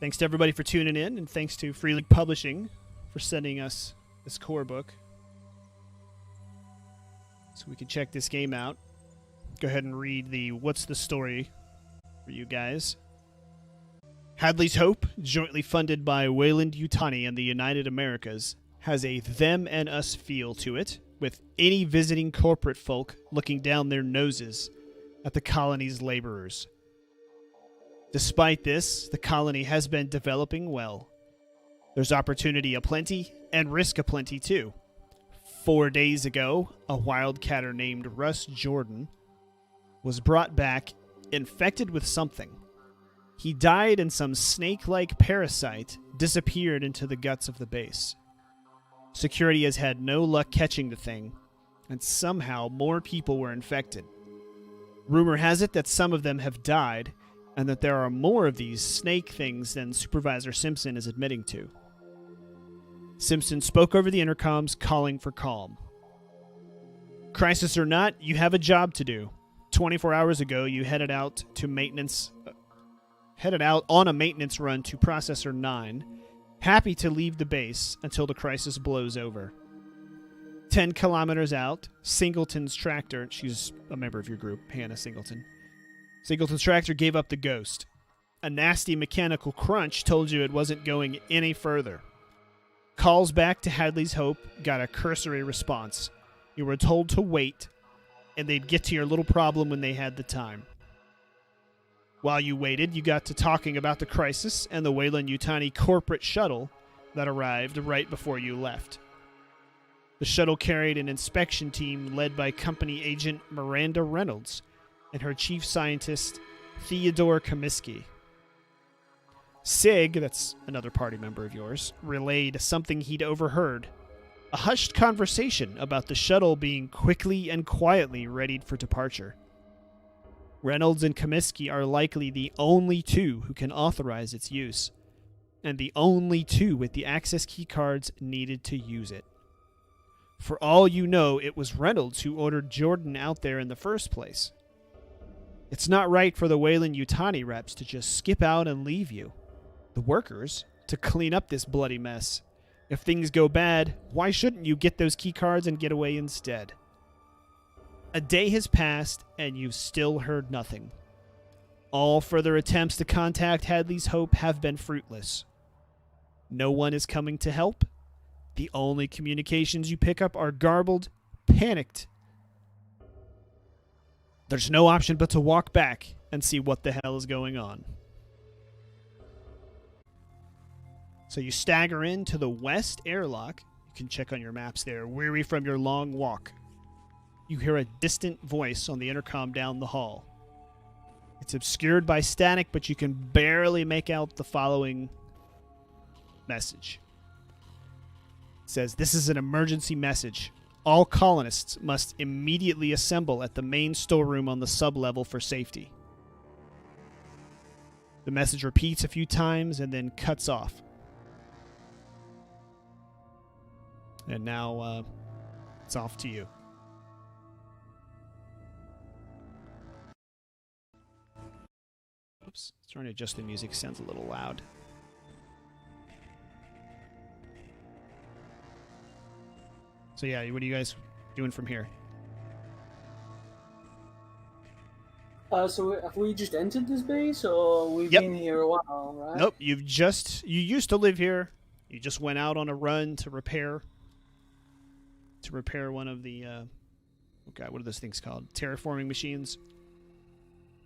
Thanks to everybody for tuning in, and thanks to Free League Publishing for sending us this core book so we can check this game out. Go ahead and read the what's the story for you guys. Hadley's Hope, jointly funded by Weyland-Yutani and the United Americas, has a them and us feel to it, with any visiting corporate folk looking down their noses at the colony's laborers. Despite this, the colony has been developing well. There's opportunity aplenty and risk aplenty too. 4 days ago, a wildcatter named Russ Jordan was brought back infected with something. He died and some snake-like parasite disappeared into the guts of the base. Security has had no luck catching the thing, and somehow more people were infected. Rumor has it that some of them have died, and that there are more of these snake things than Supervisor Simpson is admitting to. Simpson spoke over the intercoms, calling for calm. Crisis or not, you have a job to do. 24 hours ago, you headed out on a maintenance run to Processor 9, happy to leave the base until the crisis blows over. 10 kilometers out, Singleton's tractor, she's a member of your group, Hannah Singleton. Singleton's tractor gave up the ghost. A nasty mechanical crunch told you it wasn't going any further. Calls back to Hadley's Hope got a cursory response. You were told to wait, and they'd get to your little problem when they had the time. While you waited, you got to talking about the crisis and the Weyland-Yutani corporate shuttle that arrived right before you left. The shuttle carried an inspection team led by company agent Miranda Reynolds and her chief scientist, Theodore Comiskey. Sig, that's another party member of yours, relayed something he'd overheard. A hushed conversation about the shuttle being quickly and quietly readied for departure. Reynolds and Comiskey are likely the only two who can authorize its use, and the only two with the access keycards needed to use it. For all you know, it was Reynolds who ordered Jordan out there in the first place. It's not right for the Weyland-Yutani reps to just skip out and leave you. The workers, to clean up this bloody mess. If things go bad, why shouldn't you get those keycards and get away instead? A day has passed, and you've still heard nothing. All further attempts to contact Hadley's Hope have been fruitless. No one is coming to help. The only communications you pick up are garbled, panicked. There's no option but to walk back and see what the hell is going on. So you stagger into the west airlock. You can check on your maps there, weary from your long walk. You hear a distant voice on the intercom down the hall. It's obscured by static, but you can barely make out the following message. It says, "This is an emergency message. All colonists must immediately assemble at the main storeroom on the sublevel for safety." The message repeats a few times and then cuts off. And now it's off to you. Oops, trying to adjust the music. Sounds a little loud. So yeah, what are you guys doing from here? So have we just entered this base, or we've been here a while, right? Nope, you used to live here. You just went out on a run to repair one of the what are those things called? Terraforming machines.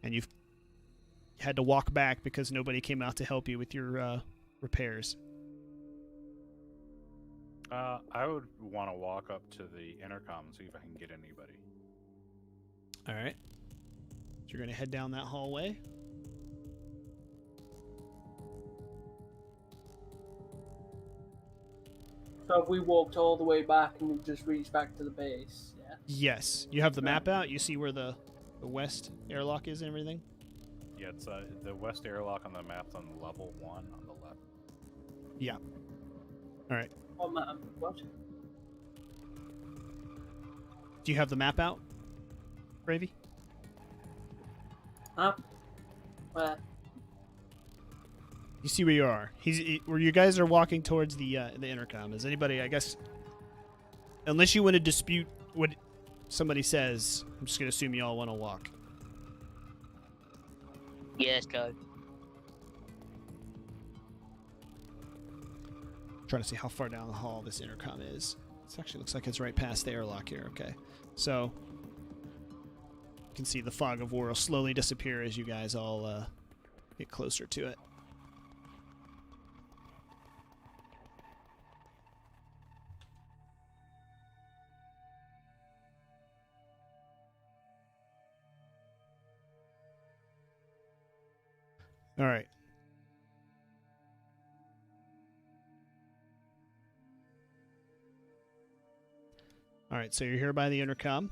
And you've had to walk back because nobody came out to help you with your repairs. I would want to walk up to the intercom and see if I can get anybody. All right. So you're going to head down that hallway. So have we walked all the way back and we've just reached back to the base? Yeah. Yes. You have the map out. You see where the west airlock is and everything? Yeah, it's the west airlock on the map's on level 1 on the left. Yeah. All right. What? Do you have the map out, Gravy? Huh? Where? You see where you are. Where you guys are walking towards the intercom. Is anybody? I guess, unless you want to dispute what somebody says, I'm just gonna assume you all want to walk. Yeah, let's go. Trying to see how far down the hall this intercom is. It actually looks like it's right past the airlock here. Okay, so you can see the fog of war will slowly disappear as you guys all get closer to it. All right. All right, so you're here by the intercom.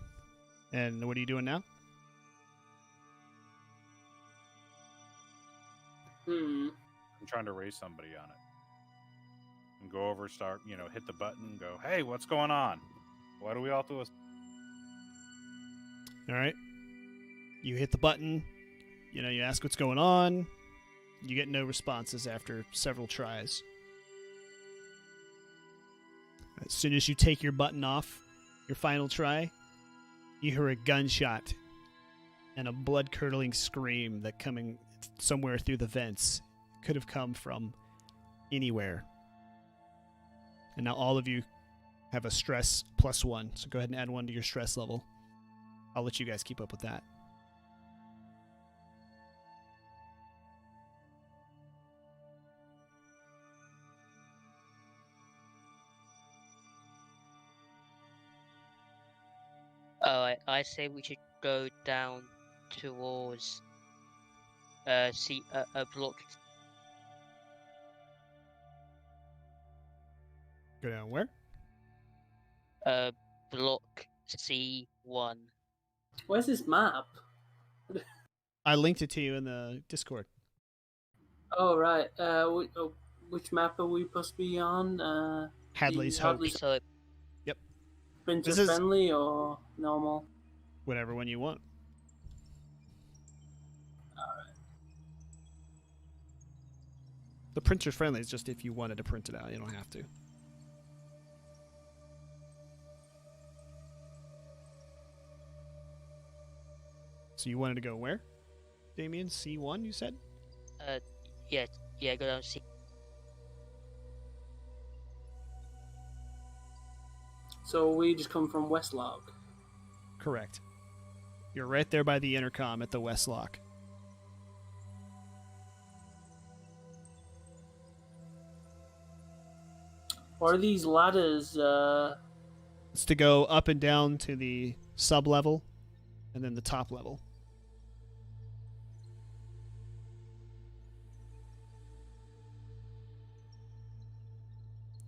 And what are you doing now? Hmm. I'm trying to raise somebody on it. And go over, start, hit the button, go, hey, what's going on? Why do we all do this? All right. You hit the button. You ask what's going on. You get no responses after several tries. As soon as you take your button off, your final try, you hear a gunshot and a blood-curdling scream that coming somewhere through the vents could have come from anywhere. And now all of you have a stress +1, so go ahead and add 1 to your stress level. I'll let you guys keep up with that. Alright, I say we should go down towards see a block. Go down where? Block C1. Where's this map? I linked it to you in the Discord. Oh, right. Which map are we supposed to be on? Hadley's Hadley's Hoax. So Printer This is- friendly or normal? Whatever one you want. The printer friendly is just if you wanted to print it out. You don't have to. So you wanted to go where? Damien, C1 you said? yeah, go down C. So we just come from Westlock. Correct. You're right there by the intercom at the West Lock. Or are these ladders? It's to go up and down to the sub level and then the top level.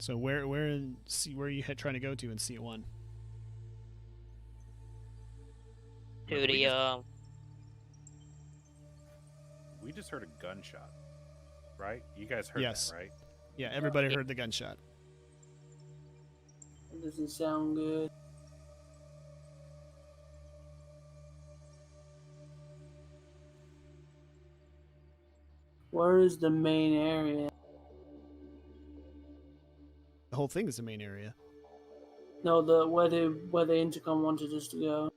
So where in C, where are you trying to go to in C1? To the We just heard a gunshot, right? You guys heard Yes. that, right? Yeah, everybody heard the gunshot. That doesn't sound good. Where is the main area? The whole thing is the main area. No, where the intercom wanted us to go.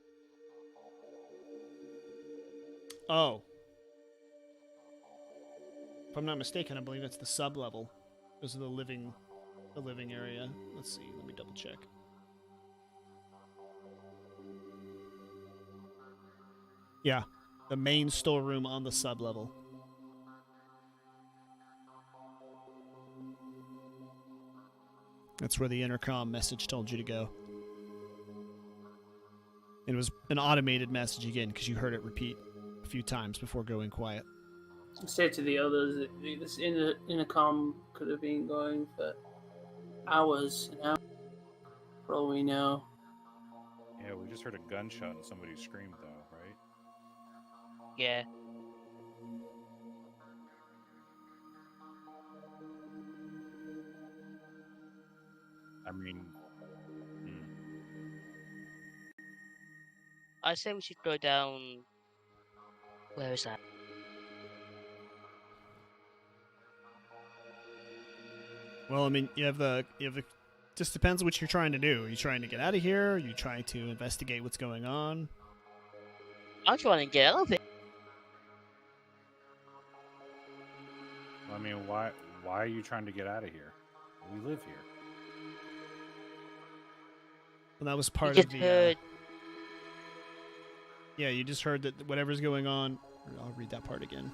Oh. If I'm not mistaken, I believe it's the sub level. Those are the living area. Let's see. Let me double check. Yeah, the main storeroom on the sub level. That's where the intercom message told you to go. It was an automated message again because you heard it repeat a few times before going quiet. Say to the others, this intercom could have been going for hours and hours, for all we know. Yeah, we just heard a gunshot and somebody screamed, though, right? yeah. I mean, I say we should go down. Where is that? Well, I mean, you have the. Just depends what you're trying to do. Are you trying to get out of here? Are you trying to investigate what's going on? I'm trying to get out of it. I mean, why are you trying to get out of here? We live here. Well, that was part You of just the. heard. Yeah, you just heard that whatever's going on. I'll read that part again.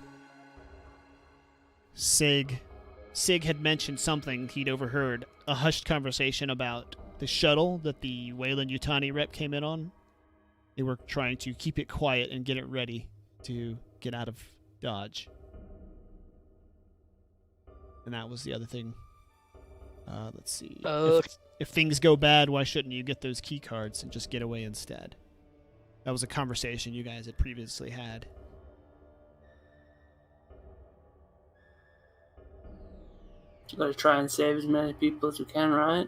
Sig had mentioned something he'd overheard, a hushed conversation about the shuttle that the Weyland-Yutani rep came in on. They were trying to keep it quiet and get it ready to get out of Dodge. And that was the other thing. Let's see. If things go bad, why shouldn't you get those key cards and just get away instead? That was a conversation you guys had previously had. You gotta try and save as many people as we can, right?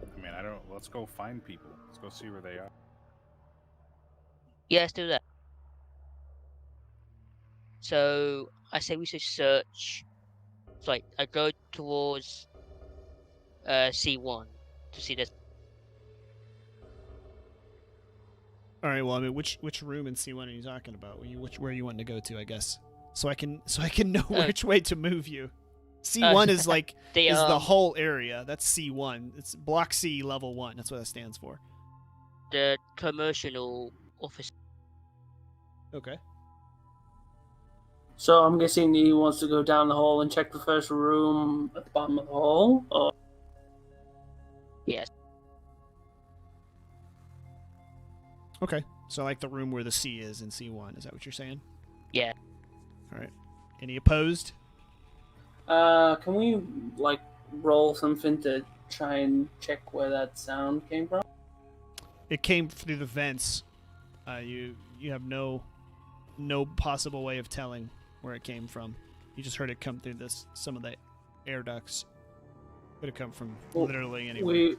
I mean, let's go find people. Let's go see where they are. Yeah, let's do that. So I say we should search. So I go towards C1 to see this. All right. Well, I mean, which room in C1 are you talking about? Where you want to go to? I guess so I can know which way to move you. C1 is like is the whole area. That's C1. It's Block C, Level 1. That's what that stands for. The commercial office. Okay. So I'm guessing he wants to go down the hall and check the first room at the bottom of the hall? Or... Yes. Okay. So like the room where the C is in C1. Is that what you're saying? Yeah. All right. Any opposed? Can we, like, roll something to try and check where that sound came from? It came through the vents. You have no possible way of telling where it came from. You just heard it come through some of the air ducts. Could have come from literally anywhere.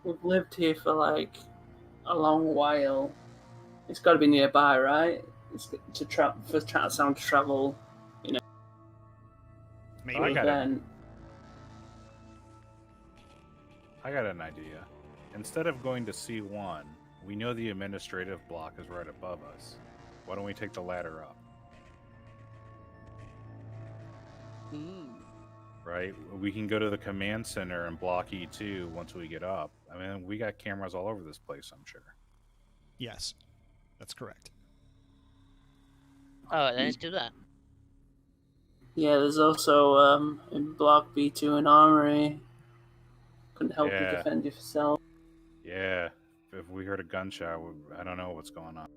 We've lived here for like a long while. It's got to be nearby, right? It's for sound to travel. You know. Maybe. I got an idea. Instead of going to C1, we know the administrative block is right above us. Why don't we take the ladder up? Right? We can go to the command center and block E2 once we get up. I mean, we got cameras all over this place, I'm sure. Yes, that's correct. Alright, then let's do that. Yeah, there's also in Block B2 an armory. Couldn't help you defend yourself. Yeah, if we heard a gunshot, I don't know what's going on.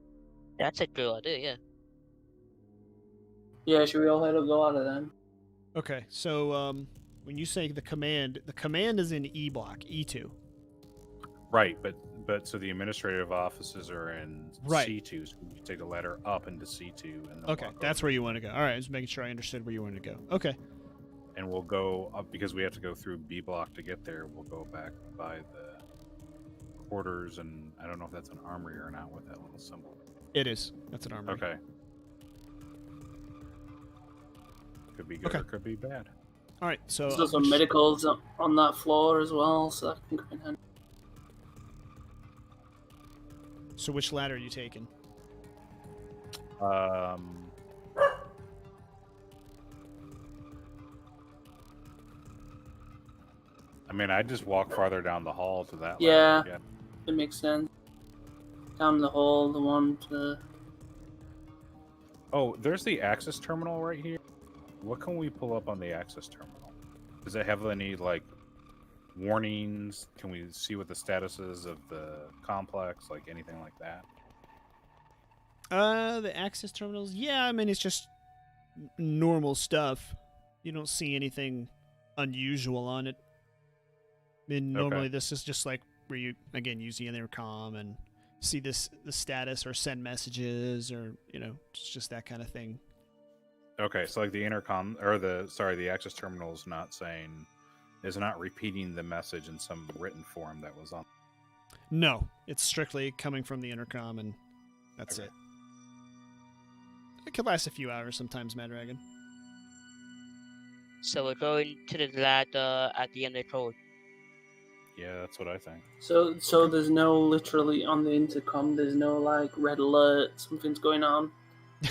That's a good idea, yeah. Yeah, should we all head up the ladder then? Okay, so when you say the command is in E block, E2. Right, but so the administrative offices are in C2, so we can take the ladder up into C2. And then okay, that's where you want to go. All right, I was making sure I understood where you wanted to go. Okay. And we'll go up, because we have to go through B block to get there. We'll go back by the quarters, and I don't know if that's an armory or not with that little symbol. It is. That's an armory. Okay. Could be good or could be bad. All right, so there's also medicals on that floor as well, so that can come in handy. So which ladder are you taking? I mean, I'd just walk farther down the hall to that ladder. Yeah, it makes sense. Down the hall, the one to... Oh, there's the access terminal right here. What can we pull up on the access terminal? Does it have any, like, warnings? Can we see what the status is of the complex? Like, anything like that? The access terminals? Yeah, I mean, it's just normal stuff. You don't see anything unusual on it. I mean, normally this is just like where you, again, use the intercom and see the status or send messages or, it's just that kind of thing. Okay, so like the intercom, or the access terminal is not repeating the message in some written form that was on. No, it's strictly coming from the intercom, and that's it. It could last a few hours sometimes, Mad Dragon. So we're going to the ladder at the end of the corridor. Yeah, that's what I think. So there's no literally on the intercom. There's no like red alert. Something's going on.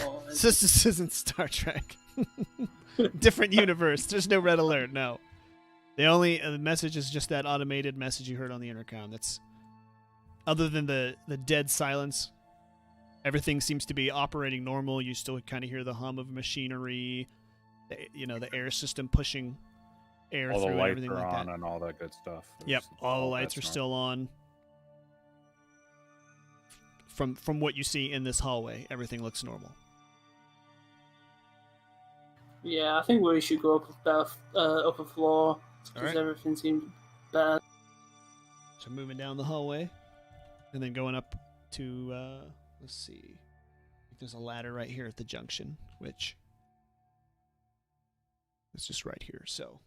Or This isn't Star Trek. Different universe. There's no red alert. No. The message is just that automated message you heard on the intercom. That's other than the dead silence. Everything seems to be operating normal. You still kind of hear the hum of machinery. The air system pushing air All the through and lights everything are like on that. and all that good stuff. Yep, all the lights are still on. From what you see in this hallway, everything looks normal. yeah, I think we should go up upper floor because Alright. everything seems better. So moving down the hallway, and then going up to let's see. I think there's a ladder right here at the junction, which is just right here. So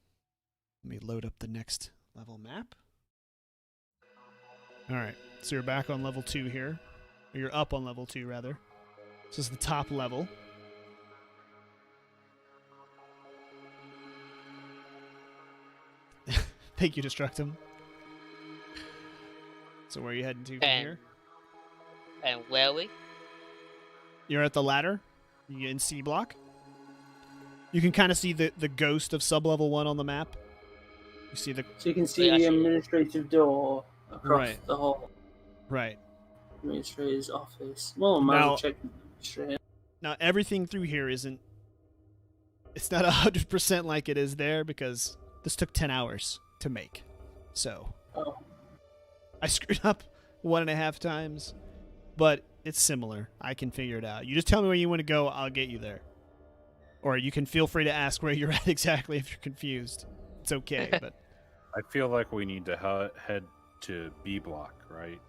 let me load up the next level map. All right, so you're back on level 2 here. Or you're up on level 2, rather. This is the top level. Thank you, Destructum. So where are you heading to from here? And where are we? You're at the ladder. You're in C block. You can kind of see the ghost of sublevel 1 on the map. You see the... So you can see Yeah, the actually- administrative door across Right. the hall. Right. Administrator's office. Well, I might as Now- well check the administrator. Now, everything through here isn't... It's not 100% like it is there because this took 10 hours to make. So, Oh, I screwed up 1.5 times, but it's similar. I can figure it out. You just tell me where you want to go, I'll get you there. Or you can feel free to ask where you're at exactly if you're confused. It's okay, but... I feel like we need to head to B block, right?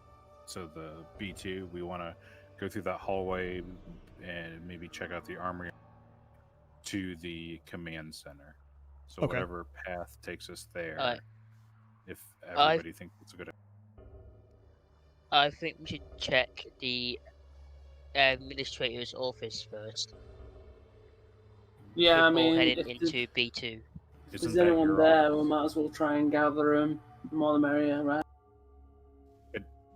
So the B2, we want to go through that hallway and maybe check out the armory to the command center. So Okay. whatever path takes us there, Alright. if everybody thinks it's a good idea. I think we should check the administrator's office first. yeah, I before mean, heading if into B2. Isn't there's that anyone your there, office? we might as well try and gather them. The more the merrier, right?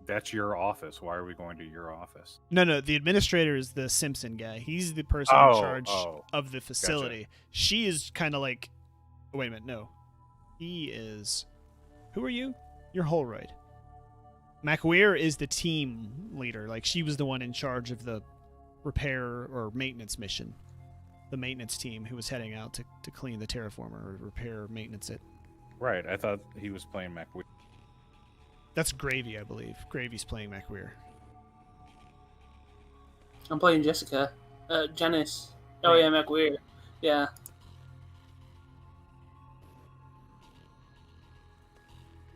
That's your office. Why are we going to your office? No, the administrator is the Simpson guy. He's the person in charge of the facility. She is kind of like... Oh, wait a minute, no. He is... Who are you? You're Holroyd. MacWeir is the team leader. Like, she was the one in charge of the repair or maintenance mission. The maintenance team who was heading out to clean the terraformer or repair or maintenance it. Right. I thought he was playing MacWeir. That's Gravy, I believe. Gravy's playing MacWeir. I'm playing Jessica. Janice. Oh, Right. yeah, McWeir. Yeah.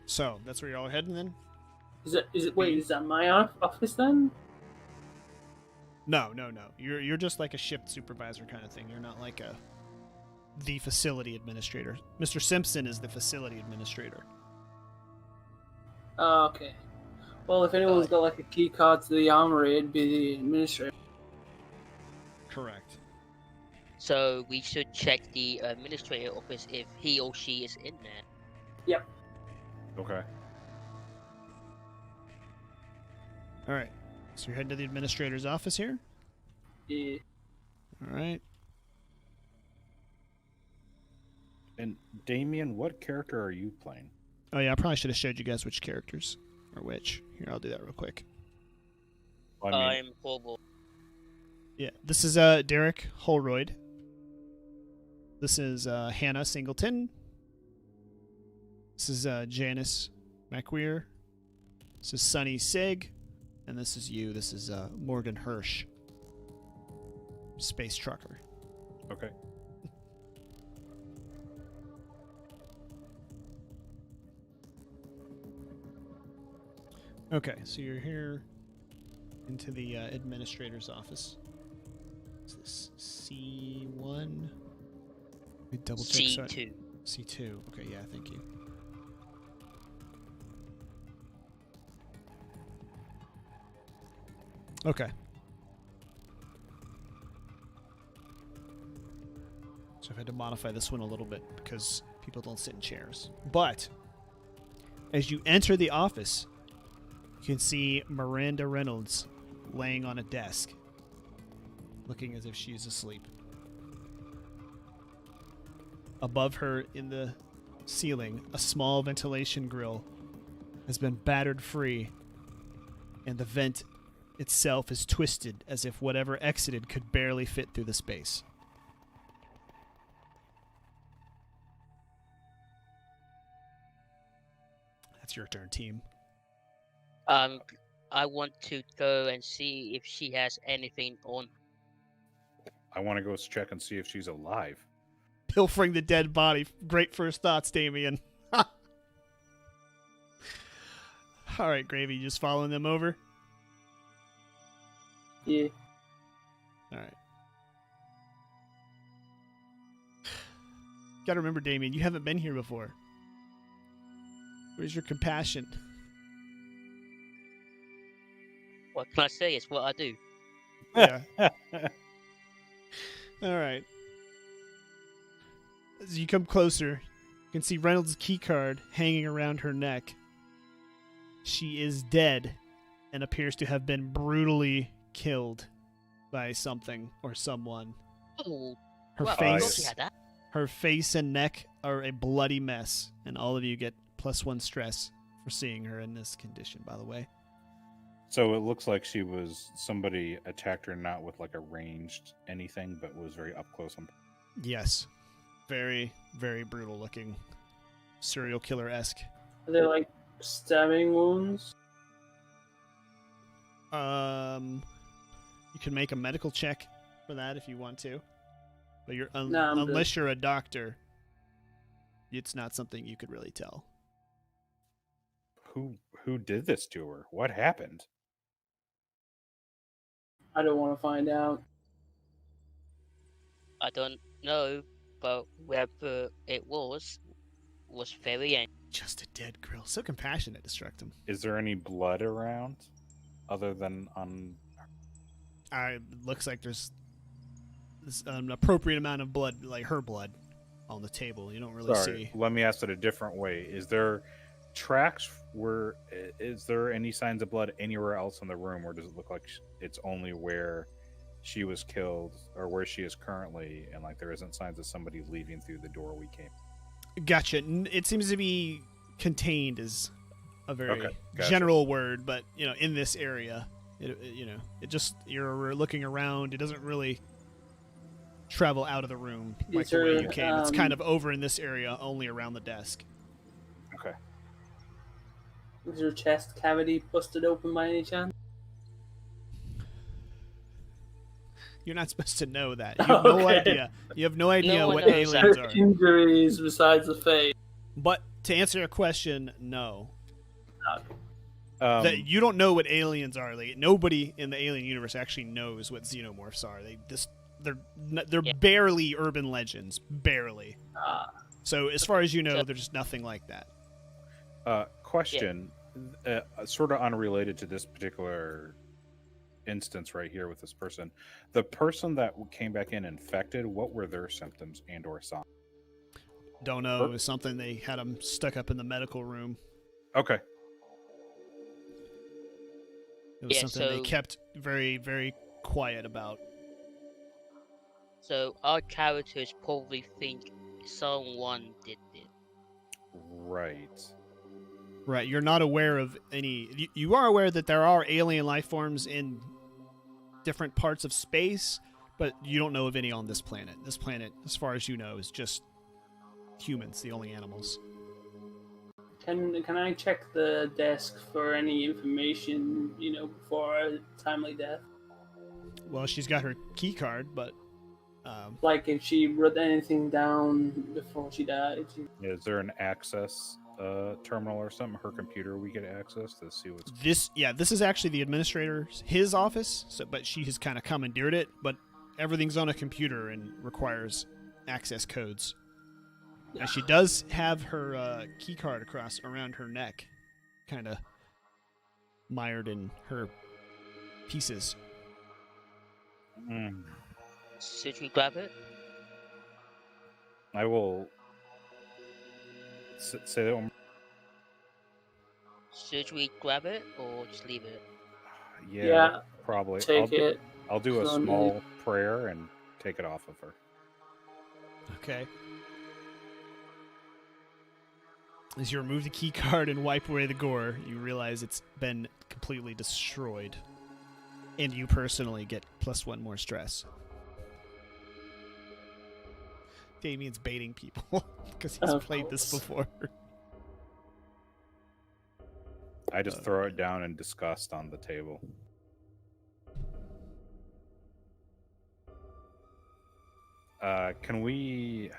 So, that's where you're all heading then? Wait, is that my office then? No. You're just like a shift supervisor kind of thing. You're not like the facility administrator. Mr. Simpson is the facility administrator. Oh, okay. Well, if anyone's got like a key card to the armory, it'd be the administrator. Correct. So we should check the administrator office if he or she is in there. Okay. All right. So you're heading to the administrator's office here? Yeah. All right. And Damien, what character are you playing? Oh, yeah, I probably should have showed you guys which characters. Or which. Here, I'll do that real quick. Well, I mean, I'm horrible. Yeah, this is Derek Holroyd. This is Hannah Singleton. This is Janice MacWeir. This is Sunny Sig. And this is you. This is Morgan Hirsch. Space Trucker. okay. Okay, so you're here into the administrator's office. Is this C1? Let me double check. C2. C2. Okay, yeah, thank you. Okay. So I've had to modify this one a little bit because people don't sit in chairs. But as you enter the office, you can see Miranda Reynolds laying on a desk, looking as if she is asleep. Above her in the ceiling, a small ventilation grill has been battered free, and the vent itself is twisted as if whatever exited could barely fit through the space. That's your turn, team. I want to go and see if she has anything on. I want to go check and see if she's alive. Pilfering the dead body. Great first thoughts, Damien. All right, Gravy, just following them over? Yeah. All right. Gotta remember, Damien, you haven't been here before. Where's your compassion? What can I say? It's what I do. Yeah. All right. As you come closer, you can see Reynolds' keycard hanging around her neck. She is dead and appears to have been brutally killed by something or someone. Oh, Her well, face, she had that. her face and neck are a bloody mess, and all of you get +1 stress for seeing her in this condition, by the way. So it looks like somebody attacked her not with like a ranged anything, but was very up close. Yes. Very, very brutal looking. Serial killer-esque. Are they like stabbing wounds? You can make a medical check for that if you want to. But you're No, I'm unless you're a doctor, it's not something you could really tell. Who did this to her? What happened? I don't want to find out. I don't know, but whoever it was very angry. Just a dead girl. So compassionate to destruct him. Is there any blood around other than on? It looks like there's an appropriate amount of blood, like her blood, on the table. You don't really see. Let me ask it a different way. Is there tracks where? Is there any signs of blood anywhere else in the room, or does it look like it's only where she was killed or where she is currently, and like there isn't signs of somebody leaving through the door we came? Gotcha. It seems to be contained is a very gotcha. general word, but in this area, it just you're looking around. It doesn't really travel out of the room like the way you came. It's kind of over in this area, only around the desk. Okay. Is your chest cavity busted open by any chance? You're not supposed to know that. You have no idea. You have no idea No one what knows aliens Her are. injuries besides the face. But to answer your question, no. Um, That you don't know what aliens are. Like nobody in the alien universe actually knows what xenomorphs are. They're Yeah. barely urban legends, barely. So as far as you know, So- there's nothing like that. Question, sort of unrelated to this particular instance right here with this person. The person that came back in infected, what were their symptoms and or signs? Don't know. It was something they had them stuck up in the medical room. Okay. It was Yeah, something they so- kept very, very quiet about. So our characters probably think someone did it. Right. Right. You're not aware of any. You are aware that there are alien life forms in different parts of space, but you don't know of any on this planet. This planet, as far as you know, is just humans, the only animals. Can I check the desk for any information, before a timely death? Well, she's got her key card, but Like if she wrote anything down before she died. Is there an access terminal or something? Her computer we get access to see what's. this is actually the administrator's his office. So, but she has kind of commandeered it. But everything's on a computer and requires access codes. And she does have her key card around her neck, kind of mired in her pieces. Mm. Should we grab it? I will say that one. Should we grab it or just leave it? Yeah, probably. Take it. I'll do a So small prayer and take it off of her. Okay. As you remove the key card and wipe away the gore, you realize it's been completely destroyed. And you personally get +1 more stress. Damien's baiting people because he's played this before. I just throw it down in disgust on the table. Can we...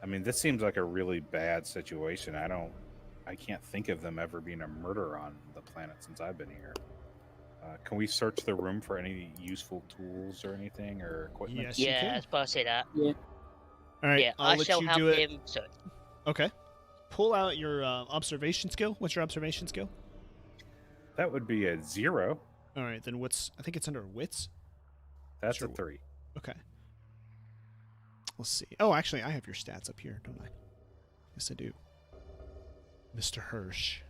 I mean, this seems like a really bad situation. I can't think of them ever being a murder on the planet since I've been here. Can we search the room for any useful tools or anything or equipment? Yes, you Yeah, can. I was about to say that. Yeah. All right, Yeah, I'll I let shall you have do it. him. So, Okay. Pull out your observation skill. What's your observation skill? That would be a 0. All right, then what's... I think it's under wits. That's Sure. a 3. Okay. Let's see. Oh, actually, I have your stats up here, don't I? Yes, I do. Mr. Hirsch.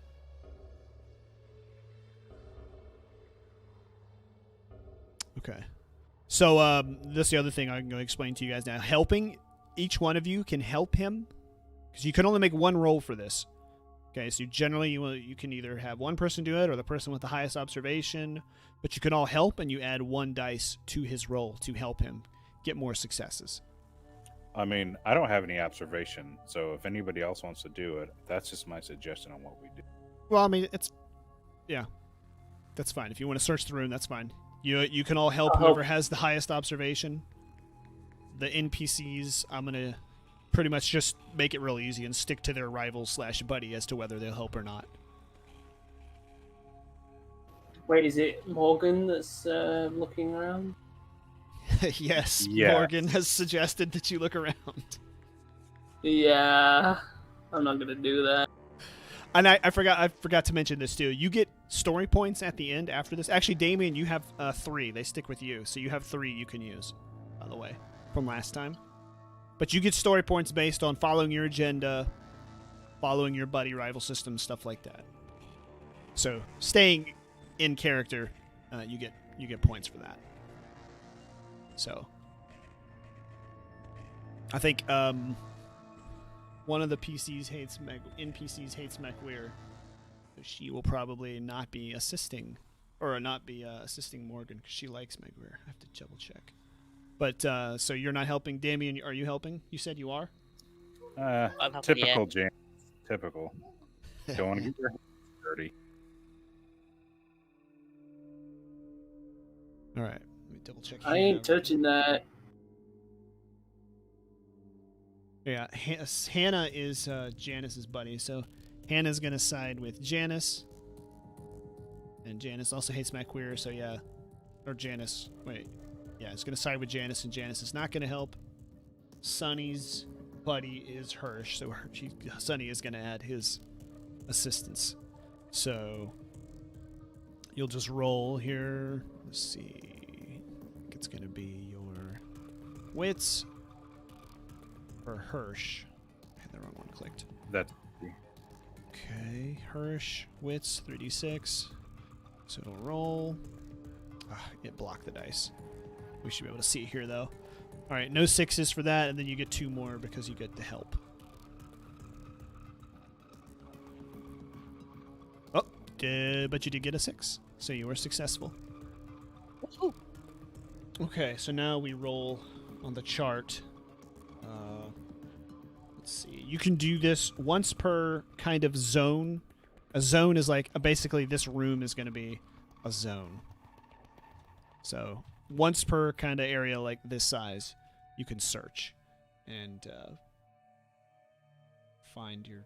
Okay. So, this is the other thing I'm going to explain to you guys now. Helping, each one of you can help him, because you can only make one roll for this. Okay, so generally you can either have one person do it or the person with the highest observation, but you can all help, and you add 1 dice to his roll to help him get more successes. I mean, I don't have any observation, so if anybody else wants to do it, that's just my suggestion on what we do. Well, I mean, yeah, that's fine. If you want to search the room, that's fine. You can all help whoever has the highest observation. The NPCs, I'm gonna pretty much just make it real easy and stick to their rival/buddy as to whether they'll help or not. Wait, is it Morgan that's looking around? Yes, Yeah. Morgan has suggested that you look around. Yeah, I'm not gonna do that. And I forgot to mention this too. You get story points at the end after this. Actually, Damien, you have 3. They stick with you, so you have 3 you can use. By the way, from last time. But you get story points based on following your agenda, following your buddy rival system, stuff like that. So staying in character, you get points for that. So I think one of the NPCs hates McWeir. So she will probably not be assisting Morgan because she likes McWeir. I have to double check. But so you're not helping, Damien? Are you helping? You said you are. I'm helping, Typical, yeah. James. Typical. Don't want to get your hands dirty. All right. Let me double check. I ain't touching that. Yeah, Hannah is Janice's buddy, so Hannah's gonna side with Janice, and Janice also hates McWeir, so yeah, or Janice. Wait, yeah, it's gonna side with Janice, and Janice is not gonna help. Sonny's buddy is Hirsch, so Sonny is gonna add his assistance. So you'll just roll here. Let's see. I think it's gonna be your wits. For Hirsch. I had the wrong one clicked. That's Okay, Hirsch, wits, 3d6. So it'll roll. It blocked the dice. We should be able to see it here, though. Alright, no 6s for that, and then you get 2 more because you get the help. Oh, but you did get a 6, so you were successful. Woohoo. Okay, so now we roll on the chart. Let's see. You can do this once per kind of zone. A zone is like basically this room is going to be a zone. So once per kind of area like this size, you can search and find your.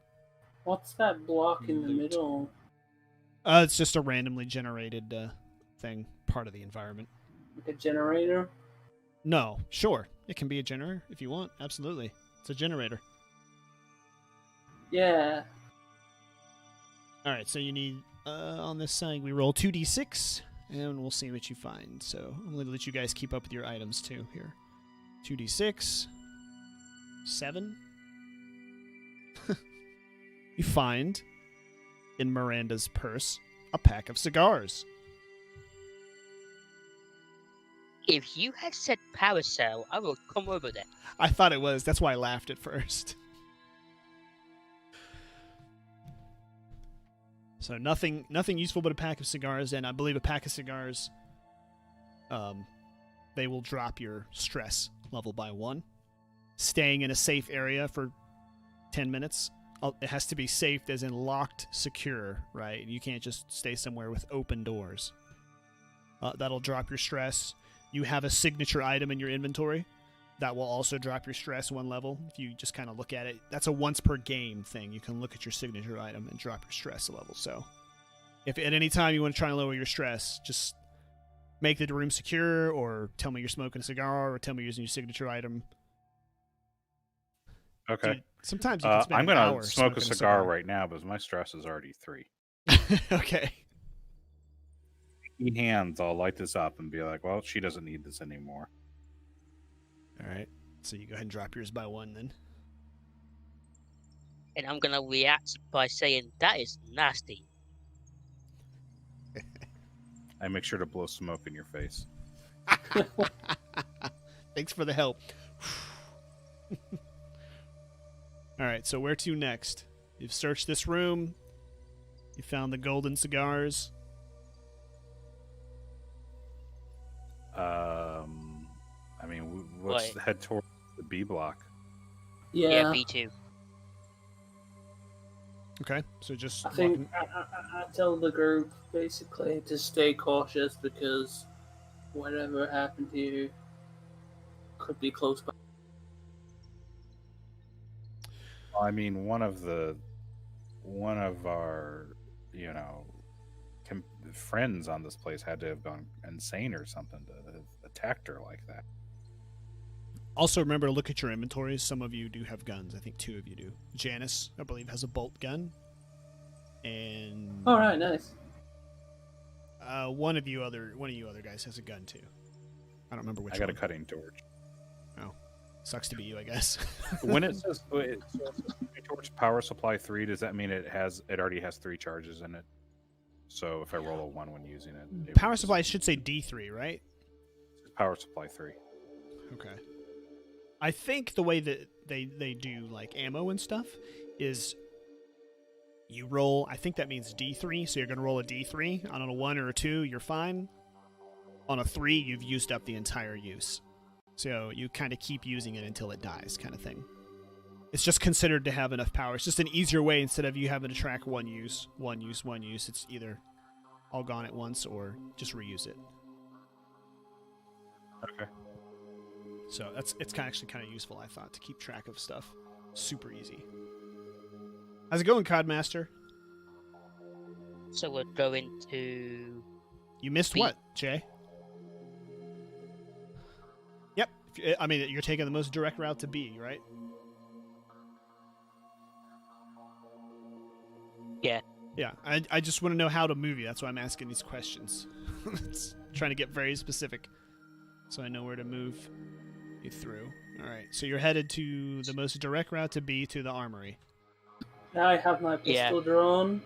What's that block in the Loot. middle? It's just a randomly generated thing, part of the environment. Like a generator? No, sure, it can be a generator if you want. Absolutely, it's a generator. Yeah. All right, so you need on this side we roll 2d6, and we'll see what you find. So I'm going to let you guys keep up with your items too here. 2d6. 7. You find in Miranda's purse a pack of cigars. If you had said Paracel, I will come over there. I thought it was. That's why I laughed at first. So nothing useful but a pack of cigars, and I believe a pack of cigars, they will drop your stress level by 1. Staying in a safe area for 10 minutes. It has to be safe as in locked, secure, right? You can't just stay somewhere with open doors. That'll drop your stress. You have a signature item in your inventory. That will also drop your stress 1 level. If you just kind of look at it, that's a once per game thing. You can look at your signature item and drop your stress a level. So if at any time you want to try and lower your stress, just make the room secure, or tell me you're smoking a cigar, or tell me you're using your signature item. Okay. Dude, sometimes you can spend I'm an going hour to smoke a smoking cigar right now because my stress is already 3. Okay. Hands, I'll light this up and be like, well, she doesn't need this anymore. All right. So you go ahead and drop yours by 1 then. And I'm gonna react by saying that is nasty. I make sure to blow smoke in your face. Thanks for the help. All right, so where to next? You've searched this room. You found the golden cigars. I mean, let's head towards the B block. Yeah, Yeah, B2. Okay, so just I think I tell the group basically to stay cautious because whatever happened to you could be close by. I mean, one of our, friends on this place had to have gone insane or something to have attacked her like that. also remember to look at your inventories. Some of you do have guns. I think 2 of you do. Janice, I believe, has a bolt gun. And All right, nice. one of you other guys has a gun too. I don't remember which. I got one. a cutting torch. Oh, sucks to be you, I guess. When it says torch power supply 3, does that mean it already has 3 charges in it? So if I roll a 1 when using it, Power supply should say D3, right? Power supply 3. Okay. I think the way that they do like ammo and stuff is you roll, I think that means D3, so you're going to roll a D3. On a 1 or a 2, you're fine. On a 3, you've used up the entire use. So you kind of keep using it until it dies, kind of thing. It's just considered to have enough power. It's just an easier way instead of you having to track one use. It's either all gone at once or just reuse it. Okay. So it's actually kind of useful, I thought, to keep track of stuff. Super easy. How's it going, Codmaster? So we're going to... You missed B. what, Jay? Yep. I mean, you're taking the most direct route to B, right? Yeah. Yeah. I just want to know how to move you. That's why I'm asking these questions. It's trying to get very specific so I know where to move you through. All right. So you're headed to the most direct route to B, to the armory. Now I have my pistol drawn.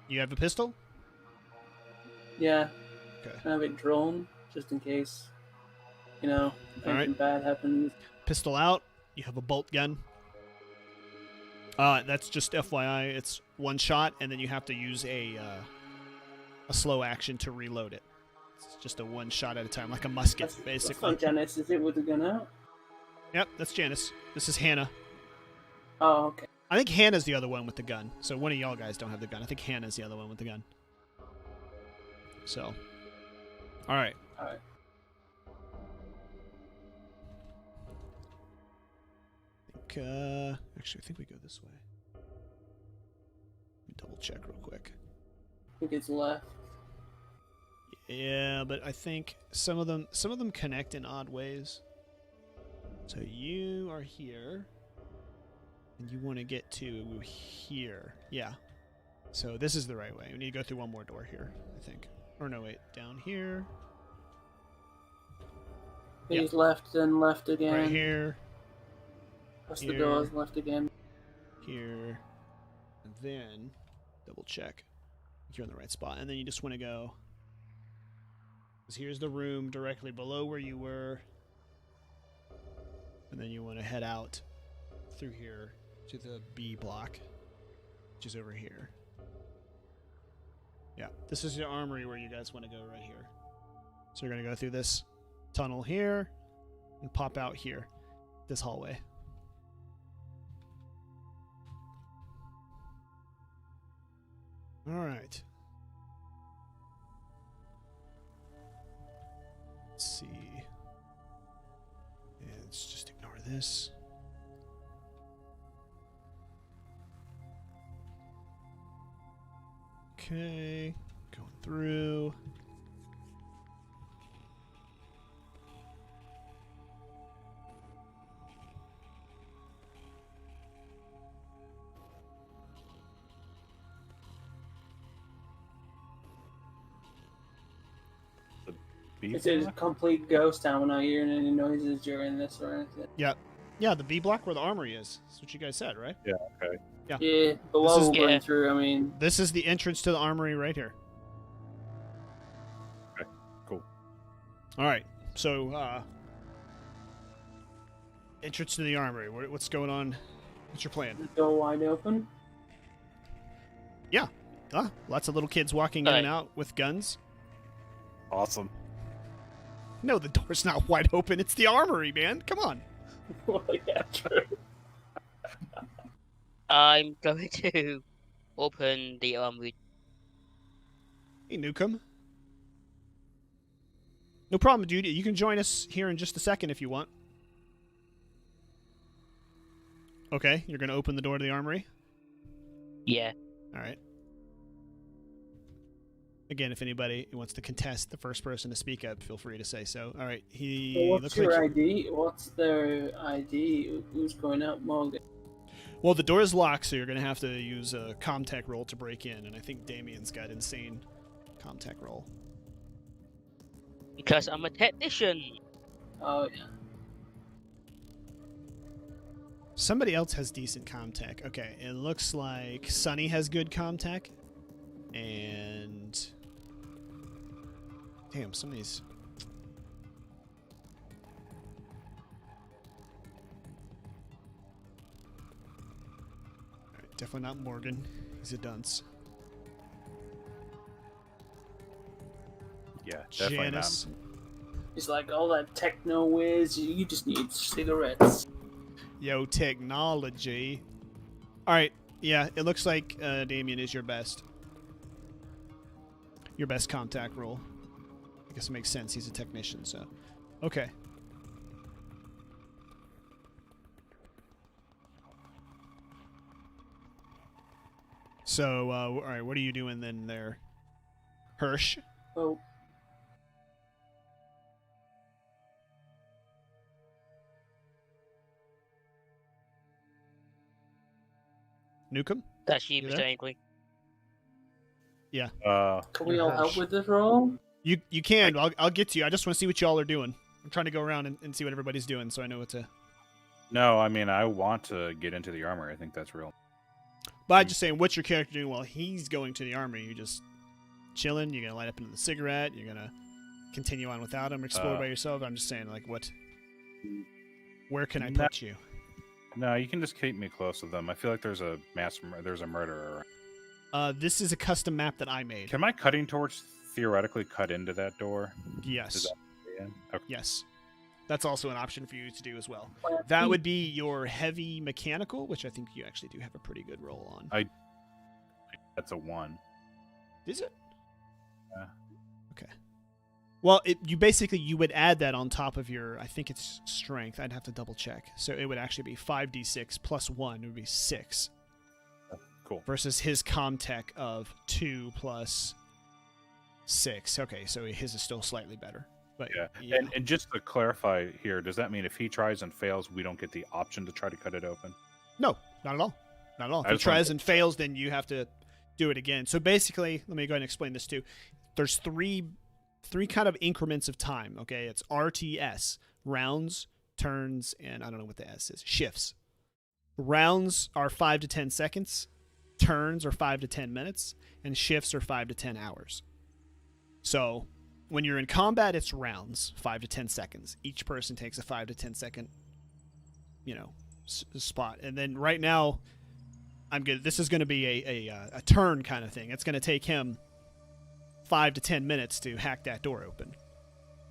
You have a pistol? Yeah. Okay. I have it drawn just in case, anything bad happens. Pistol out. You have a bolt gun. That's just FYI. It's 1 shot, and then you have to use a slow action to reload it. It's just a 1 shot at a time, like a musket, basically. That's not Janice, is it, with the gun out? Yep, that's Janice. This is Hannah. Oh, okay. I think Hannah's the other one with the gun. So one of y'all guys don't have the gun. I think Hannah's the other one with the gun. So, all right. All right. Actually, I think we go this way. Let me double check real quick. I think it's left. Yeah, but I think some of them connect in odd ways. So you are here, and you want to get to here. Yeah. So this is the right way. We need to go through one more door here, I think. Or no, wait, down here. He's left and left again. Right here. Press the Here. doors left again. Here, and then double check you're in the right spot, and then you just want to go, because here's the room directly below where you were, and then you want to head out through here to the B block, which is over here. Yeah, this is your armory where you guys want to go right here. So you're going to go through this tunnel here and pop out here, this hallway. All right. Let's see. Yeah, let's just ignore this. Okay, going through. It's a complete ghost town. We're not hearing any noises during this or anything. Yeah, the B block where the armory is. That's what you guys said, right? Yeah, okay. Yeah, but while is- we're going through, I mean, This is the entrance to the armory right here. Okay, cool. All right. So, entrance to the armory. What's going on? What's your plan? the door wide open. Lots of little kids walking in and out with guns. Awesome. No, the door's not wide open. It's the armory, man. Come on. Well, yeah, true. I'm going to open the armory. Hey, Newcomb. No problem, dude. You can join us here in just a second if you want. Okay, you're going to open the door to the armory? Yeah. All right. Again, if anybody wants to contest the first person to speak up, feel free to say so. All right, he What's looks your like... ID? What's their ID? Who's going out, Morgan? Well, the door is locked, so you're going to have to use a Comtech roll to break in, and I think Damien's got insane Comtech roll. Because I'm a technician. Oh, yeah. Somebody else has decent Comtech. Okay, it looks like Sunny has good Comtech, and... Damn, some of these... Alright, definitely not Morgan. He's a dunce. Yeah, definitely Janice. not. It's like all that techno whiz. You just need cigarettes. Yo, technology. Alright, yeah, it looks like Damien is your best. Your best contact roll. I guess it makes sense. He's a technician, so. Okay. So, alright, what are you doing then there? Hirsch? Oh, Newcomb? That's you, You Mr. there? Angry. can we all help Hirsch. with this roll? You can. I'll get to you. I just want to see what y'all are doing. I'm trying to go around and see what everybody's doing so I know what to... No, I mean, I want to get into the armor. I think that's real. But I'm just saying, what's your character doing while he's going to the army? You just chilling? You're going to light up another cigarette? You're going to continue on without him? Explore by yourself? I'm just saying, like, what... Where can I No. put you? No, you can just keep me close to them. I feel like there's a there's a murderer. This is a custom map that I made. Can my cutting torch theoretically cut into that door? Yes. Is that okay. Yes. That's also an option for you to do as well. That would be your heavy mechanical, which I think you actually do have a pretty good roll on. That's a 1. Is it? Yeah. Okay. Well, you would add that on top of your, I think it's strength. I'd have to double check. So it would actually be 5d6 plus 1. It would be 6. Cool. Versus his Comtech of 2 plus 6. Okay, so his is still slightly better. But Yeah. And just to clarify here, does that mean if he tries and fails, we don't get the option to try to cut it open? No, not at all. Not at all. If I he just wanted tries to- and fails, then you have to do it again. So basically, let me go ahead and explain this too. There's three kind of increments of time, okay? It's RTS, rounds, turns, and I don't know what the S is, shifts. Rounds are 5 to 10 seconds, turns are 5 to 10 minutes, and shifts are 5 to 10 hours. So when you're in combat, it's rounds, 5 to 10 seconds. Each person takes a 5 to 10 second, spot. And then right now, I'm good. This is going to be a turn kind of thing. It's going to take him 5 to 10 minutes to hack that door open.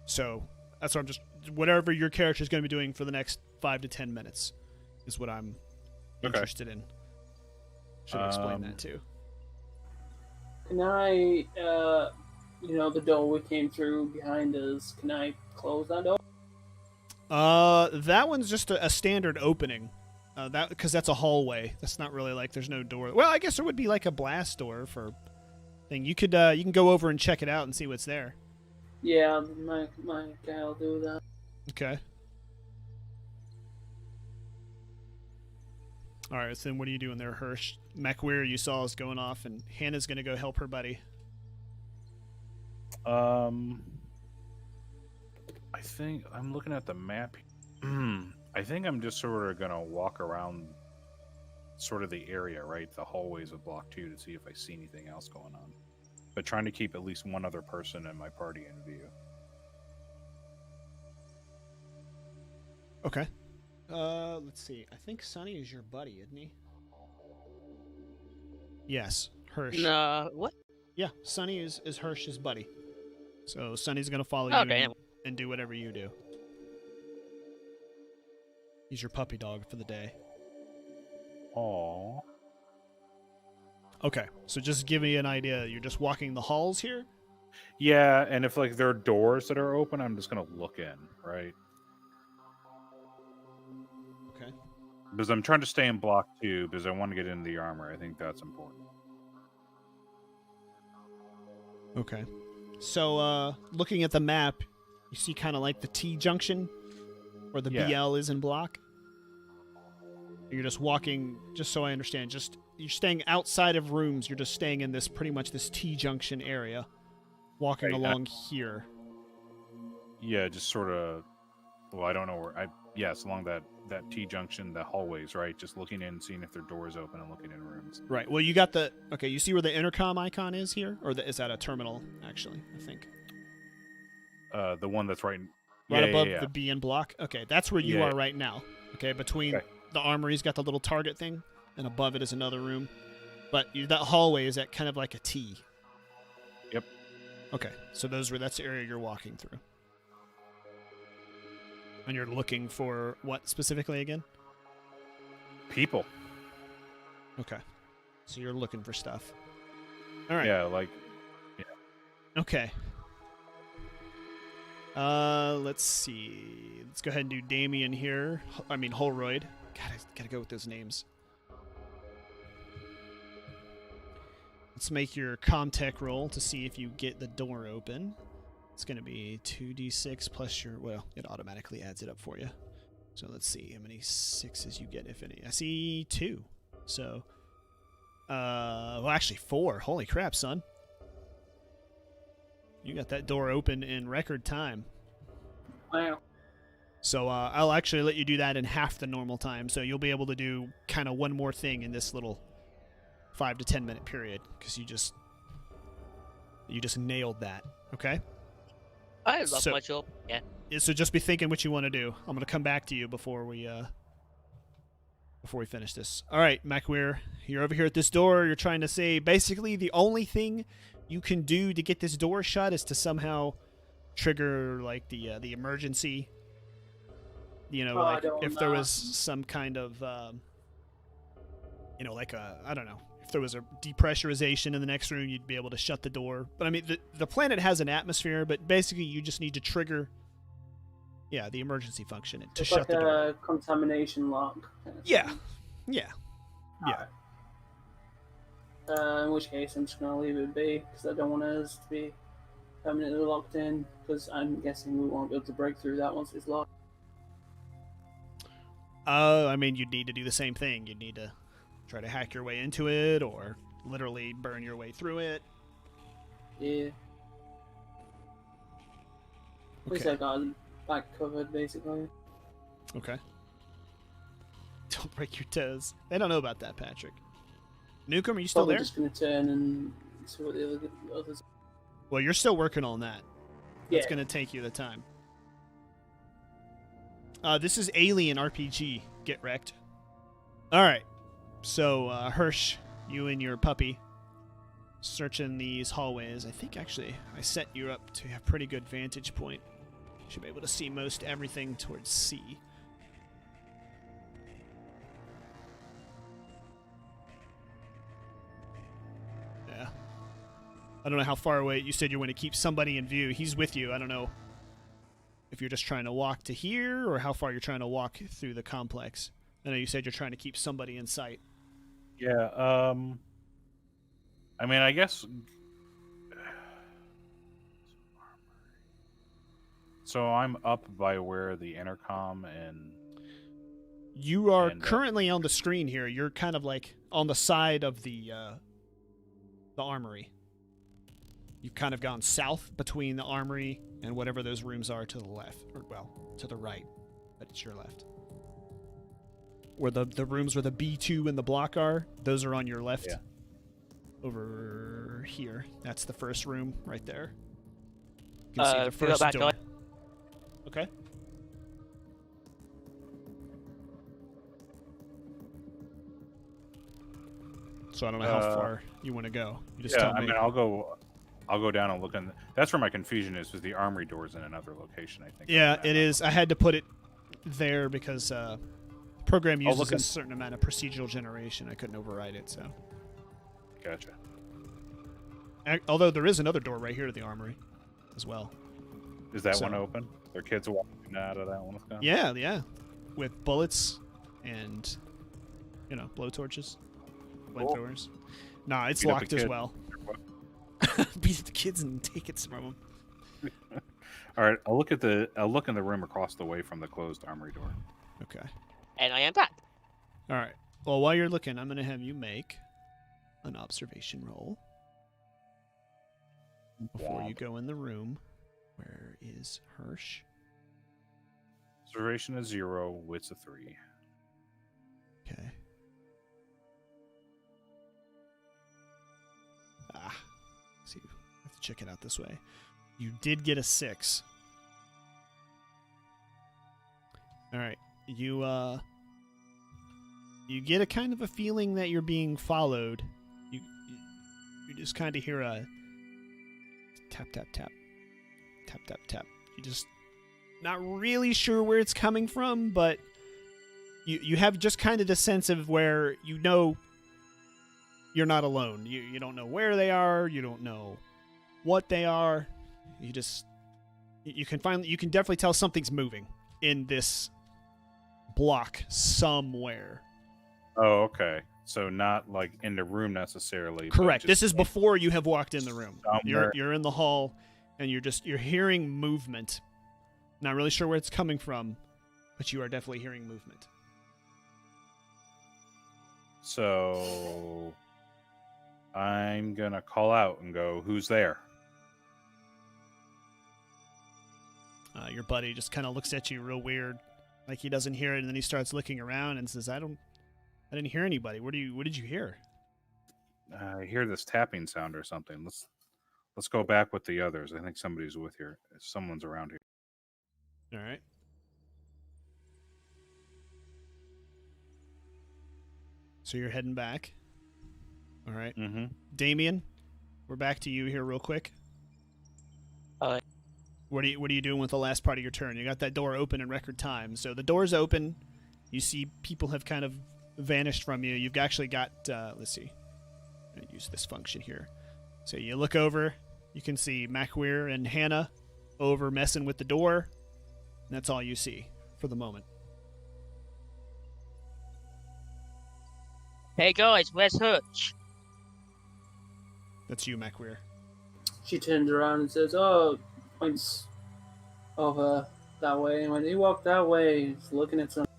So that's what I'm just. Whatever your character is going to be doing for the next 5 to 10 minutes is what I'm interested in. Should I explain that too? Can I, the door we came through behind us, can I close that door? That one's just a standard opening. Because that's a hallway. That's not really like there's no door. Well, I guess there would be like a blast door for thing. You can go over and check it out and see what's there. Yeah, my guy will do that. Okay. All right, so then what are you doing there, Hirsch? MacWeir, you saw us going off, and Hannah's going to go help her buddy. I think I'm looking at the map. I think I'm just sort of going to walk around sort of the area, right? The hallways of Block 2 to see if I see anything else going on. But trying to keep at least one other person in my party in view. Okay. Let's see. I think Sonny is your buddy, isn't he? Yes, Hirsch. No, what? Yeah, Sonny is Hirsch's buddy. So Sonny's going to follow Okay. you and do whatever you do. He's your puppy dog for the day. Aww. Okay, so just give me an idea. You're just walking the halls here? Yeah, and if like there are doors that are open, I'm just gonna look in, right? Okay. Because I'm trying to stay in Block 2 because I want to get into the armor. I think that's important. Okay. So, looking at the map, you see kind of like the T junction where the BL is in Block. You're just walking, just so I understand, you're staying outside of rooms. You're just staying in this pretty much this T junction area, walking along here. Yeah, just sort of. Well, I don't know where. Yes, along that T junction, the hallways, right? Just looking in, seeing if there are doors open, and looking in rooms. Right. Well, you got the. Okay, you see where the intercom icon is here, or is that a terminal? Actually, I think. The one that's right above the B in Block. Okay, that's where you are right now. Okay, between. Okay. The armory's got the little target thing, and above it is another room. But that hallway is at kind of like a T. Yep. Okay, so that's the area you're walking through. And you're looking for what specifically again? People. Okay. So you're looking for stuff. All right. Yeah, Okay. Let's see. Let's go ahead and do Damien here. I mean, Holroyd. God, I gotta go with those names. Let's make your Comtech roll to see if you get the door open. It's going to be 2d6 plus your... Well, it automatically adds it up for you. So let's see how many 6s you get, if any. I see 2. So, well, actually 4. Holy crap, son. You got that door open in record time. Wow. So I'll actually let you do that in half the normal time. So you'll be able to do kind of one more thing in this little 5 to 10 minute period because you just nailed that. Okay. I love my job. Yeah. So just be thinking what you want to do. I'm gonna come back to you before we finish this. All right, MacWeir, you're over here at this door. You're trying to say basically the only thing you can do to get this door shut is to somehow trigger like the emergency. Like if there was some kind of, like I don't know, if there was a depressurization in the next room, you'd be able to shut the door. But I mean, the planet has an atmosphere, but basically you just need to trigger, the emergency function to shut the door. Like a contamination lock. Yeah. In which case, I'm just going to leave it be, because I don't want us to be permanently locked in, because I'm guessing we won't be able to break through that once it's locked. I mean, you'd need to do the same thing. You'd need to try to hack your way into it, or literally burn your way through it. Yeah. At least I got back covered, basically. Okay. Don't break your toes. They don't know about that, Patrick. Newcomb, are you still Probably there? just going to turn and see what the others. Well, you're still working on that. Yeah. It's going to take you the time. This is Alien RPG. Get wrecked. All right. So, Hirsch, you and your puppy searching these hallways. I think, actually, I set you up to have pretty good vantage point. You should be able to see most everything towards C. Yeah. I don't know how far away. You said you want to keep somebody in view. He's with you. I don't know if you're just trying to walk to here or how far you're trying to walk through the complex. I know you said you're trying to keep somebody in sight. Yeah, I mean, I guess... So I'm up by where the intercom and... You are currently on the screen here. You're kind of like on the side of the armory. You've kind of gone south between the armory and whatever those rooms are to the left. Or, well, to the right. But it's your left. Where the rooms where the B2 and the block are, those are on your left. Yeah. Over here. That's the first room right there. You can see the first back door. Okay. So I don't know how far you want to go. You just tell me. I mean, I'll go down and look in. That's where my confusion is the armory door's in another location, I think. Yeah, it is. I had to put it there because the program uses a certain amount of procedural generation. I couldn't override it, so. Gotcha. Although there is another door right here to the armory as well. Is that one open? There are kids walking out of that one? Yeah. With bullets and, blowtorches. Flamethrowers. Nah, it's locked as well. Beat the kids and take it from them. All right, I'll look in the room across the way from the closed armory door. Okay. And I am back. All right. Well, while you're looking, I'm going to have you make an observation roll before you go in the room. Where is Hirsch? Observation is 0, wits a 3. Okay. See, I have to check it out this way. You did get a 6. All right. You get a kind of a feeling that you're being followed. You just kind of hear a tap, tap, tap. Tap, tap, tap. You just not really sure where it's coming from, but you have just kind of the sense of where you know you're not alone. You don't know where they are. You don't know what they are. You can definitely tell something's moving in this block somewhere. Oh, okay. So not like in the room necessarily. Correct. This is before you have walked in the room. Somewhere. You're in the hall and you're hearing movement. Not really sure where it's coming from, but you are definitely hearing movement. So I'm going to call out and go, "Who's there?" Your buddy just kind of looks at you real weird, like he doesn't hear it, and then he starts looking around and says, I didn't hear anybody. What did you hear?" I hear this tapping sound or something. Let's go back with the others. I think somebody's with here. Someone's around here. All right. So you're heading back. All right. Mm-hmm. Damien, we're back to you here real quick. All right. What are you doing with the last part of your turn? You got that door open in record time. So the door's open. You see people have kind of vanished from you. You've actually got, let's see. I'm going to use this function here. So you look over. You can see Macweir and Hannah over messing with the door. And that's all you see for the moment. Hey guys, where's Hutch? That's you, Macweir. She turns around and says, points over that way. And when he walked that way, he's looking at something.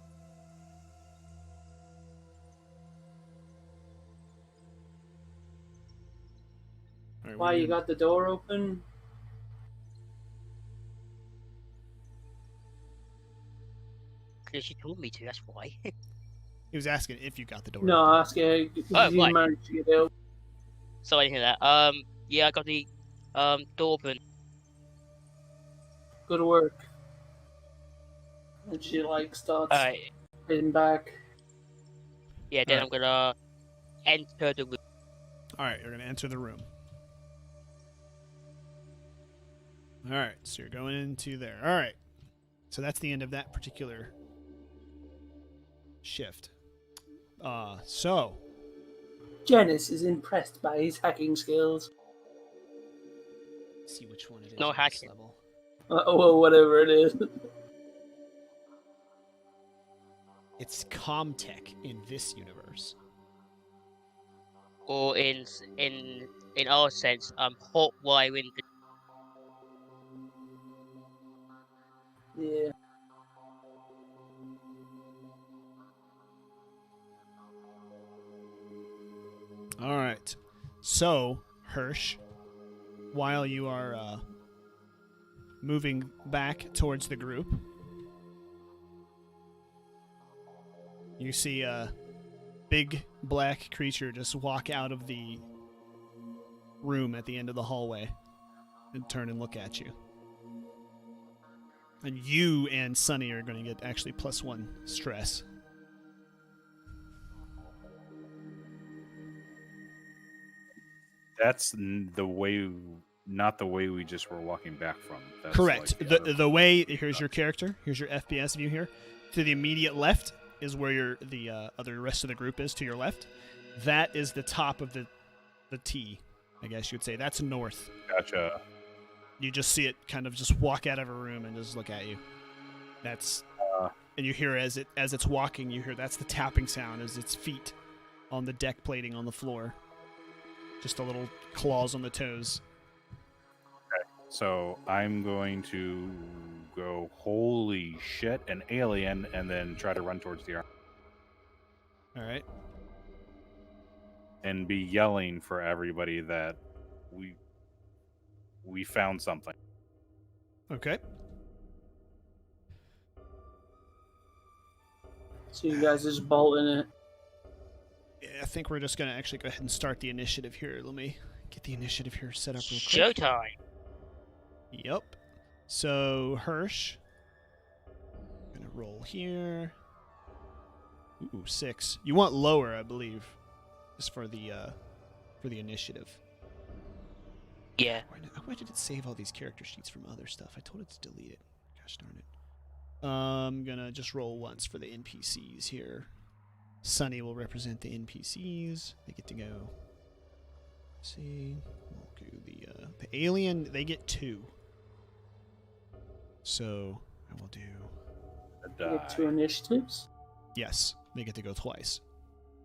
Right, Why, you got the door open? Because she told me to, that's why. He was asking if you got the door. No, open. ask you. Oh, Did you right. manage to get it open? So I didn't hear that. Yeah, I got the door open. Good work. And she starts Alright. heading back. Yeah, then Alright. I'm gonna enter the room. All right, you're gonna enter the room. All right, so you're going into there. All right, so that's the end of that particular shift. So Janice is impressed by his hacking skills. let's see which one it is. No on this hacking. level. Well, whatever it is. It's Comtech in this universe. Or in our sense, hot wiring. Yeah. All right, so Hirsch, while you are moving back towards the group, you see a big black creature just walk out of the room at the end of the hallway and turn and look at you. And you and Sunny are going to get actually +1 stress. That's the way, not the way we just were walking back from. That's Correct. like The way, here's your character, here's your FPS view here. To the immediate left is where the other rest of the group is, to your left. That is the top of the T, I guess you would say. That's north. Gotcha. You just see it kind of just walk out of a room and just look at you. That's and you hear as it's walking, you hear that's the tapping sound as its feet on the deck plating on the floor. Just a little claws on the toes. So I'm going to go, holy shit, an alien, and then try to run towards the arm All right. and be yelling for everybody that we found something. Okay. So you guys just bolting it. Yeah, I think we're just going to actually go ahead and start the initiative here. Let me get the initiative here set up real quick. Showtime. Yep. So, Hirsch. Gonna roll here. Ooh, 6. You want lower, I believe. Just for the initiative. Yeah. Why did it save all these character sheets from other stuff? I told it to delete it. Gosh darn it. I'm gonna just roll once for the NPCs here. Sunny will represent the NPCs. They get to go. Let's see. We'll do the alien. They get 2. So I will do. You get 2 initiatives. Yes, they get to go twice.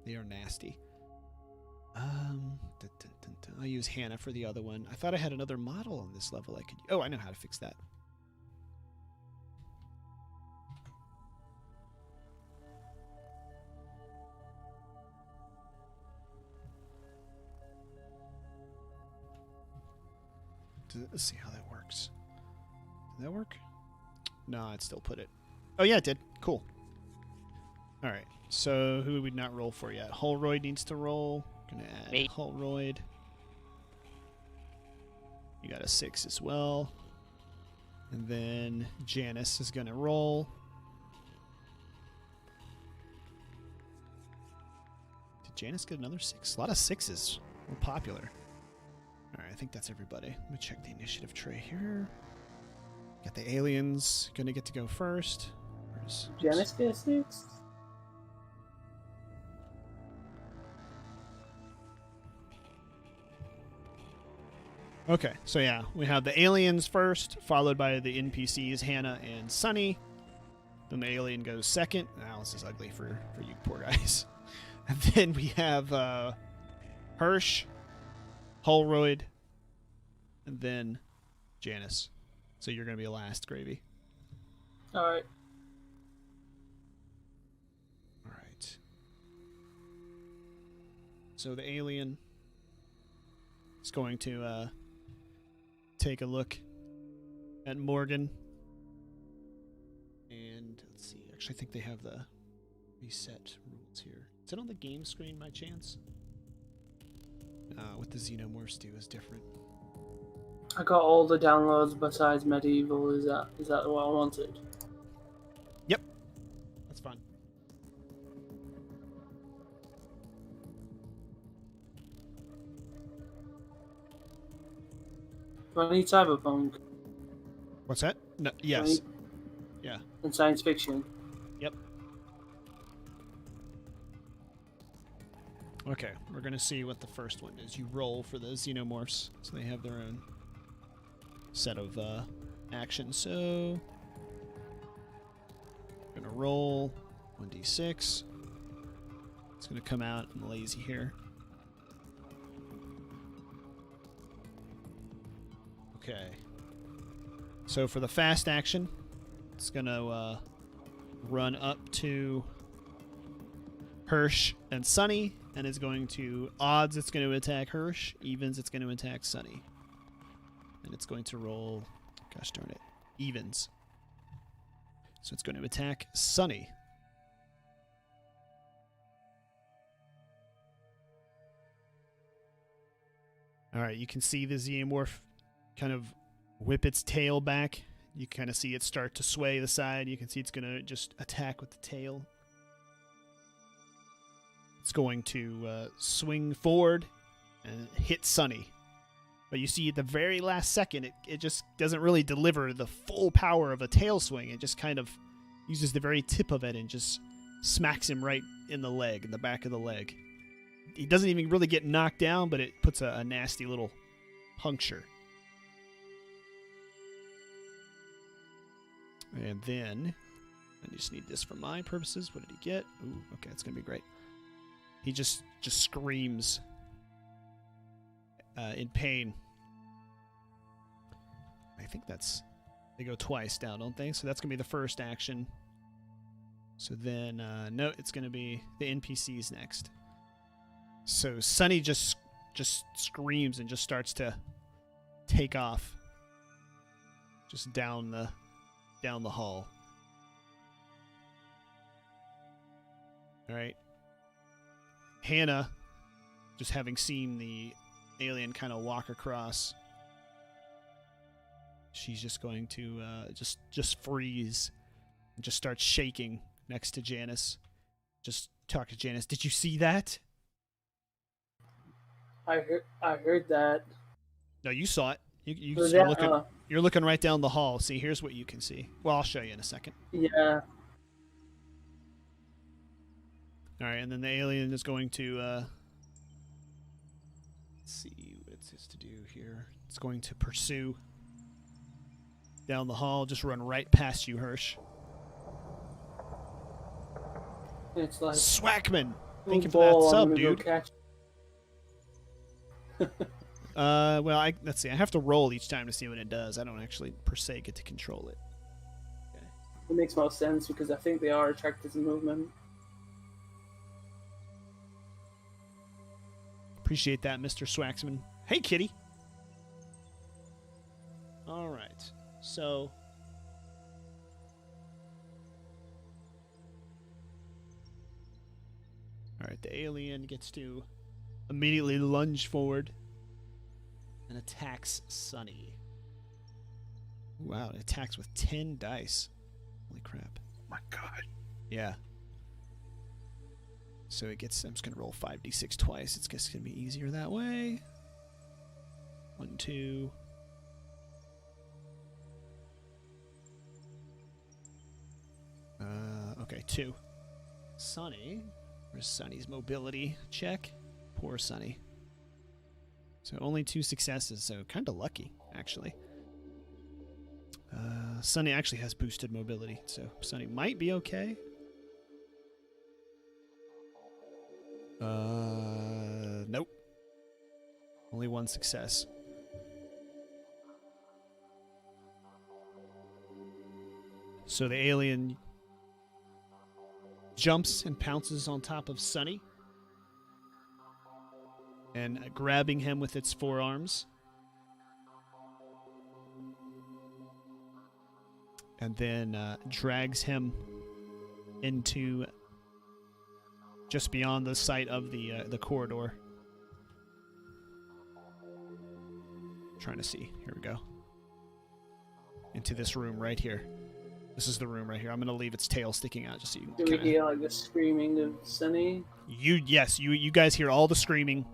They are nasty. I'll use Hannah for the other one. I thought I had another model on this level I could. Oh, I know how to fix that. Let's see how that works. Did that work? No, I'd still put it. Oh yeah, it did. Cool. All right. So who would we not roll for yet? Holroyd needs to roll. Gonna add Me. Holroyd. You got a 6 as well. And then Janice is gonna roll. Did Janice get another 6? A lot of 6s. We're popular. All right, I think that's everybody. Let me check the initiative tray here. Got the aliens gonna get to go first. Janice get 6. Okay, so yeah, we have the aliens first, followed by the NPCs, Hannah and Sunny. Then the alien goes second. Now this is ugly for you poor guys. And then we have Hirsch, Holroyd, and then Janice. So you're going to be last, Gravy. All right. All right. So the alien is going to take a look at Morgan. And let's see. Actually, I think they have the reset rule. It's here. Is it on the game screen by chance? What the Xenomorphs do is different. I got all the downloads besides Medieval. Is that what I wanted? Yep. That's fine. Do I need Cyberpunk What's that? No, yes. Yeah. and science fiction? Yep. Okay, we're gonna see what the first one is. You roll for the Xenomorphs, so they have their own set of actions. So, I'm gonna roll 1d6. It's gonna come out. I'm lazy here. Okay. So for the fast action, it's gonna run up to Hirsch and Sunny, and is going to odds. It's going to attack Hirsch. Evens. It's going to attack Sunny, and it's going to roll. Gosh darn it, evens. So it's going to attack Sunny. All right, you can see the Xenomorph kind of whip its tail back. You kind of see it start to sway the side. You can see it's going to just attack with the tail. It's going to swing forward and hit Sunny. But you see at the very last second, it just doesn't really deliver the full power of a tail swing. It just kind of uses the very tip of it and just smacks him right in the leg, in the back of the leg. He doesn't even really get knocked down, but it puts a nasty little puncture. And then, I just need this for my purposes. What did he get? Ooh, okay, it's going to be great. He just screams in pain. I think they go twice down, don't they? So that's going to be the first action. So then, no, it's going to be the NPCs next. So Sunny just screams and just starts to take off. Just down the hall. All right. Hannah, just having seen the alien kind of walk across, she's just going to just freeze and just start shaking next to Janice. Just talk to Janice. Did you see that? I heard that. No, you saw it. You're looking right down the hall. See, here's what you can see. Well, I'll show you in a second. Yeah. All right, and then the alien is going to let's see what it's supposed to do here. It's going to pursue down the hall, just run right past you, Hirsch. It's like Swackman. Thank you for that sub, dude. Well, let's see. I have to roll each time to see what it does. I don't actually per se get to control it. Okay. It makes most sense because I think they are attracted to movement. Appreciate that, Mr. Swaxman. Hey, kitty. All right. So, all right, the alien gets to immediately lunge forward and attacks Sunny. Wow, it attacks with 10 dice. Holy crap. Oh my god. Yeah. So it gets, I'm just going to roll 5d6 twice. It's just going to be easier that way. 1, 2. Okay, 2. Sunny. Where's Sunny's mobility check? Poor Sunny. So only 2 successes, so kind of lucky, actually. Sunny actually has boosted mobility, so Sunny might be okay. Nope. Only 1 success. So the alien jumps and pounces on top of Sunny, and grabbing him with its forearms. And then drags him into just beyond the site of the corridor. Trying to see. Here we go. Into this room right here. This is the room right here. I'm gonna leave its tail sticking out just so you can. Do we hear like the screaming of Sunny? Yes, you guys hear all the screaming.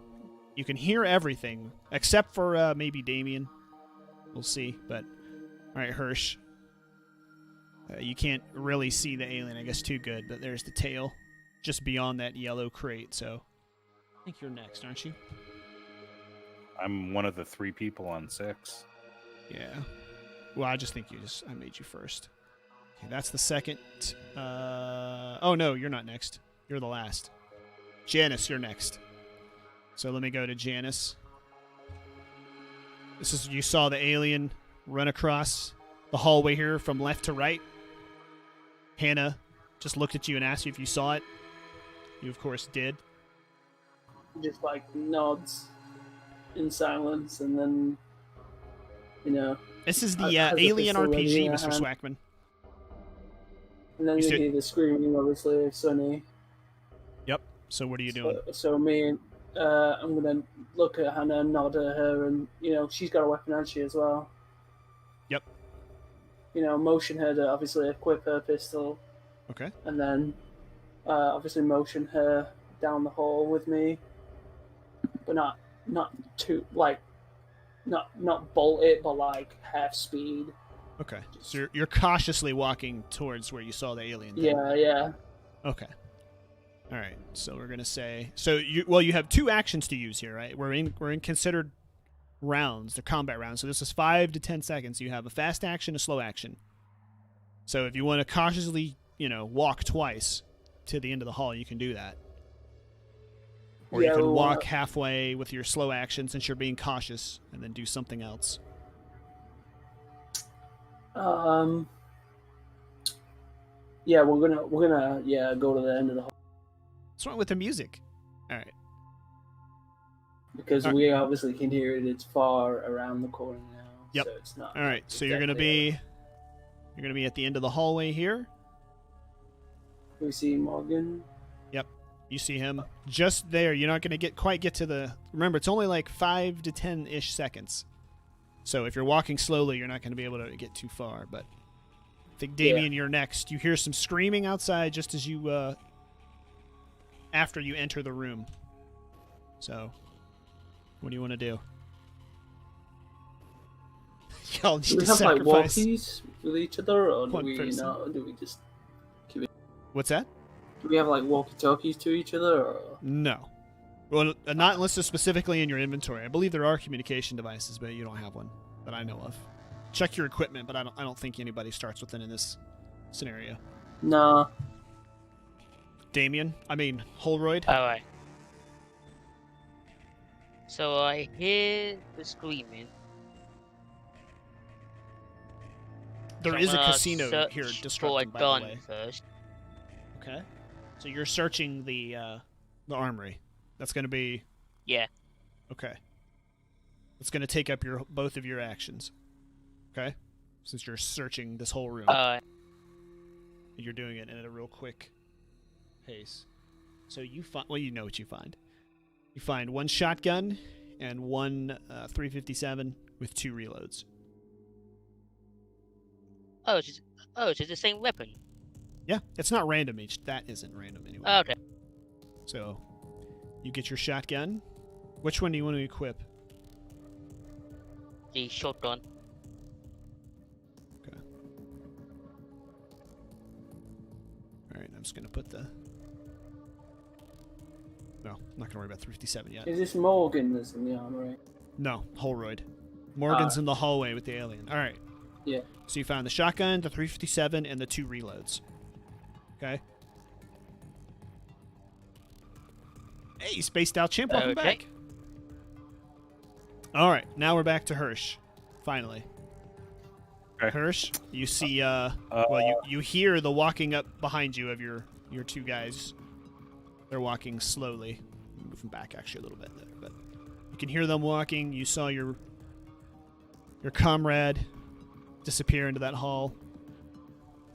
You can hear everything except for maybe Damien. We'll see. But all right, Hirsch. You can't really see the alien, I guess, too good. But there's the tail, just beyond that yellow crate. So I think you're next, aren't you? I'm one of the 3 people on 6. Yeah. Well, I just think I made you first. Okay, that's the second. Oh no, you're not next. You're the last. Janice, you're next. So let me go to Janice. You saw the alien run across the hallway here from left to right. Hannah just looked at you and asked you if you saw it. You, of course, did. Just like nods in silence, and then, This is the Alien RPG, Mr. Swackman. And then you hear the screaming, obviously, of Sunny. Yep. So what are you doing? So me and I'm going to look at Hannah and nod at her, and, she's got a weapon, hasn't she, as well? Yep. Motion her to obviously equip her pistol. Okay. And then obviously motion her down the hall with me. But not too, like, not bolt it, but like half speed. Okay. So you're cautiously walking towards where you saw the alien thing. Yeah. Okay. All right. So we're going to say, you have 2 actions to use here, right? We're in considered rounds, they're combat rounds. So this is 5 to 10 seconds. You have a fast action, a slow action. So if you want to cautiously, walk twice to the end of the hall, you can do that. Or you can walk halfway with your slow action since you're being cautious, and then do something else. Yeah, we're gonna go to the end of the hall. What's wrong with the music? All right. Because we obviously can hear it. It's far around the corner now. Yep. So it's not. All right. So you're gonna be at the end of the hallway here. We see Morgan. Yep. You see him just there. You're not gonna quite get to the. Remember, it's only like 5 to 10-ish seconds. So if you're walking slowly, you're not gonna be able to get too far. But I think Damien, you're next. You hear some screaming outside just as you after you enter the room. So. What do you want to do? Y'all need do we to have sacrifice. Like walkies with each other, or do we just keep it? What's that? Do we have like walkie-talkies to each other? Or? No. Well, not unless it's specifically in your inventory. I believe there are communication devices, but you don't have one that I know of. Check your equipment, but I don't think anybody starts with it in this scenario. Nah. Damien? Holroyd? All right. So I hear the screaming. There is a casino here destructing, by the way. First. Okay. So you're searching the armory. That's going to be... Yeah. Okay. It's going to take up both of your actions. Okay? Since you're searching this whole room. You're doing it at a real quick pace. So you find... Well, you know what you find. You find 1 shotgun and 1 .357 with 2 reloads. Oh, it's the same weapon. Yeah, it's not random. That isn't random anyway. Okay. So, you get your shotgun. Which one do you want to equip? The shotgun. Okay. Alright, I'm just going to put the... No, I'm not going to worry about 357 yet. Is this Morgan that's in the armory? No, Holroyd. Morgan's in the hallway with the alien. Alright. Yeah. So you found the shotgun, the 357, and the 2 reloads. Okay. Hey, Spaced Out Chimp, welcome back. Alright, now we're back to Hirsch. Finally. Okay. Hirsch, you see, you hear the walking up behind you of your 2 guys. They're walking slowly. Moving back actually a little bit there, but you can hear them walking. You saw your comrade disappear into that hall.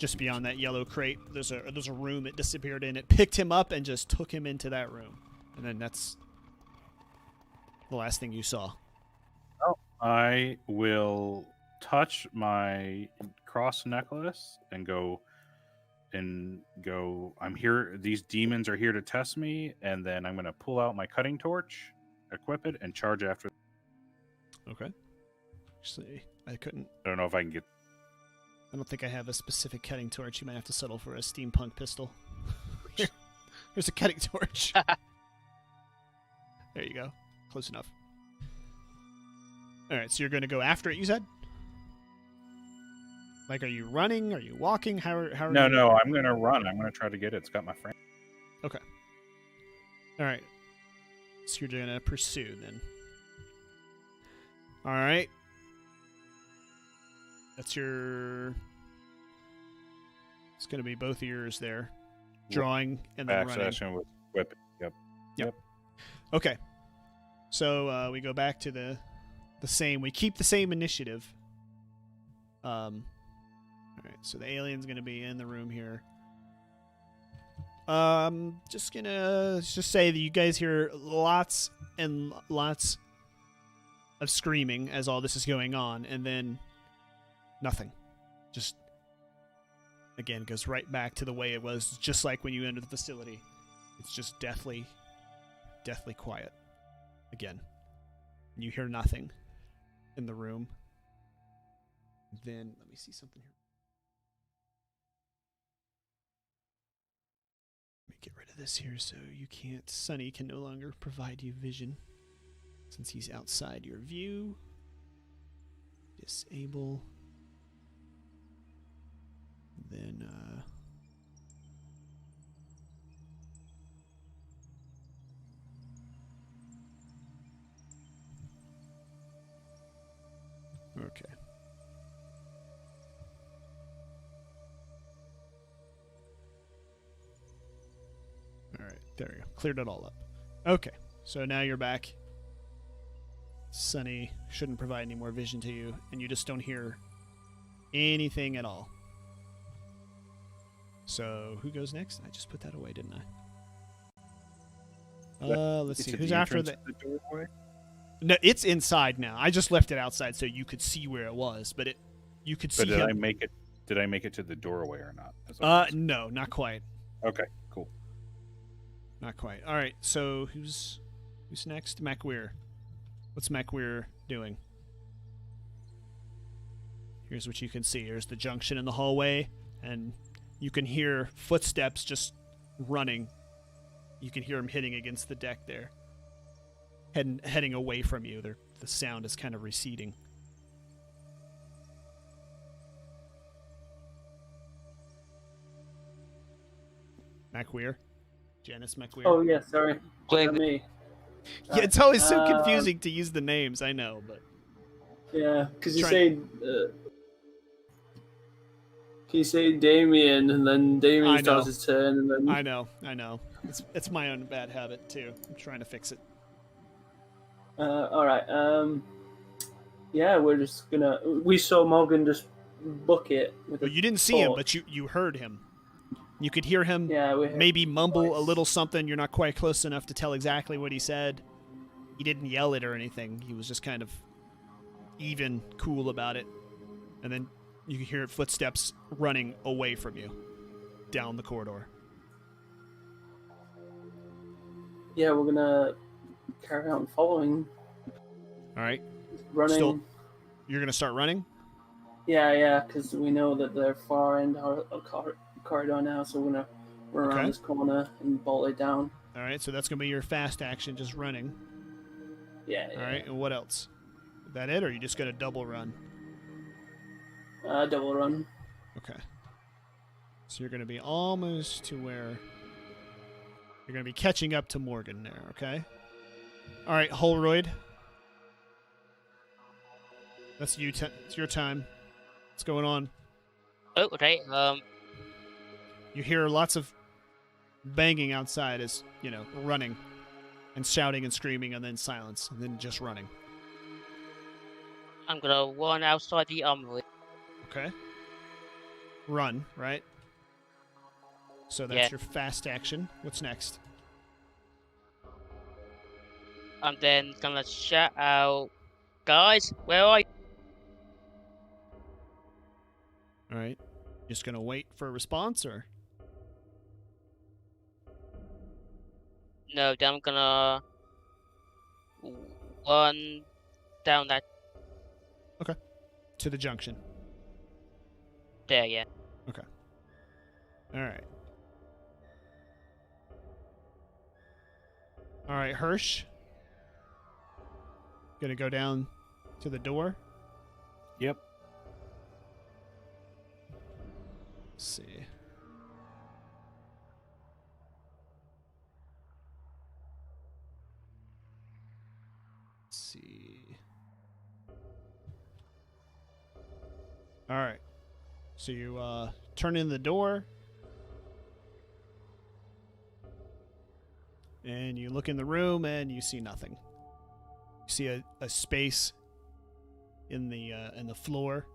just beyond that yellow crate. There's a room it disappeared in. It picked him up and just took him into that room. And then that's the last thing you saw. Oh, I will touch my cross necklace and go. I'm here. These demons are here to test me, and then I'm going to pull out my cutting torch, equip it, and charge after. Okay. Actually, I couldn't. I don't know if I can get. I don't think I have a specific cutting torch. You might have to settle for a steampunk pistol. Here's a cutting torch. There you go. Close enough. All right, so you're going to go after it, you said? Like, are you running? Are you walking? How are No, you... no, I'm going to run. I'm going to try to get it. It's got my friend. Okay. All right. So you're going to pursue, then. All right. That's your... It's going to be both ears there. Drawing and then running. Backslash with whip. Yep. Okay. So we go back to the same. We keep the same initiative. All right. So the alien's going to be in the room here. Just say that you guys hear lots and lots of screaming as all this is going on, and then nothing. Just again goes right back to the way it was, just like when you entered the facility. It's just deathly quiet again. You hear nothing in the room. Then let me see something here. Let me get rid of this here so you can't. Sunny can no longer provide you vision since he's outside your view. Disable. Then okay. All right, there we go. Cleared it all up. Okay, so now you're back. Sunny shouldn't provide any more vision to you, and you just don't hear anything at all. So who goes next? I just put that away, didn't I? Let's see. Who's after the doorway? No, it's inside now. I just left it outside so you could see where it was, but you could see. But him. Did I make it to the doorway or not? No, not quite. Okay, cool. Not quite. All right. So who's next? MacWeir. What's MacWeir doing? Here's what you can see. Here's the junction in the hallway, and you can hear footsteps just running. You can hear them hitting against the deck there. Heading away from you. The sound is kind of receding. MacWeir? Janice MacWeir? Oh, yeah, sorry. Wait, Me. Yeah, it's always so confusing to use the names, I know, but... Yeah, because you say Damien, and then Damien starts his turn, and then... I know. It's my own bad habit, too. I'm trying to fix it. Alright, yeah, we're just gonna... We saw Morgan just book it. Well, you didn't see him, but you heard him. You could hear him maybe mumble a little something. You're not quite close enough to tell exactly what he said. He didn't yell it or anything. He was just kind of even cool about it. And then you can hear footsteps running away from you down the corridor. Yeah, we're gonna carry on following. All right. Running. You're going to start running? Yeah, because we know that they're far end our corridor now, so we're gonna run around this corner and bolt it down. All right, so that's gonna be your fast action, just running. Yeah. All right, and what else? Is that it, or are you just gonna double run? Double run. Okay. So you're gonna be almost to where you're gonna be catching up to Morgan there. Okay. All right, Holroyd. That's you. It's your time. What's going on? Oh, okay. You hear lots of banging outside as, running and shouting and screaming, and then silence, and then just running. I'm gonna run outside the armory. Okay. run, right? So that's Yeah. your fast action. What's next? I'm then gonna shout out, guys, where are you? All right. Just gonna wait for a response, or No, then I'm gonna run down that to the junction? there, yeah. All right. All right, Hirsch. Gonna go down to the door. Yep. Let's see. Let's see. All right. So you turn in the door. And you look in the room and you see nothing. You see a space in the floor,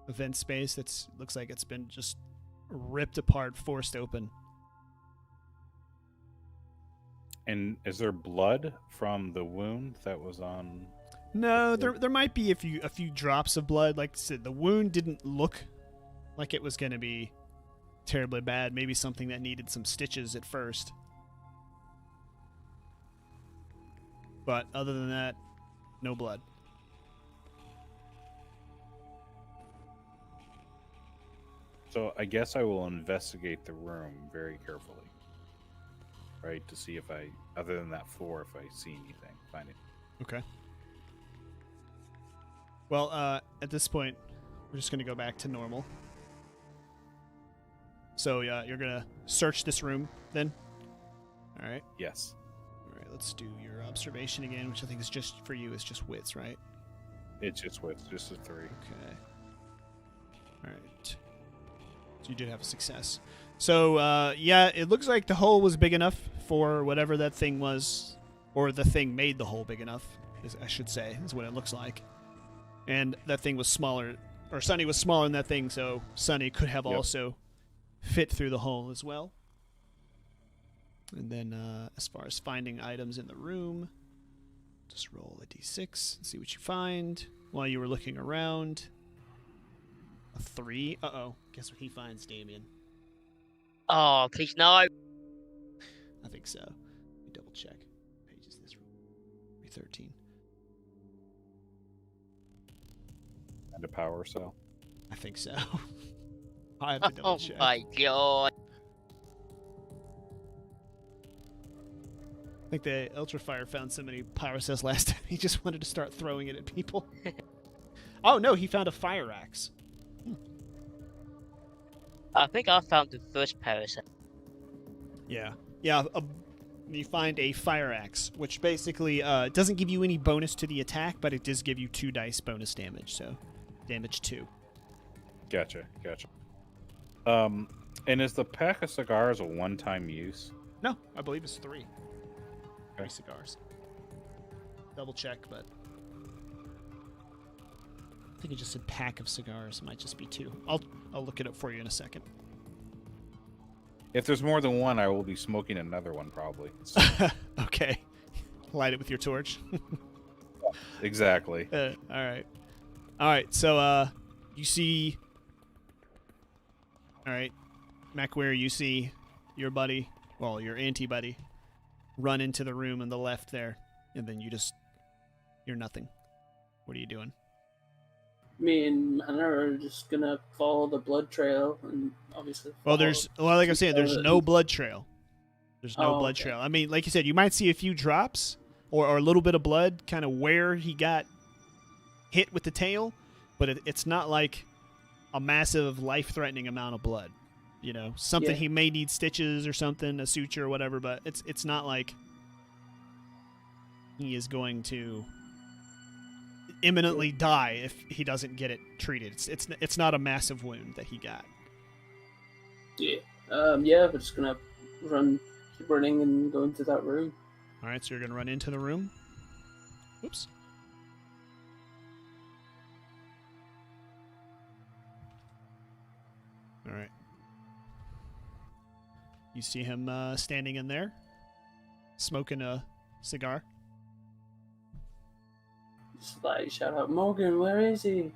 a vent space that's looks like it's been just ripped apart, forced open. And is there blood from the wound that was on? No, there might be a few drops of blood. Like I said, the wound didn't look like it was going to be terribly bad. Maybe something that needed some stitches at first. But other than that, no blood. So I guess I will investigate the room very carefully, right, to see if I, other than that floor, if I see anything, find it. Okay. Well, at this point, we're just going to go back to normal. So, you're going to search this room then? All right. Yes. All right, let's do your observation again, which I think is just for you, is just wits, right? It's just with just a 3. Okay. All right. So you did have a success. So, yeah, it looks like the hole was big enough for whatever that thing was, or the thing made the hole big enough, I should say, is what it looks like. And that thing was smaller, or Sonny was smaller than that thing, so Sonny could have also fit through the hole as well. And then, as far as finding items in the room, just roll a d6 and see what you find while you were looking around. A 3. Uh-oh. Guess what he finds, Damien? Oh, please no. I think so. Let me double check. Page is this room? 313. And a power cell. I think so. I have to double Oh check. my god. I think the Ultrafire found so many power cells last time, he just wanted to start throwing it at people. Oh, no, he found a fire axe. I think I found the first parasite. Yeah. Yeah, you find a fire axe, which basically doesn't give you any bonus to the attack, but it does give you 2 dice bonus damage, so damage 2. Gotcha. And is the pack of cigars a one-time use? No, I believe it's 3. Okay. 3 cigars. Double check, but I think it just said pack of cigars. It might just be 2. I'll look it up for you in a second. If there's more than one, I will be smoking another one probably. Okay. Light it with your torch. Exactly. All right. So you see. All right, MacWare, you see your buddy, well, your anti-buddy, run into the room on the left there, and then you're nothing. What are you doing? Me and Hannah are just gonna follow the blood trail and obviously. Well, like I said, there's no blood trail. There's no blood okay. trail. I mean, like you said, you might see a few drops or a little bit of blood, kind of where he got hit with the tail, but it's not like a massive, life-threatening amount of blood. You know, something he may need stitches or something, a suture or whatever, but it's not like he is going to imminently die if he doesn't get it treated. It's not a massive wound that he got. Yeah. We're just gonna keep running and go into that room. All right, so you're gonna run into the room. Oops. All right. You see him standing in there, smoking a cigar. Just like shout out, Morgan, where is he?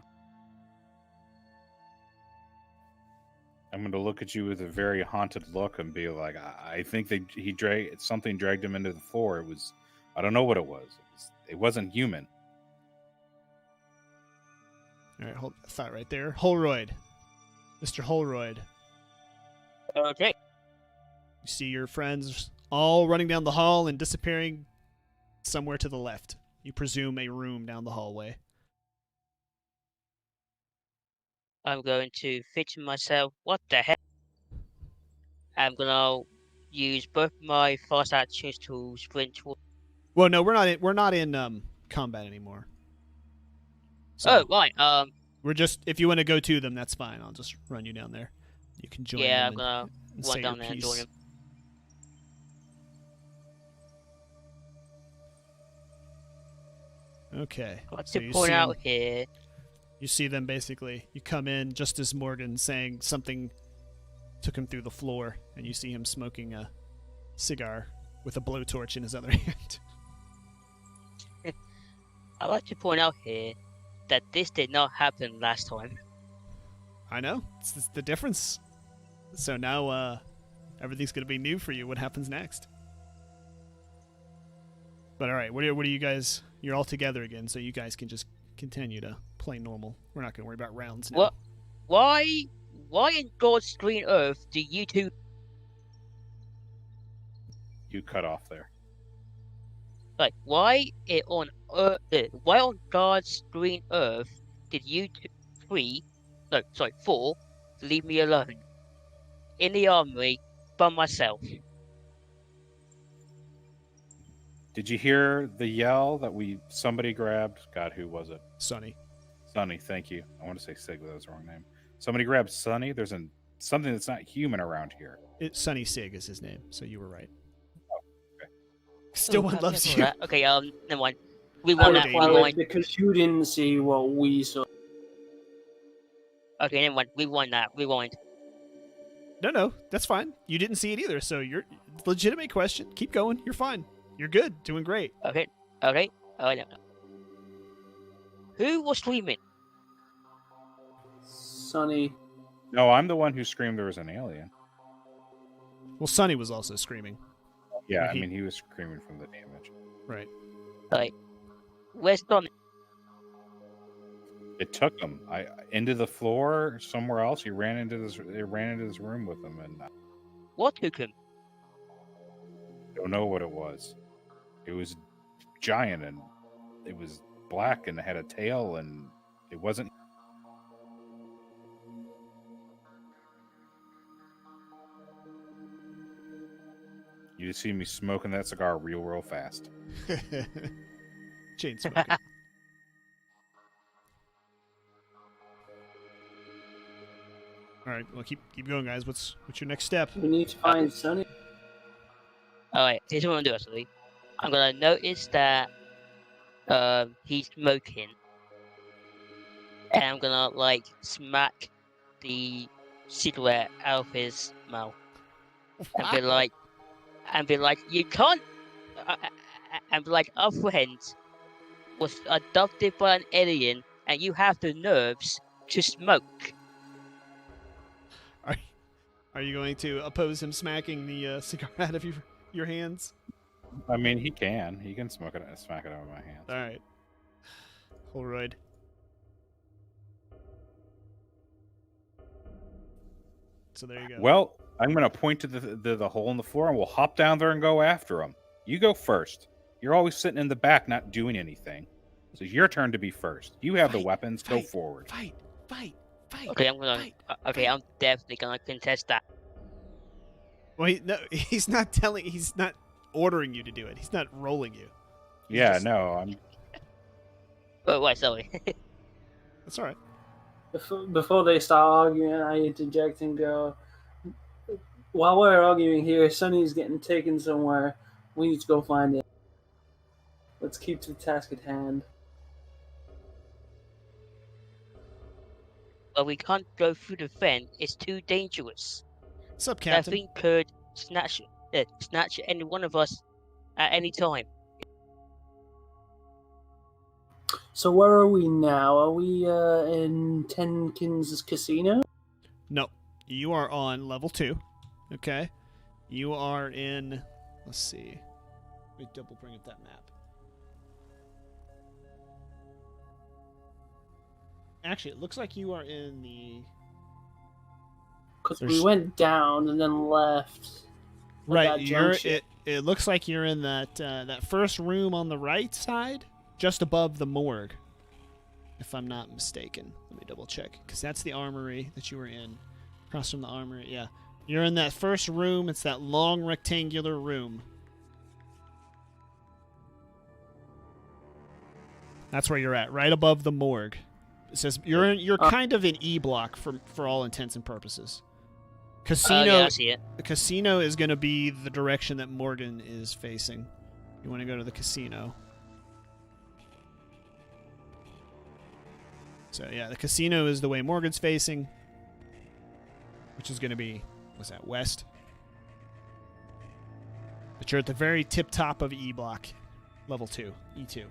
I'm going to look at you with a very haunted look and be like, I think something dragged him into the floor. I don't know what it was. It wasn't human. All right, hold that thought right there. Holroyd. Mr. Holroyd. Okay. You see your friends all running down the hall and disappearing somewhere to the left. You presume a room down the hallway. I'm going to think to myself, what the heck? I'm gonna use both my fast actions to sprint toward. Well, no, we're not in combat anymore. So Oh, right. we're just, if you want to go to them, that's fine. I'll just run you down there. You can join Yeah, them I'm gonna and run say down your there and join piece. him. Okay. Got So to you point see out them, here. you see them basically. You come in just as Morgan saying something took him through the floor, and you see him smoking a cigar with a blowtorch in his other hand. I'd like to point out here that this did not happen last time. I know. It's the difference. So now everything's going to be new for you. What happens next? But all right, what are you guys... You're all together again, so you guys can just continue to play normal. We're not going to worry about rounds now. What? Why in God's green earth do you two... You cut off there. Like, why on God's green earth did you four leave me alone in the armory by myself? Did you hear the yell that somebody grabbed? God, who was it? Sonny. Sonny, thank you. I want to say Sig, but that was the wrong name. Somebody grabbed Sonny. There's something that's not human around here. Sonny Sig is his name, so you were right. Oh, okay. Still one loves you. Okay, never mind. We won that. Well, because you didn't see what we saw. Okay, never mind. We won that. Rewind. No, that's fine. You didn't see it either, so you're... Legitimate question. Keep going. You're fine. You're good. Doing great. Okay. No. Who was screaming? Sonny. No, I'm the one who screamed there was an alien. Well, Sonny was also screaming. Yeah, He- he was screaming from the damage. Right. Like, where's Donny? It took him into the floor somewhere else. He ran into this room with him, and I What took him? don't know what it was. It was giant, and it was black, and it had a tail, and it wasn't. You just see me smoking that cigar real fast. Chain smoking. All right. Well, keep going, guys. What's your next step? We need to find Sonny. Alright, here's what I'm gonna do actually. I'm gonna notice that he's smoking. And I'm gonna like smack the cigarette out of his mouth. And be like, you can't and be like, our friend was adopted by an alien and you have the nerves to smoke. Are you going to oppose him smacking the cigar out of your hands? I mean, he can smack it out of my hands. All right. Holroyd. So there you go. Well, I'm going to point to the hole in the floor, and we'll hop down there and go after him. You go first. You're always sitting in the back, not doing anything. So it's your turn to be first. You have the weapons. Go forward. Fight. Okay, I'm definitely gonna contest that. Well, he's not ordering you to do it. He's not rolling you. I'm. Oh, wait, sorry. That's all right. Before they start arguing, I interject and go, while we're arguing here, Sonny's getting taken somewhere. We need to go find it. Let's keep to the task at hand. But we can't go through the vent. It's too dangerous. What's up, That Captain? thing could snatch any one of us at any time. So where are we now? Are we in Tenkins' casino? No, you are on level 2. Okay, you are in. Let's see. Let me double bring up that map. Actually, it looks like you are in the. Because we went down and then left. Right, it looks like you're in that first room on the right side, just above the morgue, if I'm not mistaken. Let me double check, because that's the armory that you were in, across from the armory. Yeah, you're in that first room. It's that long rectangular room. That's where you're at, right above the morgue. It says you're kind of in E block for all intents and purposes. Casino. Yeah, I see it. The casino is going to be the direction that Morgan is facing. You want to go to the casino. So yeah, the casino is the way Morgan's facing, which is going to be, what's that, west? But you're at the very tip top of E block, level 2, E2.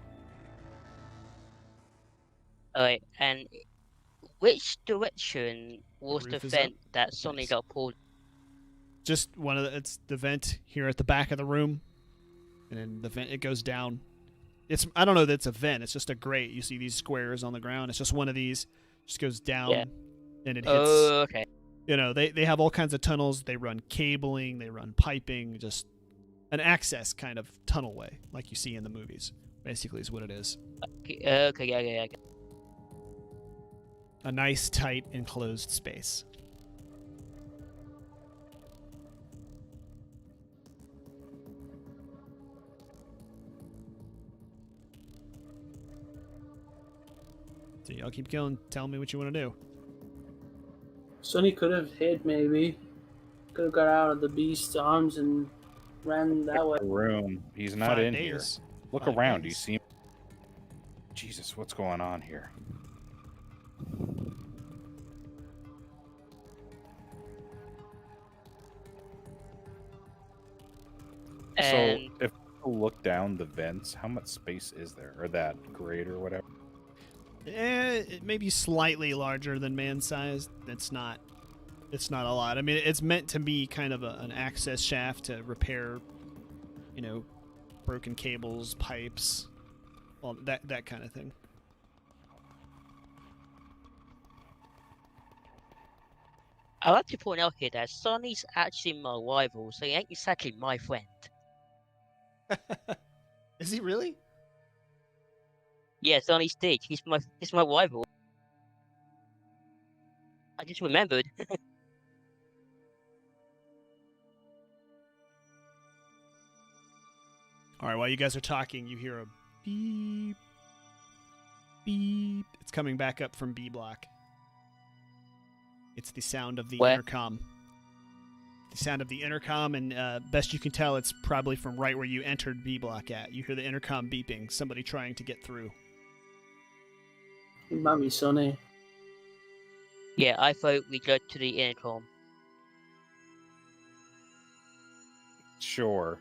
Alright, and which direction was the Roof is vent up. that Sonny got pulled? Just one of it's the vent here at the back of the room, and then the vent, it goes down. I don't know that it's a vent. It's just a grate. You see these squares on the ground. It's just one of these. Just goes down, and it hits. Oh, okay. You know, they have all kinds of tunnels. They run cabling. They run piping. Just an access kind of tunnel way, like you see in the movies. Basically, is what it is. Okay, yeah. A nice, tight, enclosed space. So y'all keep going. Tell me what you want to do. Sonny could have hid, maybe. Could have got out of the beast's arms and ran that way. Room. He's not 5 in days. here. Look 5 around. Do you days. see him? Jesus, what's going on here? And So, if you look down the vents, how much space is there? Or that grate or whatever? It may be slightly larger than man-sized. It's not a lot. I mean, it's meant to be kind of an access shaft to repair, you know, broken cables, pipes, all that kind of thing. I'd like to point out here that Sonny's actually my rival, so he ain't exactly my friend. Is he really? Yeah, Sonny's Stitch. He's my rival. I just remembered. All right, while you guys are talking, you hear a beep, beep. It's coming back up from B block. It's the sound of the intercom. The sound of the intercom, and best you can tell, it's probably from right where you entered B block at. You hear the intercom beeping, somebody trying to get through. It might be Sonny. Yeah, I thought we go to the intercom. Sure.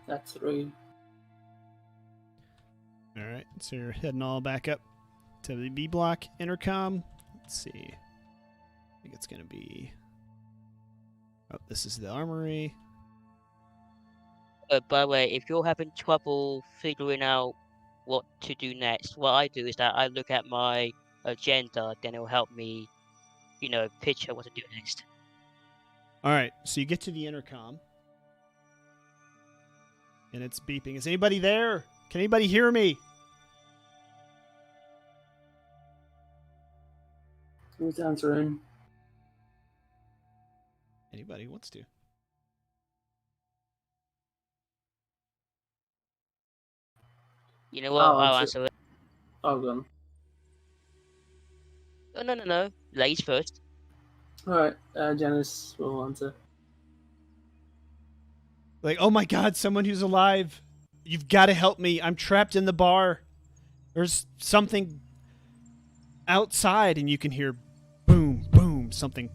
That's 3. All right, so you're heading all back up to the B block intercom. Let's see. I think it's going to be... Oh, this is the armory. By the way, if you're having trouble figuring out what to do next, what I do is that I look at my agenda, then it'll help me, you know, picture what to do next. All right, so you get to the intercom. And it's beeping. Is anybody there? Can anybody hear me? Who's answering? Anybody who wants to. You know what? Oh, I'll so- answer it. Oh, gone. Oh, no. Ladies first. Alright, Janice will answer. Like, oh my god, someone who's alive. You've got to help me. I'm trapped in the bar. There's something outside, and you can hear boom, boom, something.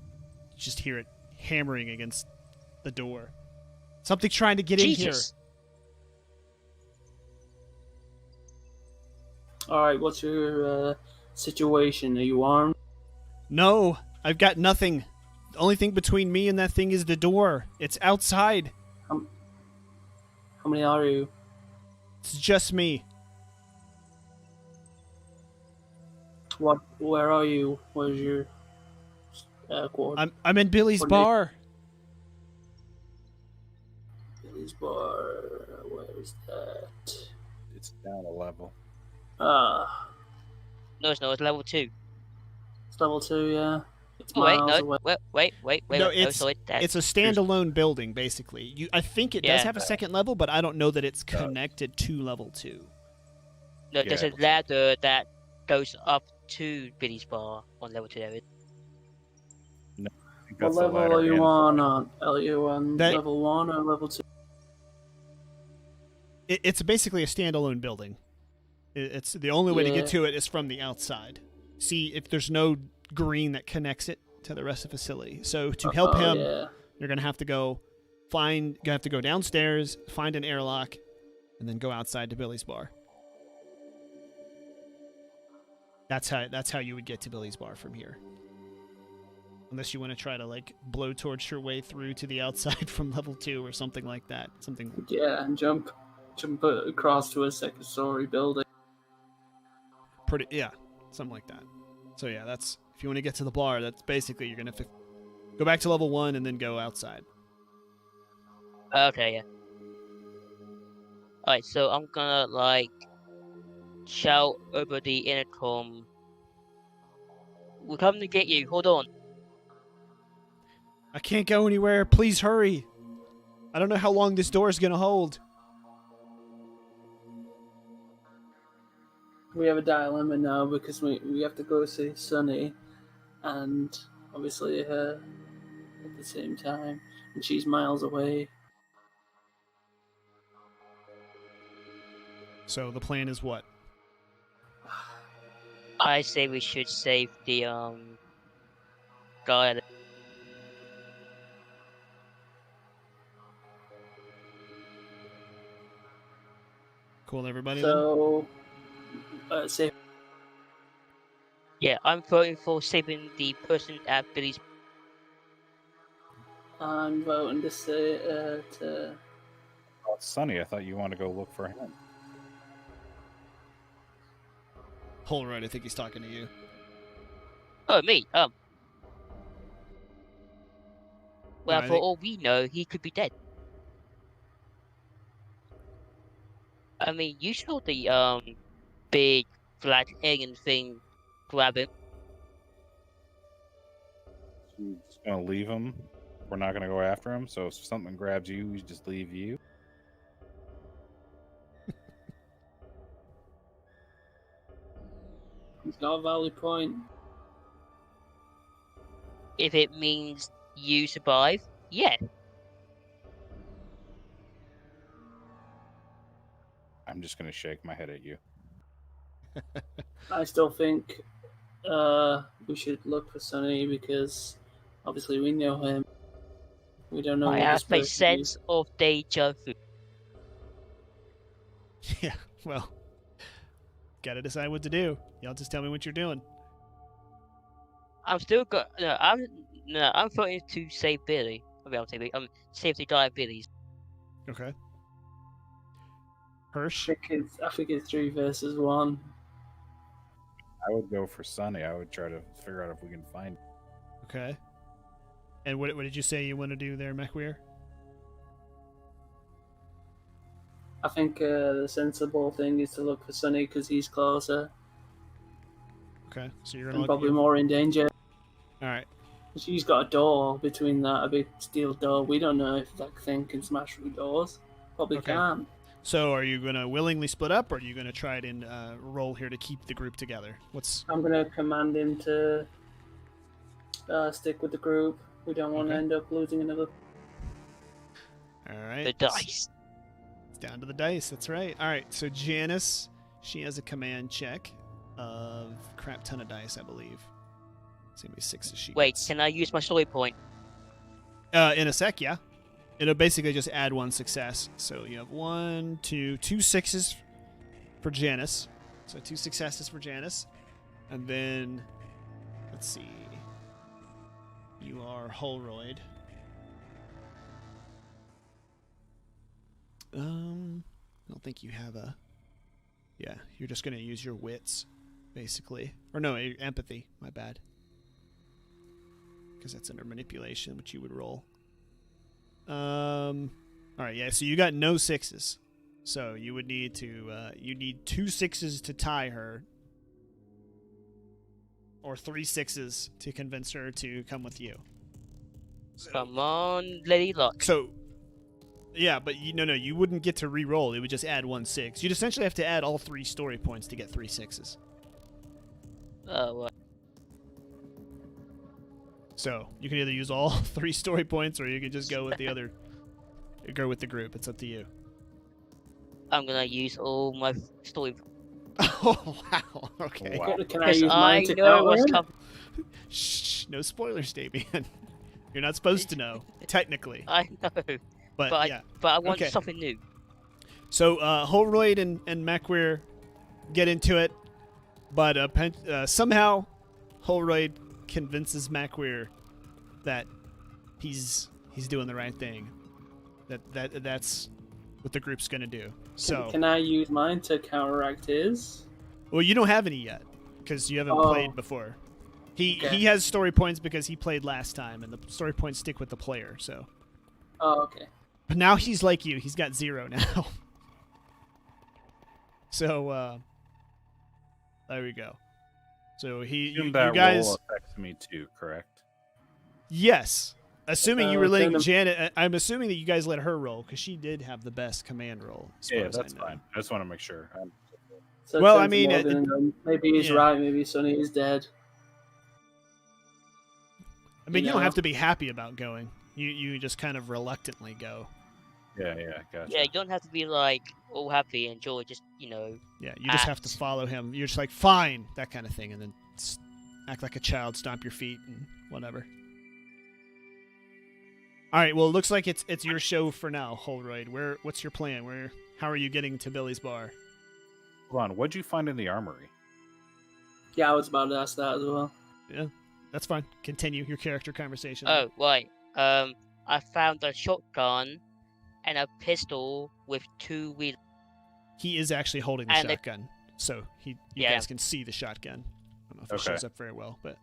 Just hear it hammering against the door. Something trying to get in here. Jesus. All right, what's your situation? Are you armed? No, I've got nothing. The only thing between me and that thing is the door. It's outside. How many are you? It's just me. Where are you? Where's your quad? I'm in Billy's Coordinate. bar. Billy's bar. Where's that? It's down a level. No, it's level 2. It's level 2. Yeah. It's Oh, wait, miles no, away. wait. No, No, sorry, it's a standalone building, basically. I think it does Yeah. have a second level, but I don't know that it's connected to level 2. No, there's a Yeah. ladder that goes up to Billy's bar on level 2 area. I think What that's the level ladder are you and- on? Are you on That- level 1 or level 2? It's basically a standalone building. It's the only way to get Yeah. to it is from the outside. See if there's no green that connects it to the rest of the facility. So to help him, Yeah. you're gonna have to go downstairs, find an airlock, and then go outside to Billy's bar. That's how you would get to Billy's bar from here. Unless you want to try to like blowtorch your way through to the outside from level 2 or something like that. Something Yeah, and jump across to a second-story building. pretty, yeah, something like that. So yeah, that's if you want to get to the bar. That's basically you're gonna go back to level 1 and then go outside. Okay, yeah. Alright, so I'm gonna like shout over the intercom. We're coming to get you. Hold on. I can't go anywhere. Please hurry. I don't know how long this door is gonna hold. We have a dilemma now because we have to go see Sunny, and obviously her at the same time, and she's miles away. So the plan is what? I say we should save the guy. Cool, everybody. Then? So, say Yeah, I'm voting for saving the person at Billy's. I'm voting to say to. Oh, it's Sunny. I thought you wanted to go look for him. Hold right. I think he's talking to you. Oh, me. Well, I for think- all we know, he could be dead. I mean, you saw the big black alien thing grab him. So you're just gonna leave him. We're not gonna go after him. So if something grabs you, we just leave you. It's got a valid point. If it means you survive, yeah. I'm just gonna shake my head at you. I still think we should look for Sunny because obviously we know him. We don't know. I what have this a person is. sense of deja vu. Yeah. Well, gotta decide what to do. Y'all just tell me what you're doing. I'm still I'm voting to save Billy. I mean, I'll save Billy. Save the guy Billy's. Okay. Hirsch. I think it's 3 versus 1. I would go for Sunny. I would try to figure out if we can find him. Okay. And what did you say you want to do there, McWeir? I think the sensible thing is to look for Sunny because he's closer Okay. So you're and gonna probably more in danger. All right. She's got a door between that, a big steel door. We don't know if that thing can smash through doors. Probably Okay. can. So are you gonna willingly split up, or are you gonna try it and roll here to keep the group together? What's I'm gonna command him to stick with the group. We don't want to Okay. end up losing another. all right? The dice. It's down to the dice. That's right. All right. So Janice, she has a command check of crap ton of dice, I believe. It's gonna be 6 as she Wait, gets. can I use my story point? In a sec, yeah. It'll basically just add 1 success. So you have 2 sixes for Janice. So 2 successes for Janice. And then, let's see. You are Holroyd. I don't think you have a... Yeah, you're just going to use your wits, basically. Or no, your empathy. My bad. Because that's under manipulation, which you would roll. Alright, yeah, so you got no 6s. So you would need to, you need 2 6s to tie her. Or 3 6s to convince her to come with you. Come on, Lady Luck. So, yeah, but you wouldn't get to re-roll. It would just add 1 6. You'd essentially have to add all 3 story points to get 3 6s. Oh, well. So you can either use all 3 story points, or you can just go with the other. Go with the group. It's up to you. I'm gonna use all my story. Oh wow! Okay. Wow. Can I Because use I mine to know what's counter? coming. Shh! No spoilers, Damien. You're not supposed to know, technically. I know, But yeah. but I want Okay. something new. So Holroyd and Macweir get into it, but somehow Holroyd convinces Macweir that he's doing the right thing. That's what the group's gonna do. So Can I use mine to counteract his? well, you don't have any yet because you haven't played before. He has story points because he played last time, and the story points stick with the player. So. Oh, okay. But now he's like you. He's got 0 now. So there we go. So you that guys roll affects me too, correct? yes. Assuming you were letting kind of- Janet, I'm assuming that you guys let her roll because she did have the best command roll. As far Yeah, as I that's know. fine. I just want to make sure. So Well, I since mean, Morgan, maybe he's yeah. right. Maybe Sonny is dead. I mean, you You don't know? have to be happy about going. You just kind of reluctantly go. Yeah, gotcha. Yeah, you don't have to be like all happy and joy. Just Yeah, you just have to Act. follow him. You're just like fine, that kind of thing, and then act like a child, stomp your feet, and whatever. All right. Well, it looks like it's your show for now, Holroyd. What's your plan? How are you getting to Billy's bar? Hold on, what'd you find in the armory? Yeah, I was about to ask that as well. Yeah, that's fine. Continue your character conversation. oh right. I found a shotgun and a pistol with 2 wheels. He is actually holding the And shotgun, so you Yeah. guys can see the shotgun. I don't know if it Okay. shows up very well, but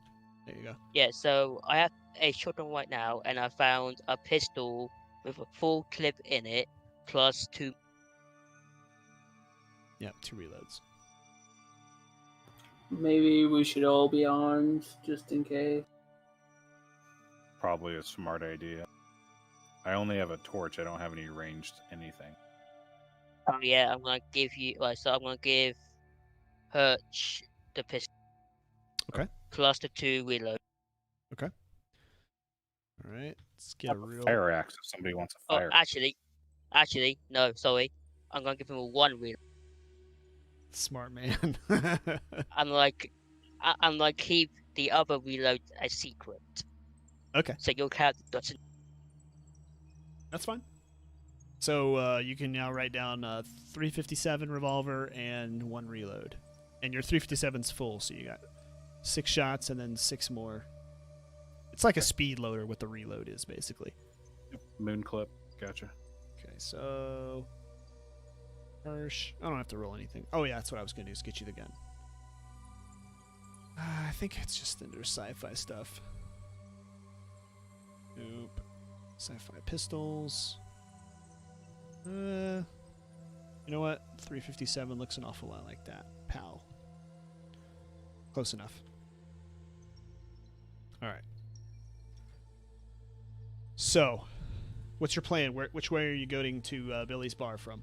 there you go. Yeah, so I have a shotgun right now, and I found a pistol with a full clip in it, plus 2. Yeah, 2 reloads. Maybe we should all be armed just in case. Probably a smart idea. I only have a torch. I don't have any ranged anything. Oh yeah, I'm gonna give you. So I'm gonna give Hurch the pistol. Okay. Plus the 2 reload. All right, let's I get have a a real. fire axe if somebody wants a Oh, fire. actually, no, sorry. I'm gonna give him a 1 reload. Smart man. I'm like keep the other reload a secret, Okay, so your character doesn't. that's fine. So you can now write down 357 revolver and 1 reload, and your 357's full, so you got 6 shots and then 6 more. It's like a speed loader. What the reload is basically. Moon clip. Gotcha. Okay, so Hirsch. I don't have to roll anything. Oh yeah, that's what I was gonna do. Is get you the gun. I think it's just under sci-fi stuff. Nope. Sci-fi pistols. You know what? 357 looks an awful lot like that. Pow. Close enough. All right. So, what's your plan? Which way are you going to Billy's bar from?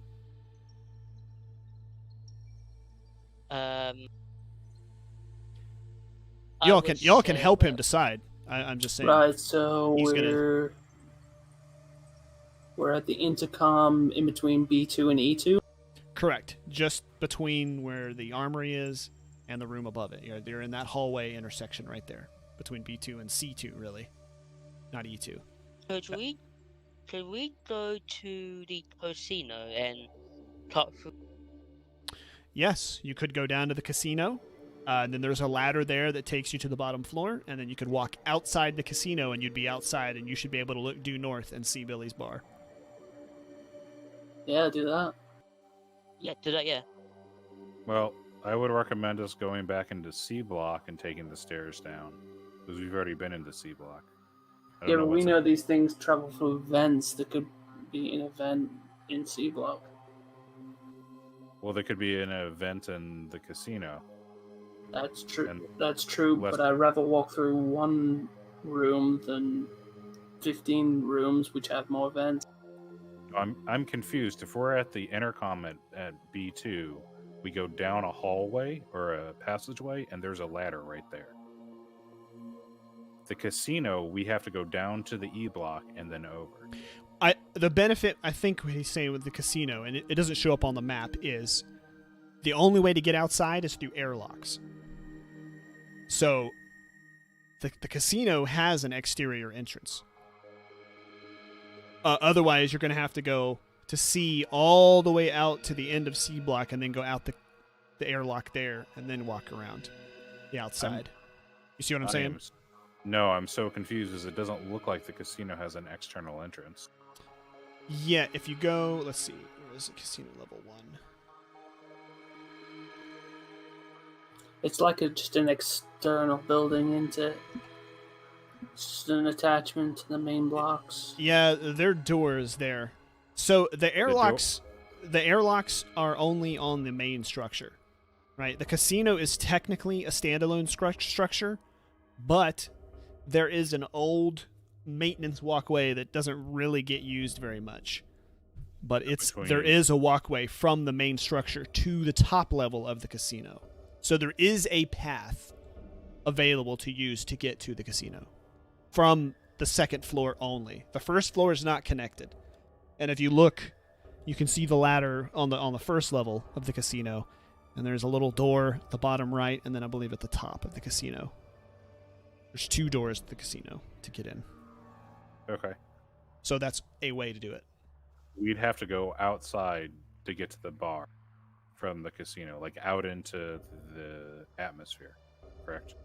Y'all can help him decide. I'm just saying. Right, so He's gonna- we're at the intercom in between B2 and E2. Correct. Just between where the armory is and the room above it. You're in that hallway intersection right there between B2 and C2, really, not E2. Could we go to the casino and talk through? Yes, you could go down to the casino. And then there's a ladder there that takes you to the bottom floor, and then you could walk outside the casino, and you'd be outside, and you should be able to look due north and see Billy's bar. Yeah, do that. Yeah, do that. Yeah. Well, I would recommend us going back into C block and taking the stairs down, because we've already been into C block. I don't Yeah, but we what's know in- these things travel through vents. There could be an event in C block. Well, there could be an event in the casino. That's true. And That's true. less- But I'd rather walk through one room than 15 rooms which have more vents. I'm confused. If we're at the intercom at B2, we go down a hallway or a passageway, and there's a ladder right there. The casino, we have to go down to the E block and then over. The benefit, I think, what he's saying with the casino, and it doesn't show up on the map, is the only way to get outside is through airlocks. So, the casino has an exterior entrance. Otherwise, you're going to have to go to C all the way out to the end of C block and then go out the airlock there and then walk around the outside. You see what I'm saying? No, I'm so confused as it doesn't look like the casino has an external entrance. Yeah, if you go, let's see, where is it? Casino level 1. It's like just an external building into it. It's just an attachment to the main blocks. Yeah, there are doors there. So the airlocks are only on the main structure, right? The casino is technically a standalone structure, but there is an old maintenance walkway that doesn't really get used very much. But there is a walkway from the main structure to the top level of the casino. So there is a path available to use to get to the casino from the second floor only. The first floor is not connected. And if you look, you can see the ladder on the first level of the casino, and there's a little door at the bottom right, and then I believe at the top of the casino. There's 2 doors to the casino to get in. Okay. So that's a way to do it. We'd have to go outside to get to the bar from the casino, like out into the atmosphere, correct?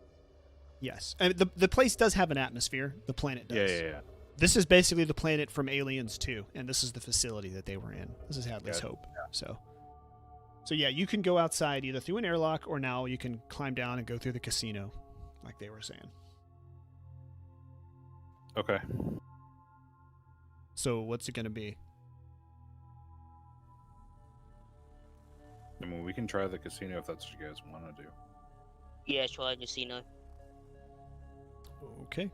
Yes. And the place does have an atmosphere. The planet does. Yeah. This is basically the planet from Aliens 2, and this is the facility that they were in. This is Hadley's Hope. So yeah, you can go outside either through an airlock, or now you can climb down and go through the casino, like they were saying. Okay. So what's it going to be? I mean, we can try the casino if that's what you guys want to do. Yeah, try the casino. Okay.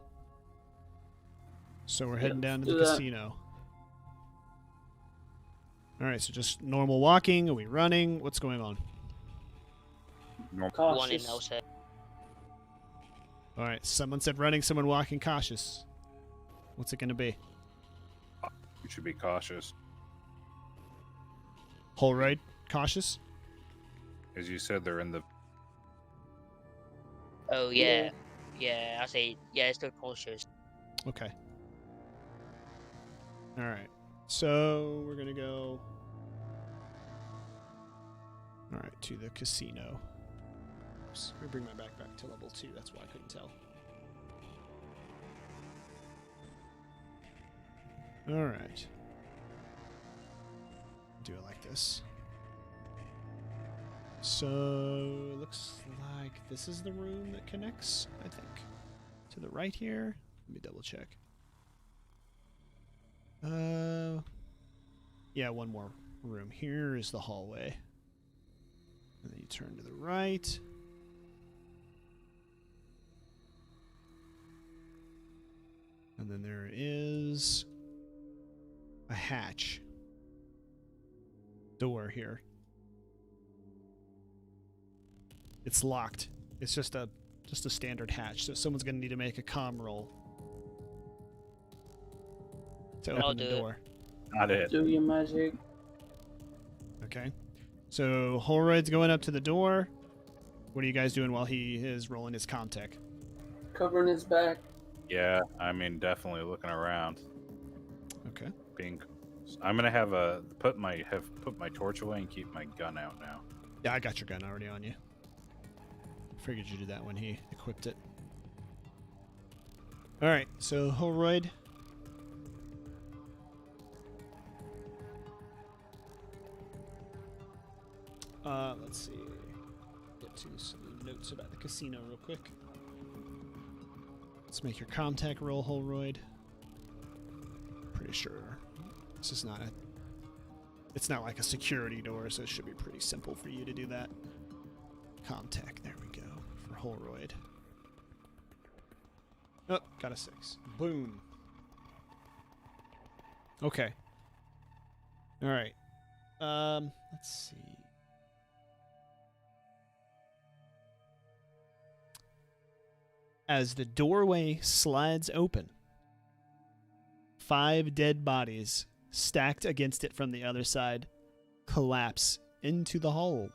So we're heading down to do the that. casino. All right, so just normal walking. Are we running? What's going on? One in Cautious. outside. All right, someone said running, someone walking, cautious. What's it going to be? You should be cautious. Whole ride, cautious? As you said, they're in the... Oh yeah, yeah. I say yeah. It's still cautious. Okay. All right. So we're going to go... All right, to the casino. Oops, let me bring my backpack to level 2. That's why I couldn't tell. All right. Do it like this. So, it looks like this is the room that connects, I think. To the right here. Let me double check. Yeah, one more room. Here is the hallway. And then you turn to the right. And then there is a hatch. Door here. It's locked. It's just a standard hatch. So someone's gonna need to make a comm roll to I'll open the do it. door. Not it. Do your magic. Okay. So Holroyd's going up to the door. What are you guys doing while he is rolling his comm tech? Covering his back. Yeah, I mean, definitely looking around. Okay. Being, I'm gonna have put my torch away and keep my gun out now. Yeah, I got your gun already on you. Figured you did that when he equipped it. All right, so Holroyd. Let's see. Get to some notes about the casino real quick. Let's make your contact roll, Holroyd. Pretty sure this is not a. It's not like a security door, so it should be pretty simple for you to do that. Contact. There we go for Holroyd. Oh, got a 6. Boom. Okay. All right. Let's see. As the doorway slides open, 5 dead bodies stacked against it from the other side collapse into the hole.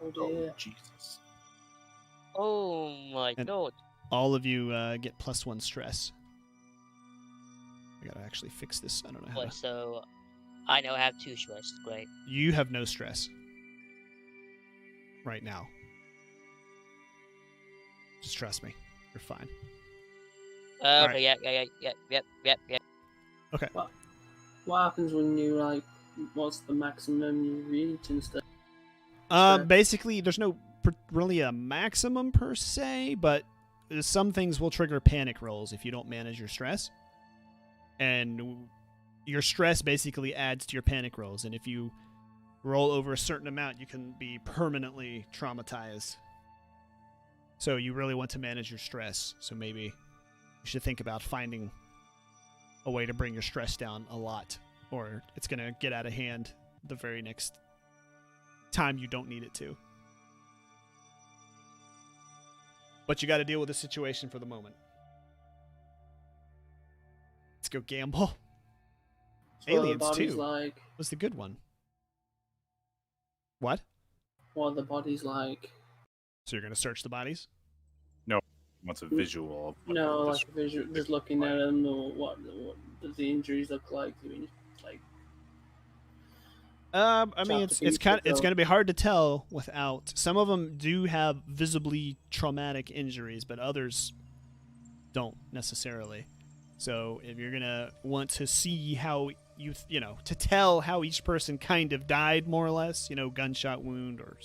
Oh dear. Jesus. Oh my And- god. All of you get +1 stress. I gotta actually fix this. I don't know how Wait, to... so I now have 2 stress. Great. You have no stress right now. Just trust me. You're fine. Okay, right. yep. Okay. What happens when you like? What's the maximum you reach and stuff? Basically, there's no really a maximum per se, but some things will trigger panic rolls if you don't manage your stress. And your stress basically adds to your panic rolls. And if you roll over a certain amount, you can be permanently traumatized. So you really want to manage your stress. So maybe you should think about finding a way to bring your stress down a lot, or it's going to get out of hand the very next time you don't need it to. But you got to deal with the situation for the moment. Let's go gamble. So Aliens the body's 2 like, was the good one. What? what are the bodies like? So you're going to search the bodies? What's a visual? Of what No, the like visual, just looking at them. What does the injuries look like? I mean, like, I mean, Chop it's the it's beef kind with it's going to be hard to tell without. Some of them do have visibly traumatic injuries, but others don't necessarily. So if you're gonna want to see how to tell how each person kind of died, more or less, gunshot wound or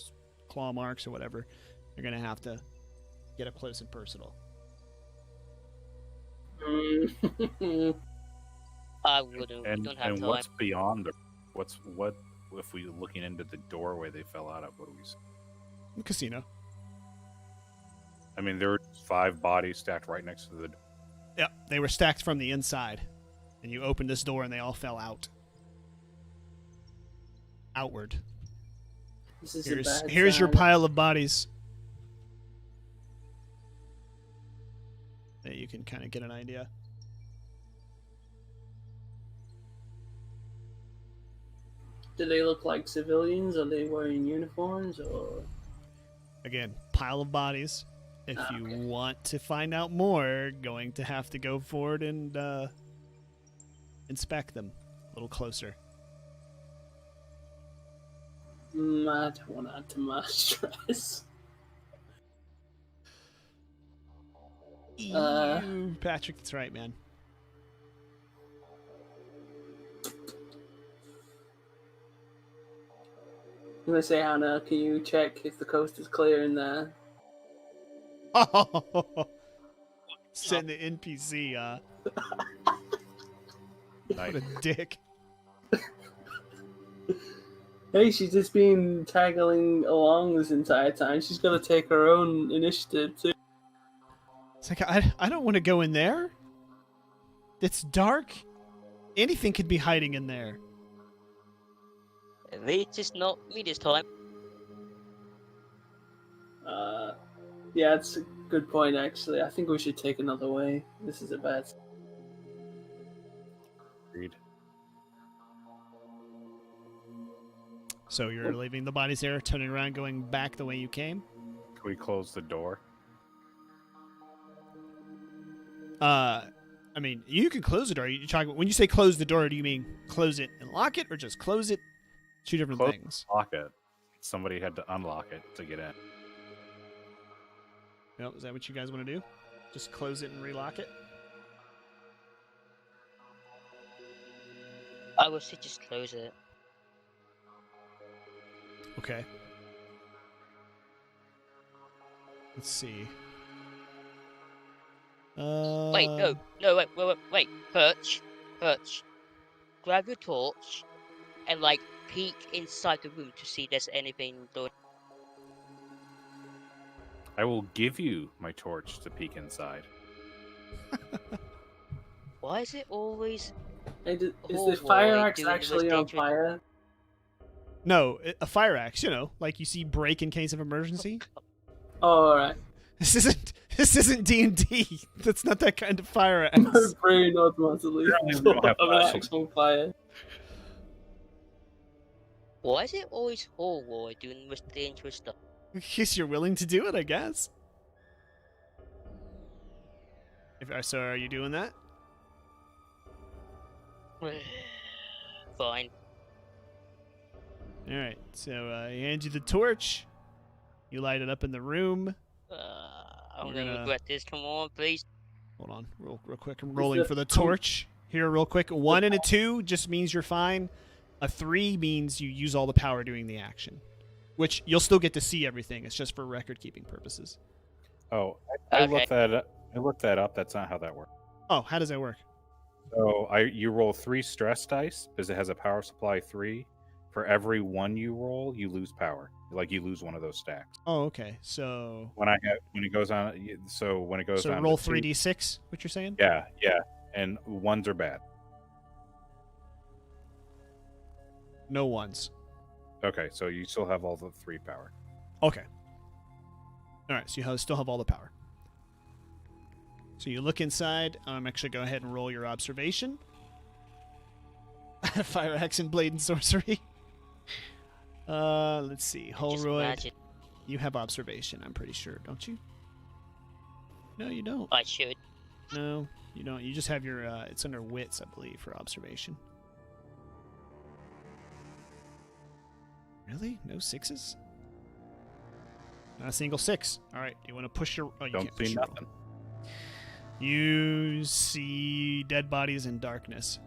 claw marks or whatever, you're gonna have to get up close and personal. I wouldn't. And, We don't have and time. what's beyond what if we looking into the doorway they fell out of? What do we see? The casino. I mean, there were 5 bodies stacked right next to the door. Yeah, they were stacked from the inside, and you opened this door and they all fell out. Outward. this is a bad Here's your sign. pile of bodies. That you can kind of get an idea. Do they look like civilians? Are they wearing uniforms or? Again, pile of bodies. If you Okay. want to find out more, going to have to go forward and inspect them a little closer. I don't want to add to my stress. Patrick, that's right, man. I'm gonna say, Hannah, can you check if the coast is clear in there? Send the NPC, Nice. what a dick. Hey, she's just been tagging along this entire time. She's got to take her own initiative too. It's like, I don't want to go in there. It's dark. Anything could be hiding in there. At least it's not me this time. Yeah, it's a good point actually. I think we should take another way. This is a bad. Agreed. So you're leaving the bodies there, turning around, going back the way you came? Can we close the door? I mean, you can close the door. You talking when you say close the door, do you mean close it and lock it, or just close it? Two different Close things. Lock it. Somebody had to unlock it to get in. No, is that what you guys want to do? Just close it and relock it? I would say just close it. Okay. Let's see. Wait, no, wait. Perch. Grab your torch and like peek inside the room to see if there's anything going. I will give you my torch to peek inside. Why is it always? Hey, is Oh, the fire boy, axe doing the actually most on dangerous- fire? No, a fire axe. You know, like you see break in case of emergency. Oh, alright. This isn't D&D. That's not that kind of fire My axe. brain automatically Apparently we don't have an flashlights. axe on fire. Why is it always Hallboy doing the most dangerous stuff? Guess you're willing to do it, I guess. So are you doing that? Fine. All right. So he hands you the torch. You light it up in the room. I'm We're gonna gonna- regret this. Come on, please. Hold on, real quick. I'm rolling the for the com- torch here, real quick. 1 and a 2 just means you're fine. A 3 means you use all the power doing the action, which you'll still get to see everything. It's just for record keeping purposes. Oh, I Okay. looked that up. I looked that up. That's not how that works. Oh, how does that work? So you roll 3 stress dice because it has a power supply 3. For every 1 you roll, you lose power. Like you lose one of those stacks. Oh, okay. So When it goes on, when it goes so on, roll to 2 3d6. What you're saying? Yeah, and 1s are bad. No ones. Okay, so you still have all the 3 power. Okay. All right. So you still have all the power. So you look inside. Actually, go ahead and roll your observation. Fire axe and blade and sorcery. Let's see. Just Holroyd, imagine you have observation. I'm pretty sure, don't you? No, you don't. I should. No, you don't. You just have your. It's under wits, I believe, for observation. Really? No 6s? Not a single 6. All right. You want to push your? Oh, you Don't can't push see your roll. nothing. You see dead bodies in darkness.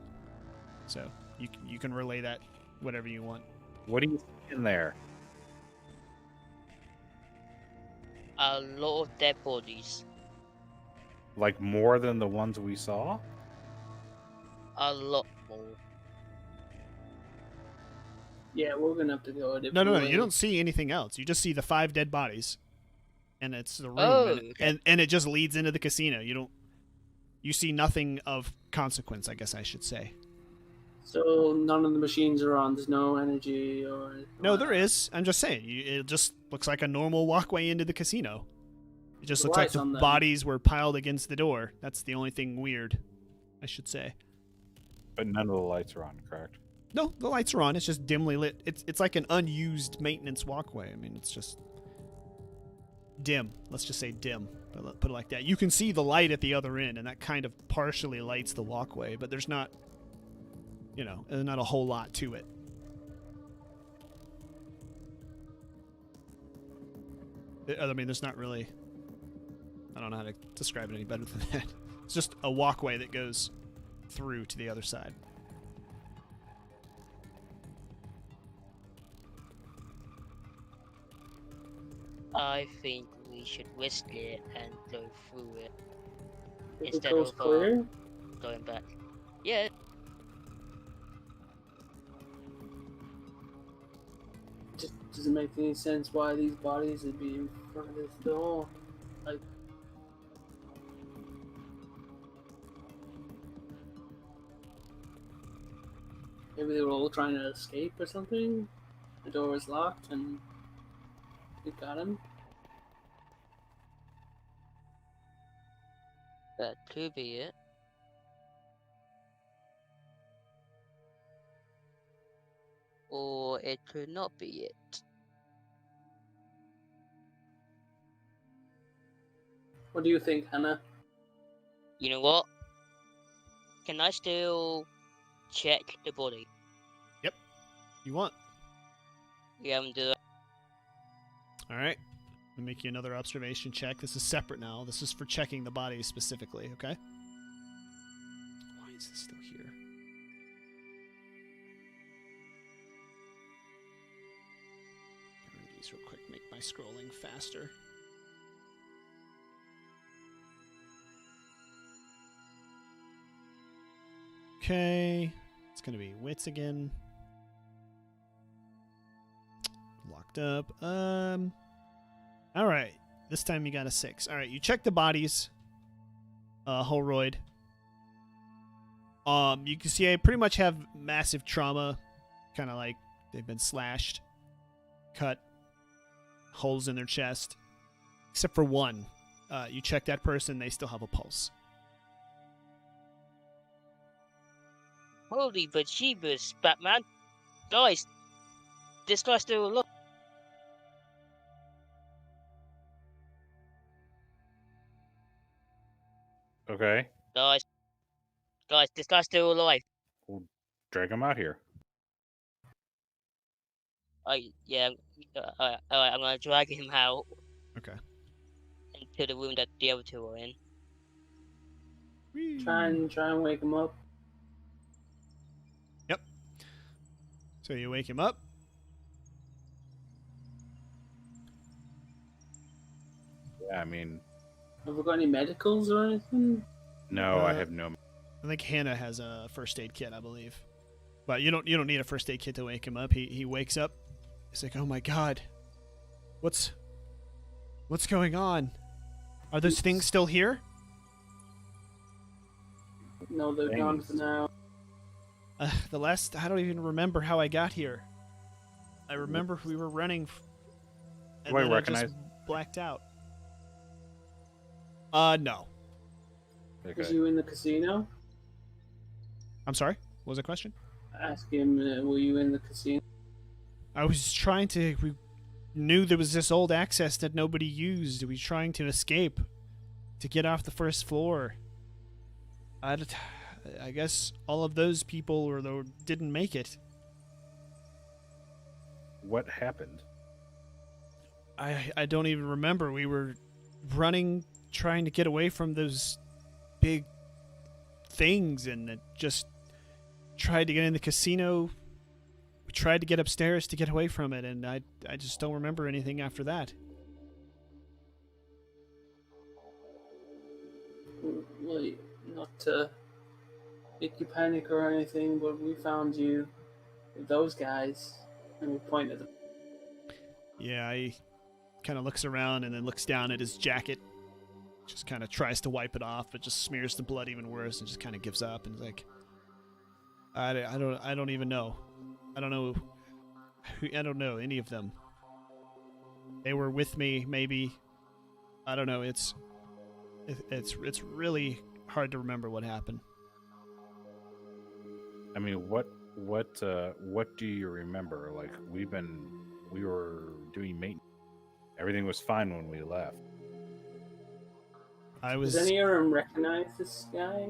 So you can relay that whatever you want. What do you see in there? A lot of dead bodies. Like more than the ones we saw? A lot more. Yeah, we're gonna have to go a No, different way. you don't see anything else. You just see the 5 dead bodies, and it's the room, Oh, and, okay. and it just leads into the casino. You see nothing of consequence, I guess I should say. So none of the machines are on. There's no energy or. No, there is. I'm just saying. It just looks like a normal walkway into the casino. It just The looks like lights the on them. bodies were piled against the door. That's the only thing weird, I should say. But none of the lights are on, correct? No, the lights are on. It's just dimly lit. It's like an unused maintenance walkway. I mean, it's just dim. Let's just say dim. Put it like that. You can see the light at the other end, and that kind of partially lights the walkway, but there's not, there's not a whole lot to it. I mean, there's not really. I don't know how to describe it any better than that. It's just a walkway that goes through to the other side. I think we should risk it and go through it If the instead coast of clear. going back. Yeah, Just doesn't make any sense why these bodies would be in front of this door. Like. Maybe they were all trying to escape or something. The door was locked and we got him. that could be it. Or it could not be it. What do you think, Hannah? You know what? Can I still check the body? You want? Yeah, I'm doing. All right. I'll make you another observation check. This is separate now. This is for checking the body specifically, okay? Why is this still here? Get rid of these real quick. Make my scrolling faster. Okay. It's going to be wits again. Locked up. All right. This time you got a 6. All right. You check the bodies. Holroyd. You can see I pretty much have massive trauma. Kind of like they've been slashed, cut, holes in their chest. Except for one. You check that person, they still have a pulse. Holy bejeebus, Batman! Guys, this guy's still alive. Okay. Guys, this guy's still alive. We'll drag him out here. Yeah, alright, I'm gonna drag him out Okay. into the room that the other two are in. Try and wake him up. Yep. So you wake him up. Yeah, I mean, Have we got any medicals or anything? no, I have no. I think Hannah has a first aid kit, I believe. But you don't need a first aid kit to wake him up. He wakes up. He's like, "Oh my god. What's going on? Are those things still here?" No, they're gone for now. I don't even remember how I got here. I remember we were running and Do I then recognize- just blacked out. No. Was Okay. you in the casino? I'm sorry. What was the question? Ask him, were you in the casino? I was trying to. We knew there was this old access that nobody used. We were trying to escape, to get off the first floor. I guess all of those people didn't make it. What happened? I don't even remember. We were running, trying to get away from those big things, and it just tried to get in the casino. We tried to get upstairs to get away from it, and I just don't remember anything after that. Well, not to make you panic or anything, but we found you with those guys, and we pointed them. Yeah, he kind of looks around and then looks down at his jacket. Just kind of tries to wipe it off, but just smears the blood even worse, and just kind of gives up and is like, I don't even know. I don't know any of them. They were with me, maybe. I don't know. It's really hard to remember what happened. I mean, what do you remember? Like, we were doing maintenance. Everything was fine when we left. Does any of them recognize this guy?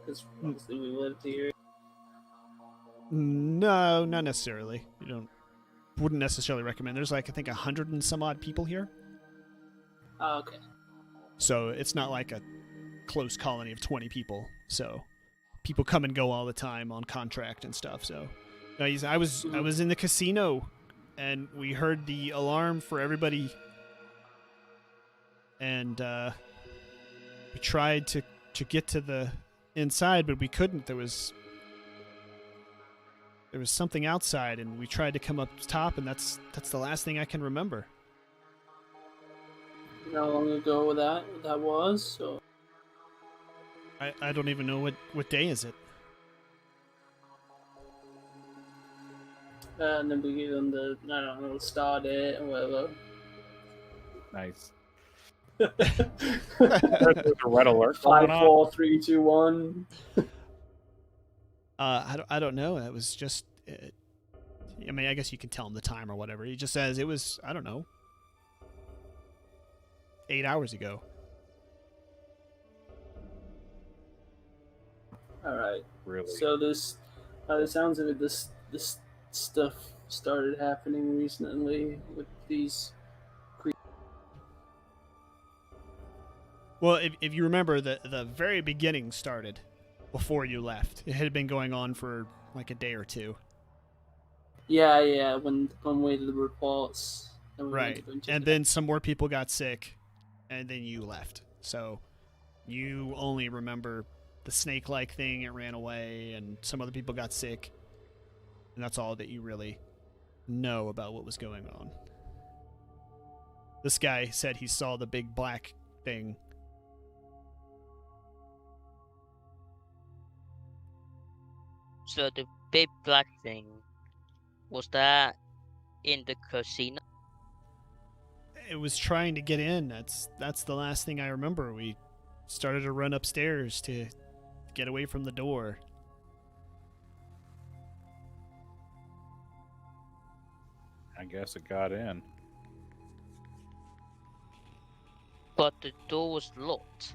Because obviously we lived here. No, not necessarily. Wouldn't necessarily recommend. There's I think 100 and some odd people here. Oh, okay. So it's not like a close colony of 20 people. So people come and go all the time on contract and stuff. So I was in the casino, and we heard the alarm for everybody, and we tried to get to the inside, but we couldn't. There was something outside, and we tried to come up top, and that's the last thing I can remember. How long ago that was? So I don't even know what day is it. and then we give them the the star date and whatever. Nice. There's a red alert going 5, on. 4, 3, 2, 1. I don't know. That was just. I mean, I guess you can tell him the time or whatever. He just says it was. I don't know. 8 hours ago. All right. Really? So this, by the sounds of it, this stuff started happening recently with these. Well, if you remember, the very beginning started before you left. It had been going on for like a day or two. Yeah. When we did the reports, and we went Right. to go check And it then some more people got sick, and then you left. So you only remember the snake-like thing, it ran away, and some other people got sick. And that's all that you really know about what was going on. This guy said he saw the big black thing. So the big black thing, was that in the casino? It was trying to get in. That's the last thing I remember. We started to run upstairs to get away from the door. I guess it got in. But the door was locked.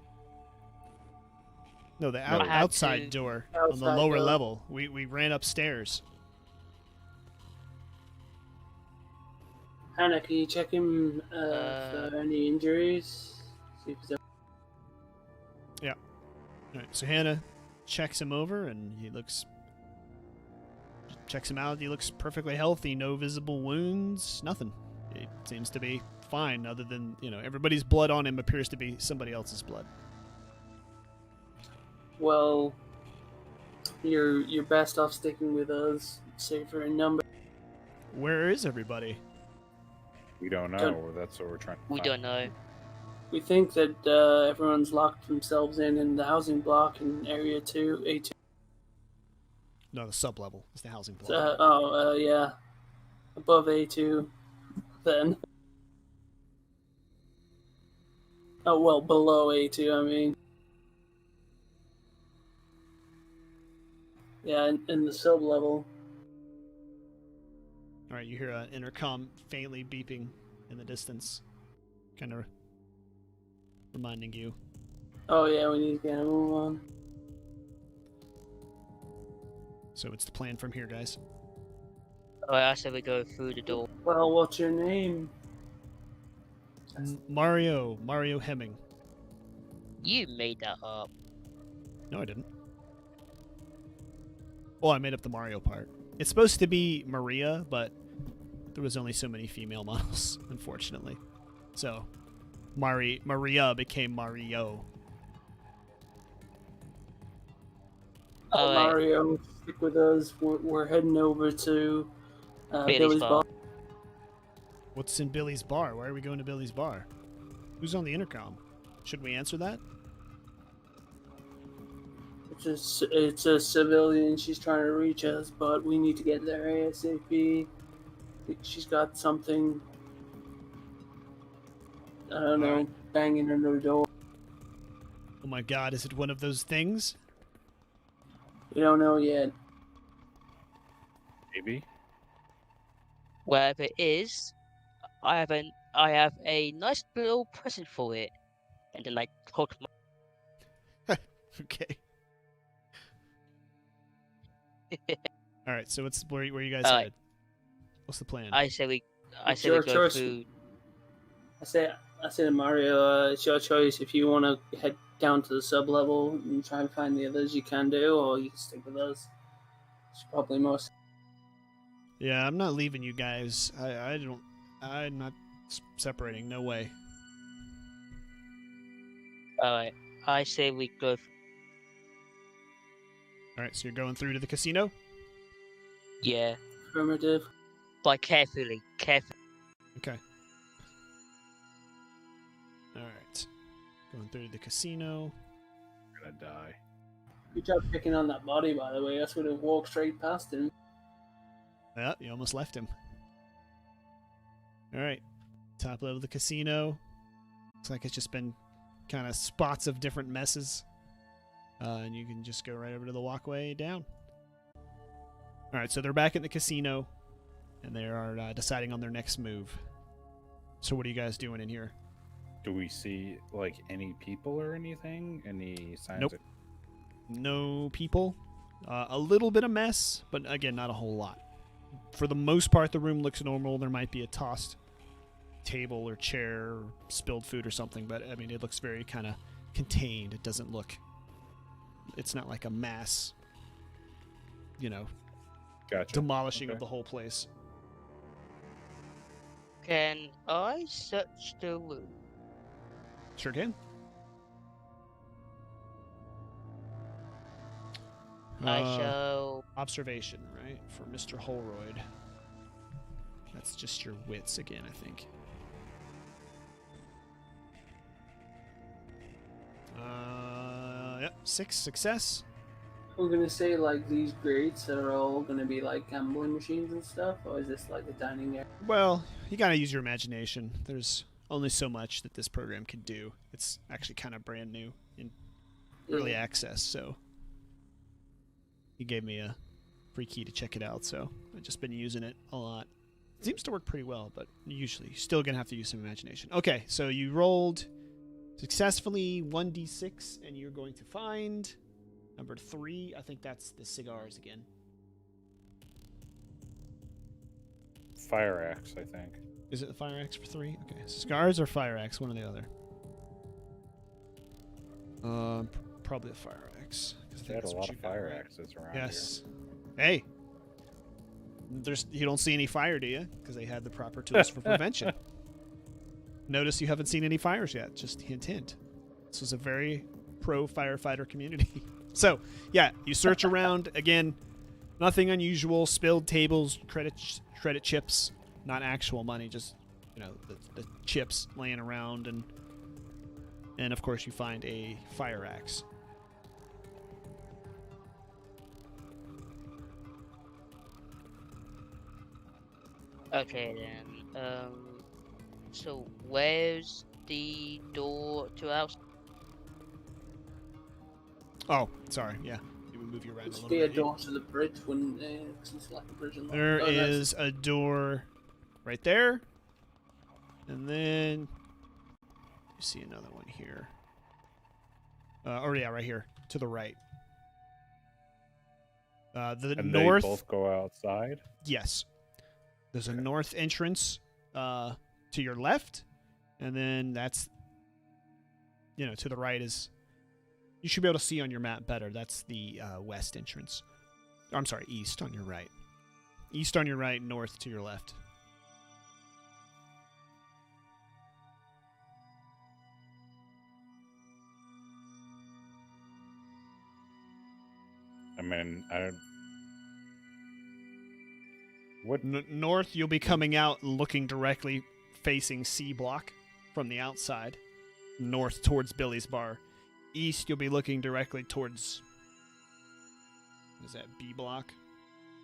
No, the No. I had outside to- door on the Outside lower door. level. We ran upstairs. Hannah, can you check him for any injuries? See if he's All right, so Hannah checks him over, and checks him out. He looks perfectly healthy. No visible wounds. Nothing. He seems to be fine, other than everybody's blood on him appears to be somebody else's blood. well. You're best off sticking with us. Safer in number. Where is everybody? We don't know. Don't- That's what we're trying to We find. don't know. We think that everyone's locked themselves in the housing block in area 2, A2. No, the sub level is the housing block. Yeah, above A2. Then. Oh well, below A2. I mean. Yeah, in the sub level. All right, you hear an intercom faintly beeping in the distance, kind of reminding you. Oh yeah, we need to get a move on. So it's the plan from here, guys. Alright, I said we go through the door. Well, what's your name? Mario Hemming. You made that up. No, I didn't. Well, I made up the Mario part. It's supposed to be Maria, but there was only so many female models, unfortunately. So, Maria became Mario. Alright, Mario, stick with us. We're heading over to Billy's Billy's bar. bar. What's in Billy's bar? Why are we going to Billy's bar? Who's on the intercom? Should we answer that? It's a civilian. She's trying to reach us, but we need to get there ASAP. I think she's got something. I don't know, Alright. banging on her door. Oh my god, is it one of those things? We don't know yet. Maybe. Wherever it is, I have a nice little present for it. And then cock my Okay. Alright, so where you guys Alright. headed? What's the plan? I say we It's go your choice. through. I say to Mario, it's your choice. If you want to head down to the sub level and try and find the others, you can do, or you can stick with us. It's probably most. Yeah, I'm not leaving you guys. I'm not separating. No way. Alright, I say we go. Alright, so you're going through to the casino? Yeah, Affirmative. but carefully. Okay. Alright. Going through to the casino. We're gonna die. Good job picking on that body, by the way. I would have walked straight past him. Yeah, you almost left him. Alright. Top level of the casino. Looks like it's just been kind of spots of different messes. And you can just go right over to the walkway down. Alright, so they're back at the casino. And they are deciding on their next move. So what are you guys doing in here? Do we see any people or anything? Any signs? Nope. Of... No people. A little bit of mess, but again, not a whole lot. For the most part, the room looks normal. There might be a tossed table or chair or spilled food or something, but I mean, it looks very kind of contained. It doesn't look... It's not like a mass, Gotcha. demolishing Okay. of the whole place. Can I search the room? Sure can. I shall. Observation, right? For Mr. Holroyd. That's just your wits again, I think. Yep, 6 success. We're gonna say like these grates are all gonna be like gambling machines and stuff, or is this like the dining area? Well, you gotta use your imagination. There's only so much that this program can do. It's actually kind of brand new in early access, so he gave me a free key to check it out, so I've just been using it a lot. It seems to work pretty well, but usually you're still gonna have to use some imagination. Okay, so you rolled successfully 1d6, and you're going to find number 3. I think that's the cigars again. Fire axe, I think. Is it the fire axe for 3? Okay, cigars or fire axe, one or the other. Probably the fire axe. They had a lot of fire axes around Yes. Hey, you don't see any fire, do you? Because they had the proper tools for prevention. Notice you haven't seen any fires yet. Just hint, hint. This was a very pro firefighter community. So, yeah, you search around. Again, nothing unusual. Spilled tables, credit chips, not actual money, just the chips laying around, and of course you find a fire axe. Okay then. So where's the door to house? Oh, sorry. Yeah, you would move you around a It's little be a bit. door to the bridge when it's like a bridge. There is a door right there, and then you see another one here. Right here to the right. The And north. they both go outside? Yes. There's a north entrance to your left, and then that's, to the right is, you should be able to see on your map better. That's the west entrance. I'm sorry, east on your right. East on your right, north to your left. I mean, what? North, you'll be coming out looking directly facing C block from the outside, north towards Billy's bar. East, you'll be looking directly towards, what is that, B block?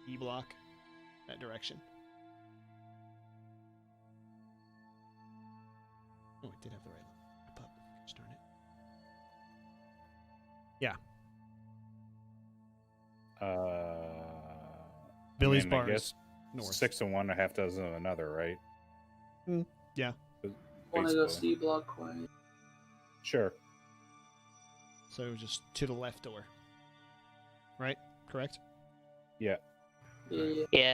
E block? That direction. Oh, it did have the right map up. Gosh darn it. Yeah. Billy's bar I is guess north. 6 of one, a half dozen of another, right? Yeah. Want to go Basically. C block way? Sure. So just to the left door. Right? Correct? Yeah. Yeah.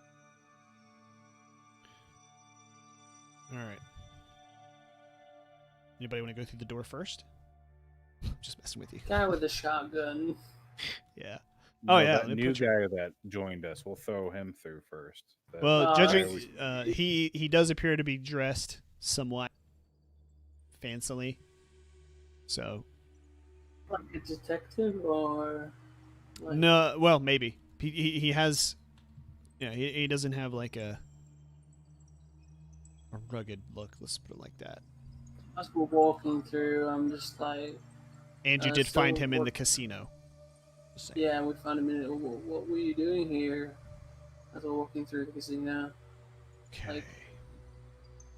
All right. Anybody want to go through the door first? Just messing with you. Guy with the shotgun. Yeah. No, Oh, yeah, that let me new put your- guy that joined us, we'll throw him through first. Well, Oh, judging, that's- he does appear to be dressed somewhat fancily. So Like a detective or? Like, no, well, maybe he has. Yeah, he doesn't have like a rugged look. Let's put it like that. As we're walking through, I'm just like, And you did find so him in what- the casino. Just saying. yeah, we found him in it. What were you doing here? As we're walking through the casino, Okay. like-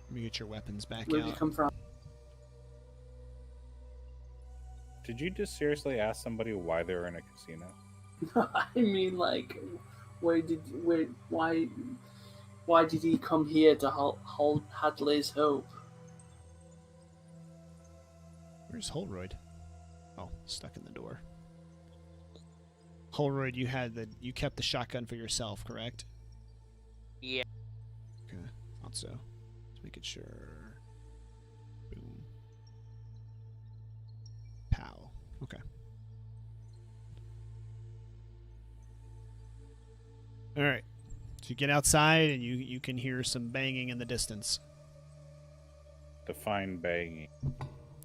Let me get your weapons back where did you out. come from? Did you just seriously ask somebody why they were in a casino? I mean, like, why did he come here to hold Hadley's hope? Where's Holroyd? Oh, stuck in the door. Holroyd, you kept the shotgun for yourself, correct? Yeah. Okay, thought so. Let's make it sure. Boom. Pow. Okay. All right. So you get outside and you can hear some banging in the distance. Define banging.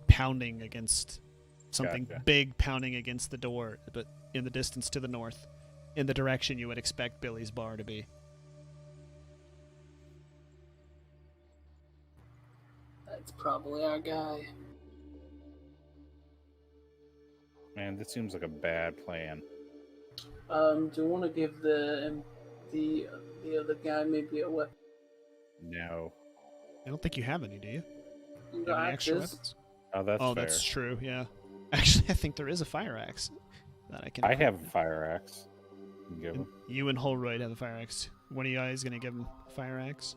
Pounding against something Gotcha. big, pounding against the door, but in the distance to the north, in the direction you would expect Billy's bar to be. That's probably our guy. Man, this seems like a bad plan. Do you want to give the other guy maybe a weapon? No. I don't think you have any, do you? You You got have any extra axes? weapons? Oh, that's fair. That's true, yeah. Actually, I think there is a fire axe that I can. I have a fire axe. Give him. You and Holroyd have a fire axe. One of you guys gonna give him a fire axe?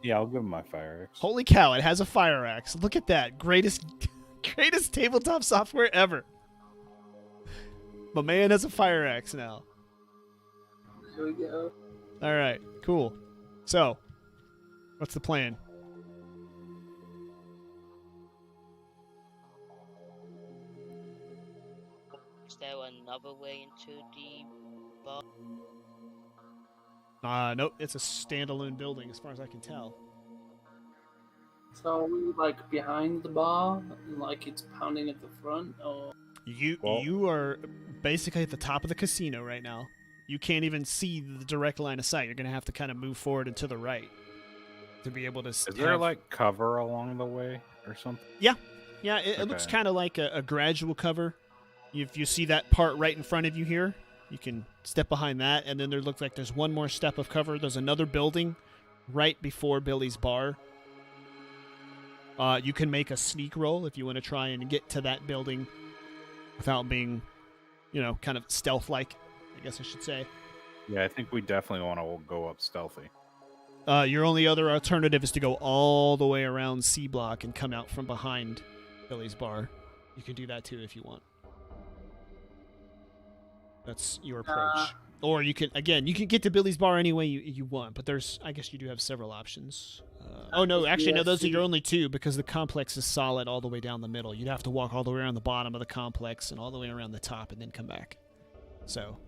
Yeah, I'll give him my fire axe. Holy cow! It has a fire axe. Look at that! Greatest tabletop software ever. My man has a fire axe now. There we go. All right, cool. So, what's the plan? Is there another way into the bar? Nope. It's a standalone building, as far as I can tell. So are we like behind the bar, and like it's pounding at the front, or You are basically at the top of the casino right now. You can't even see the direct line of sight. You're gonna have to kind of move forward and to the right to be able to. Is there like cover along the way or something? Yeah, it looks Okay. kind of like a gradual cover. If you see that part right in front of you here, you can step behind that, and then there looks like there's one more step of cover. There's another building right before Billy's bar. You can make a sneak roll if you want to try and get to that building without being, kind of stealth-like, I guess I should say. Yeah, I think we definitely want to go up stealthy. Your only other alternative is to go all the way around C block and come out from behind Billy's bar. You can do that too if you want. That's your approach. Or you can get to Billy's bar any way you want, but I guess you do have several options. Those are your only two, because the complex is solid all the way down the middle. You'd have to walk all the way around the bottom of the complex and all the way around the top and then come back. So,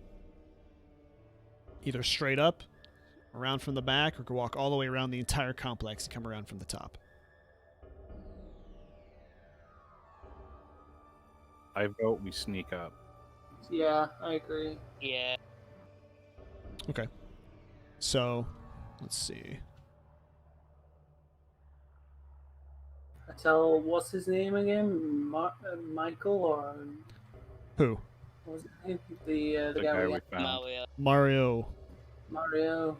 either straight up, around from the back, or go walk all the way around the entire complex and come around from the top. I vote we sneak up. Yeah, I agree. Yeah. Okay. So, let's see. I tell, what's his name again? Michael, or Who? what was his name? The The guy guy we we got, found. Mario. Mario.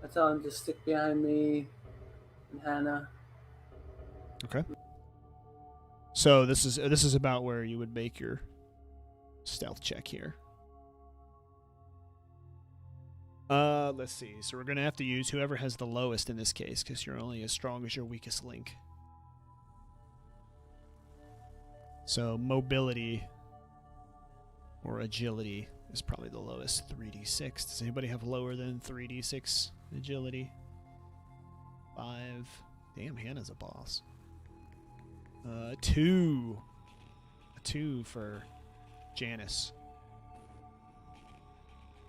I tell him to stick behind me and Hannah. Okay. So this is about where you would make your stealth check here. Let's see. So we're gonna have to use whoever has the lowest in this case, because you're only as strong as your weakest link. So mobility or agility is probably the lowest. 3d6. Does anybody have lower than 3d6 agility? 5. Damn, Hannah's a boss. 2. A 2 for Janice.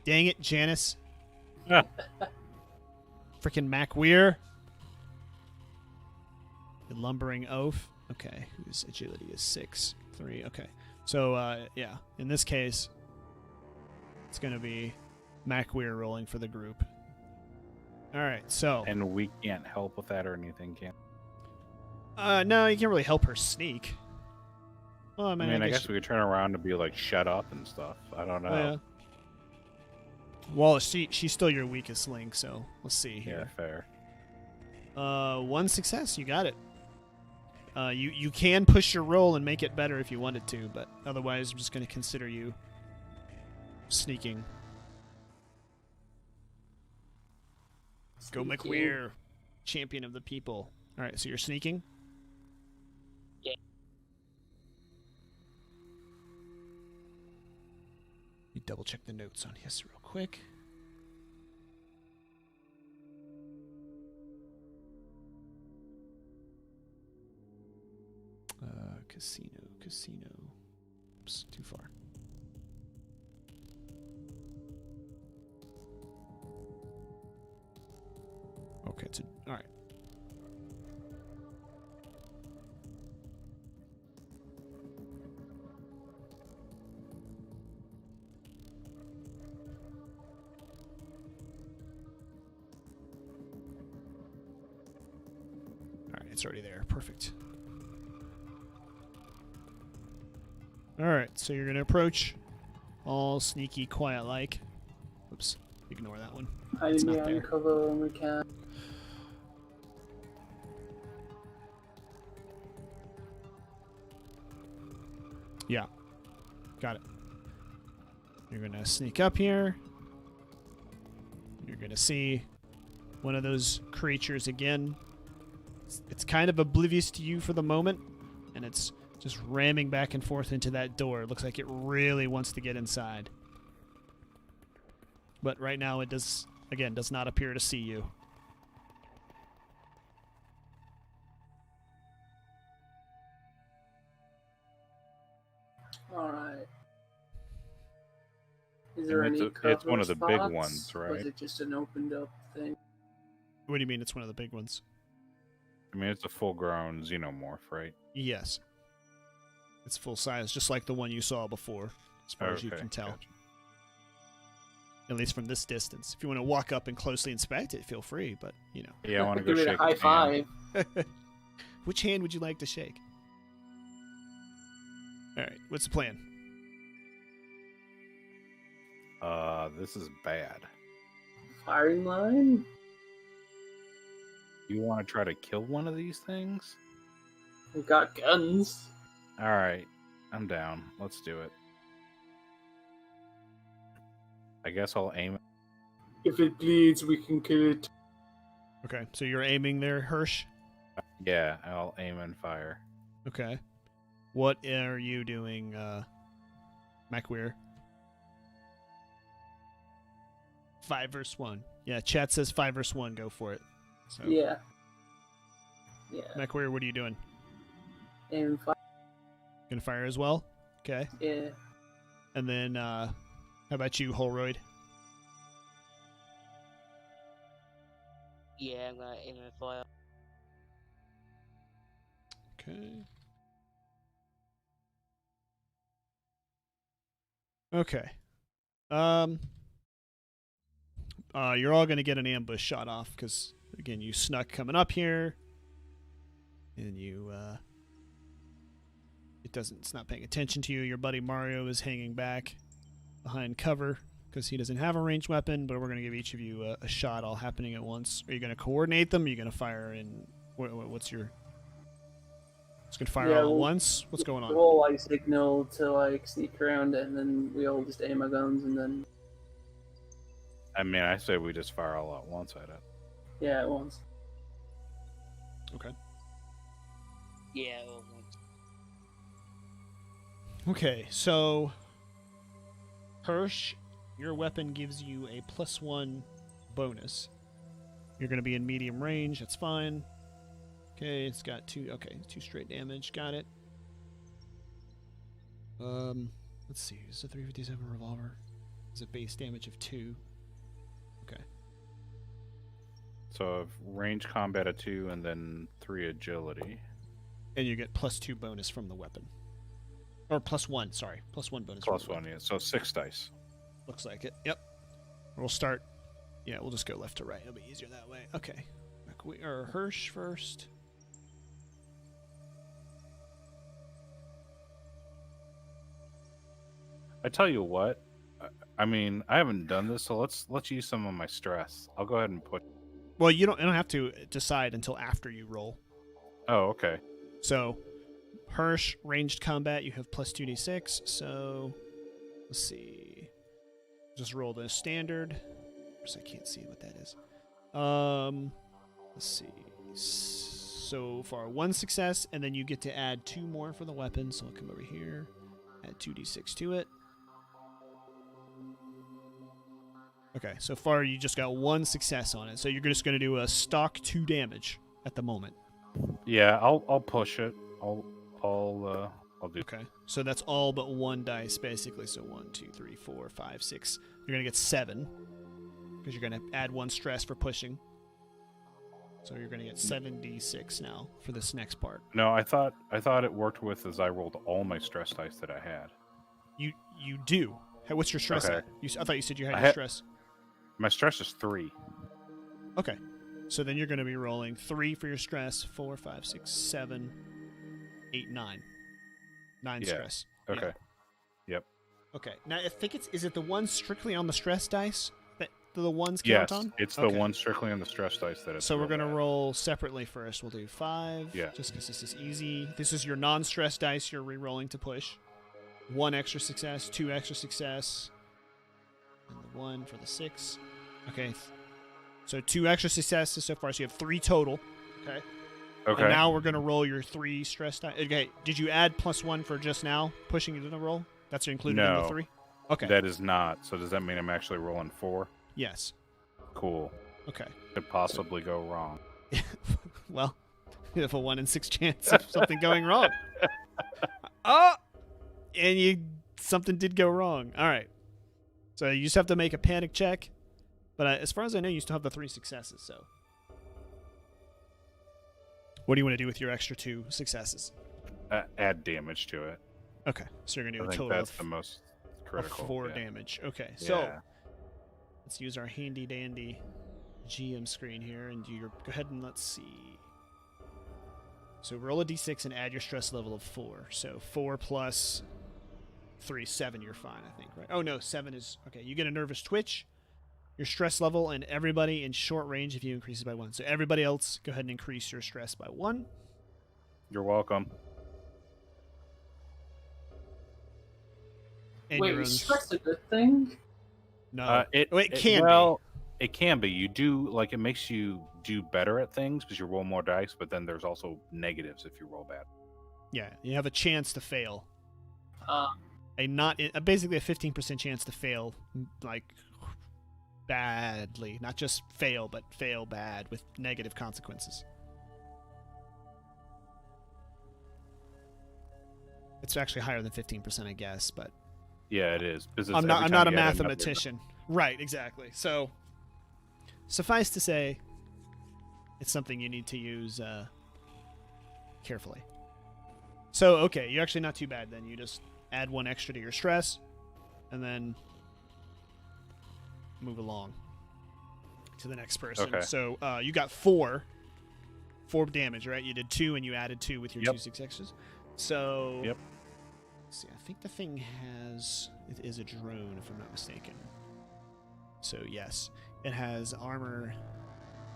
Dang it, Janice. Freaking Mac Weir. The lumbering oaf. Okay, whose agility is 6. 3. Okay. So, in this case, it's going to be Mac Weir rolling for the group. All right, so. And we can't help with that or anything, can No, you can't really help her sneak. Well, I guess we could turn around and be like, shut up and stuff. I don't know. Yeah. Well, she's still your weakest link, so let's see Yeah, here. fair. 1 success, you got it. You can push your roll and make it better if you wanted to, but otherwise I'm just going to consider you sneaking. Go Sneaky. McWeir, champion of the people. All right, so you're sneaking? Yeah. You double check the notes on his real quick. Casino. Oops, too far. Okay, all right. All right, it's already there. Perfect. All right, so you're gonna approach, all sneaky, quiet-like. Oops, ignore that one. It's Hiding not behind there. cover when we can. Yeah, got it. You're gonna sneak up here. You're gonna see one of those creatures again. It's kind of oblivious to you for the moment, and it's just ramming back and forth into that door. It looks like it really wants to get inside. But right now it does not appear to see you. Alright. Is there And any it's one of the big spots, ones, or right? is it just an opened up thing? What do you mean it's one of the big ones? I mean, it's a full-grown xenomorph, right? Yes. It's full size, just like the one you saw before, as far as you can tell. Gotcha. At least from this distance. If you want to walk up and closely inspect it, feel free, but, you know. Yeah, I want to go Give it shake a high its hand. five. Which hand would you like to shake? Alright, what's the plan? This is bad. Firing line? You want to try to kill one of these things? We got guns. All right, I'm down. Let's do it. I guess I'll aim. If it bleeds, we can kill it. Okay, so you're aiming there, Hirsch? Yeah, I'll aim and fire. Okay. What are you doing, MacWeir? 5 versus 1. Yeah, chat says 5 versus 1. Go for it. So, Yeah. Yeah. MacWeir, what are you doing? And fire. Gonna fire as well? Okay. Yeah. And then, how about you, Holroyd? Yeah, I'm gonna aim and fire. Okay. Okay. You're all gonna get an ambush shot off because again you snuck coming up here, and you it's not paying attention to you. Your buddy Mario is hanging back behind cover because he doesn't have a ranged weapon. But we're gonna give each of you a shot, all happening at once. Are you gonna coordinate them? Are you gonna fire in? What's your? It's gonna fire all at once. What's going on? We'll like signal to like sneak around, and then we all just aim our guns, and then I mean, I say we just fire all at once at it. yeah, at once. Okay. Yeah, all at once. Okay, so Hirsch, your weapon gives you a +1 bonus. You're going to be in medium range. That's fine. Okay, it's got 2 straight damage. Got it. Let's see. Is a 357 revolver? Is a base damage of 2. Okay. So range combat of 2 and then 3 agility. And you get +2 bonus from the weapon. Or +1, sorry. +1 bonus. +1, yeah. So 6 dice. Looks like it. Yep. We'll start. Yeah, we'll just go left to right. It'll be easier that way. Okay. Or Hirsch first. I tell you what. I mean, I haven't done this, so let's use some of my stress. I'll go ahead and put. Well, you don't have to decide until after you roll. Oh, okay. So, Hirsch, ranged combat, you have +2d6. So, let's see. Just roll the standard. Of course, I can't see what that is. Let's see. So far, 1 success, and then you get to add 2 more for the weapon. So I'll come over here, add 2d6 to it. Okay, so far you just got 1 success on it. So you're just going to do a stock 2 damage at the moment. Yeah, I'll push it. I'll do. Okay, so that's all but 1 dice basically. So 1, 2, 3, 4, 5, 6. You're going to get 7 because you're going to add 1 stress for pushing. So you're going to get 7d6 now for this next part. No, I thought it worked with as I rolled all my stress dice that I had. You do. Hey, what's your stress Okay. at? I thought you said you had I your had- stress. My stress is 3. Okay. So then you're going to be rolling 3 for your stress, 4, 5, 6, 7, 8, 9. 9 Yeah. stress. Okay. Yeah. Okay. Now I think is it the one strictly on the stress dice that the ones count Yes, on? it's the Okay. one strictly on the stress dice that it's. So we're real going to bad. roll separately first. We'll do 5, Yeah. just because this is easy. This is your non-stress dice you're re-rolling to push. 1 extra success, 2 extra success, and the 1 for the 6. Okay. So 2 extra successes so far, so you have 3 total. Okay. Okay. And now we're going to roll your 3 stress dice. Okay, did you add +1 for just now, pushing it in the roll? That's included in the No. 3? Okay. That is not. So does that mean I'm actually rolling 4? Yes. Cool. Okay. Could possibly go wrong. Well, you have a 1 in 6 chance of something going wrong. Oh! And something did go wrong. All right. So you just have to make a panic check. But as far as I know, you still have the 3 successes, so. What do you want to do with your extra 2 successes? Add damage to it. Okay, so you're going to do I a think total that's of the most of critical. 4 yeah. damage. Okay, so Yeah. let's use our handy dandy GM screen here and go ahead and let's see. So roll a d6 and add your stress level of 4. So 4 plus 3, 7, you're fine, I think, right? Oh no, 7 is okay. You get a nervous twitch, your stress level, and everybody in short range if you increase it by 1. So everybody else, go ahead and increase your stress by 1. You're welcome. And Wait, your own is stress a good thing? No, It can well, it can be. You do like it makes you do better at things because you roll more dice, but then there's also negatives if you roll bad. be. Yeah, you have a chance to fail. Uh, Basically a 15% chance to fail, like badly, not just fail, but fail bad with negative consequences. It's actually higher than 15%, I guess, but Yeah, it is. 'Cause it's I'm every not time a you add another- mathematician. Right, exactly. So suffice to say, it's something you need to use carefully. So, okay, you're actually not too bad then. You just add 1 extra to your stress, and then move along to the next person. Okay. So you got 4 damage, right? You did 2, and you added 2 with your Yep. 2 successes. So, Yep. let's see, I think the thing it is a drone, if I'm not mistaken. So yes, it has armor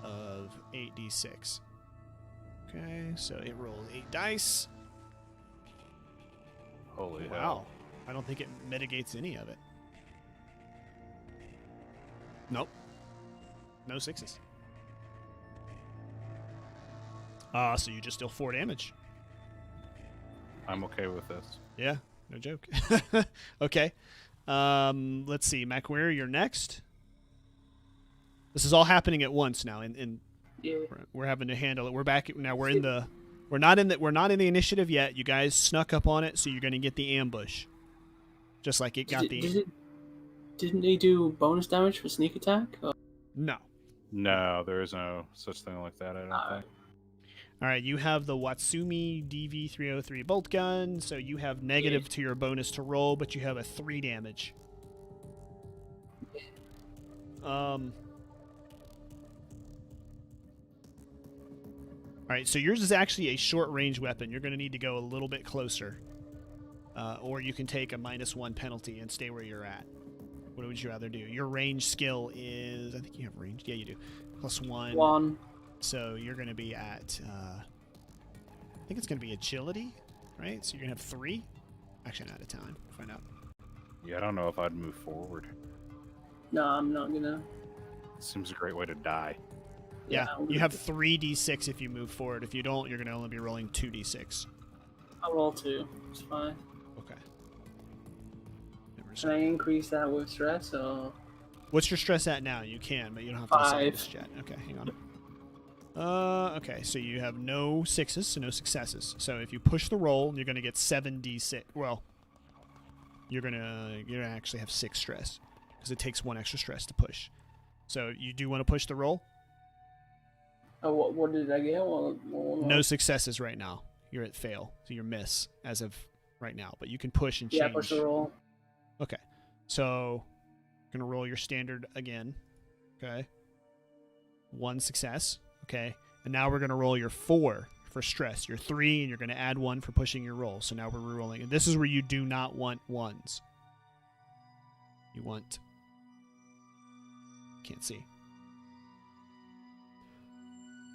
of 8d6. Okay, so it rolls 8 dice. Holy Wow. hell. I don't think it mitigates any of it. Nope. No 6s. So you just deal 4 damage. I'm okay with this. Yeah, no joke. Okay. Let's see, MacWare, you're next. This is all happening at once now, and yeah. we're having to handle it. We're back now. We're not in the initiative yet. You guys snuck up on it, so you're going to get the ambush. Just like it got Didn't they do bonus damage for sneak attack? Oh, No. No, there is no such thing like that. I don't alright. think. All right, you have the Watsumi DV303 bolt gun, so you have negative to your bonus to roll, but you have a 3 damage. All right, so yours is actually a short-range weapon. You're going to need to go a little bit closer, or you can take a -1 penalty and stay where you're at. What would you rather do? Your range skill is, I think you have range. Yeah, you do. +1. 1. So you're going to be at, I think it's going to be agility, right? So you're going to have 3. Actually, not out of time. Find out. Yeah, I don't know if I'd move forward. No, I'm not gonna. Seems a great way to die. Yeah, I'm you gonna- have 3d6 if you move forward. If you don't, you're going to only be rolling 2d6. I'll roll 2. It's fine. Okay. Can I increase that with stress? Or What's your stress at now? You can, but you don't have to decide 5. this yet. Okay, hang on. Okay, so you have no 6s, so no successes. So if you push the roll, you're going to get 7d6. Well, you're gonna actually have 6 stress because it takes 1 extra stress to push. So you do want to push the roll? Oh, what did I get? No successes right now. You're at fail, so you're miss as of right now. But you can push and change. Yeah, push the roll. Okay, so you're gonna roll your standard again. Okay, 1 success. Okay, and now we're gonna roll your 4 for stress. Your 3, and you're gonna add 1 for pushing your roll. So now we're re-rolling, and this is where you do not want 1s. You want. Can't see.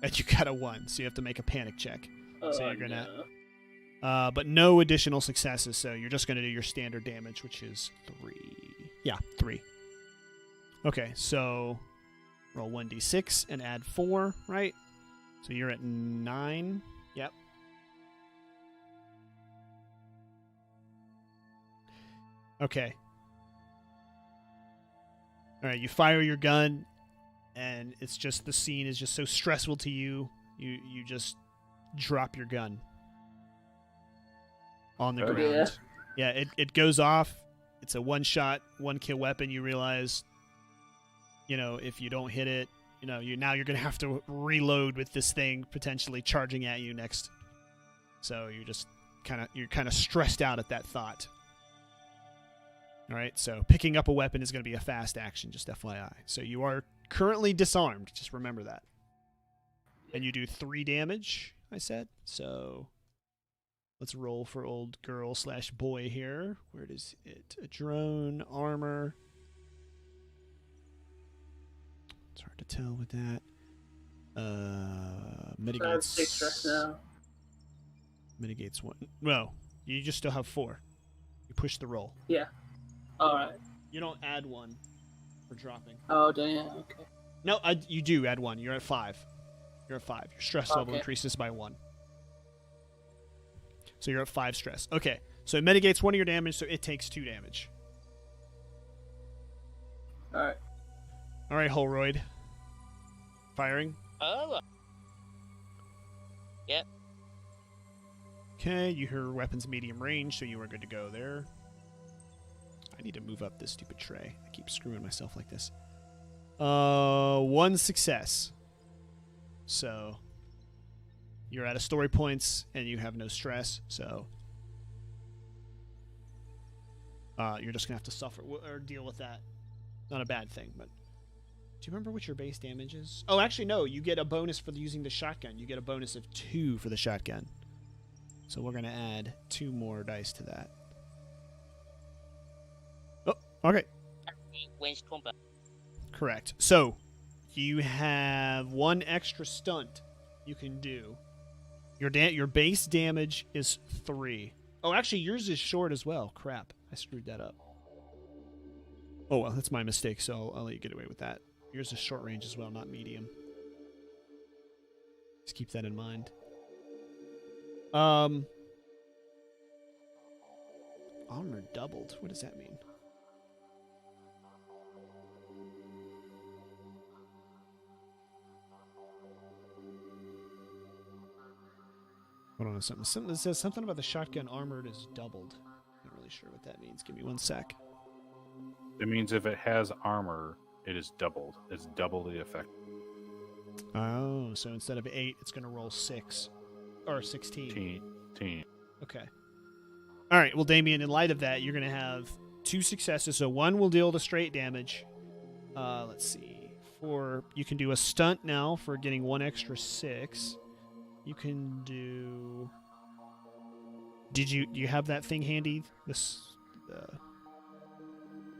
And you got a 1, so you have to make a panic check. So you're gonna, but no additional successes. So you're just gonna do your standard damage, which is 3. Yeah, 3. Okay, so roll 1d6 and add 4, right? So you're at 9. Yep. Okay. All right, you fire your gun, and it's just the scene is just so stressful to you. You just drop your gun on the ground. Yeah, it goes off. It's a 1-shot, 1-kill weapon. You realize, if you don't hit it, you're going to have to reload with this thing potentially charging at you next. So you're kind of stressed out at that thought. All right, so picking up a weapon is going to be a fast action, just FYI. So you are currently disarmed. Just remember that. And you do 3 damage, I said. So let's roll for old girl/boy here. Where is it? A drone, armor. It's hard to tell with that. Mitigates. I have 6 stress now. Mitigates 1. Well, you just still have 4. You push the roll. Yeah. All right. You don't add 1 for dropping. Oh, damn. Okay. No, you do add 1. You're at 5. You're at 5. Your stress level increases by 1. So you're at 5 stress. Okay. So it mitigates 1 of your damage, so it takes 2 damage. All right. All right, Holroyd. Firing. Oh. Yep. Okay, you hear weapons medium range, so you are good to go there. I need to move up this stupid tray. I keep screwing myself like this. 1 success. So you're out of story points and you have no stress, so you're just gonna have to suffer or deal with that. Not a bad thing, but do you remember what your base damage is? Oh, actually, no. You get a bonus for using the shotgun. You get a bonus of 2 for the shotgun. So we're gonna add 2 more dice to that. Oh, okay. Ranged combat. Correct. So you have 1 extra stunt you can do. Your base damage is 3. Oh, actually, yours is short as well. Crap, I screwed that up. Oh well, that's my mistake. So I'll let you get away with that. Yours is short range as well, not medium. Just keep that in mind. Armor doubled. What does that mean? Hold on, something that says something about the shotgun armored is doubled. Not really sure what that means. Give me 1 sec. It means if it has armor, it is doubled. It's double the effect. Oh, so instead of 8, it's going to roll 6 or 16. 10. Okay. All right. Well, Damien, in light of that, you're going to have 2 successes. So 1 will deal the straight damage. Let's see. You can do a stunt now for getting 1 extra 6. You can do. Do you have that thing handy? This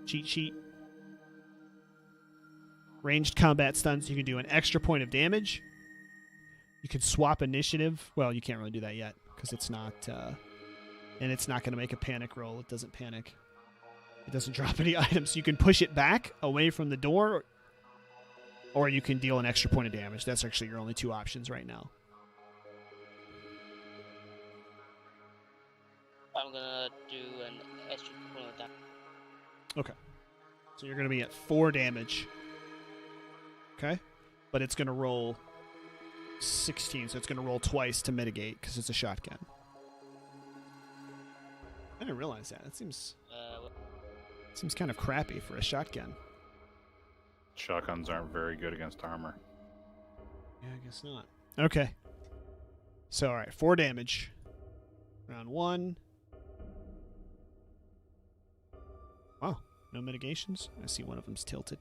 cheat sheet. Ranged combat stunts. You can do an extra point of damage. You can swap initiative. Well, you can't really do that yet because it's not. And it's not going to make a panic roll. It doesn't panic. It doesn't drop any items. You can push it back away from the door, or you can deal an extra point of damage. That's actually your only 2 options right now. I'm gonna do an extra point of damage. Okay. So you're going to be at 4 damage. Okay? But it's going to roll 16, so it's going to roll twice to mitigate because it's a shotgun. I didn't realize that. That seems kind of crappy for a shotgun. Shotguns aren't very good against armor. Yeah, I guess not. Okay. So, all right, 4 damage. Round 1. Wow, no mitigations. I see one of them's tilted.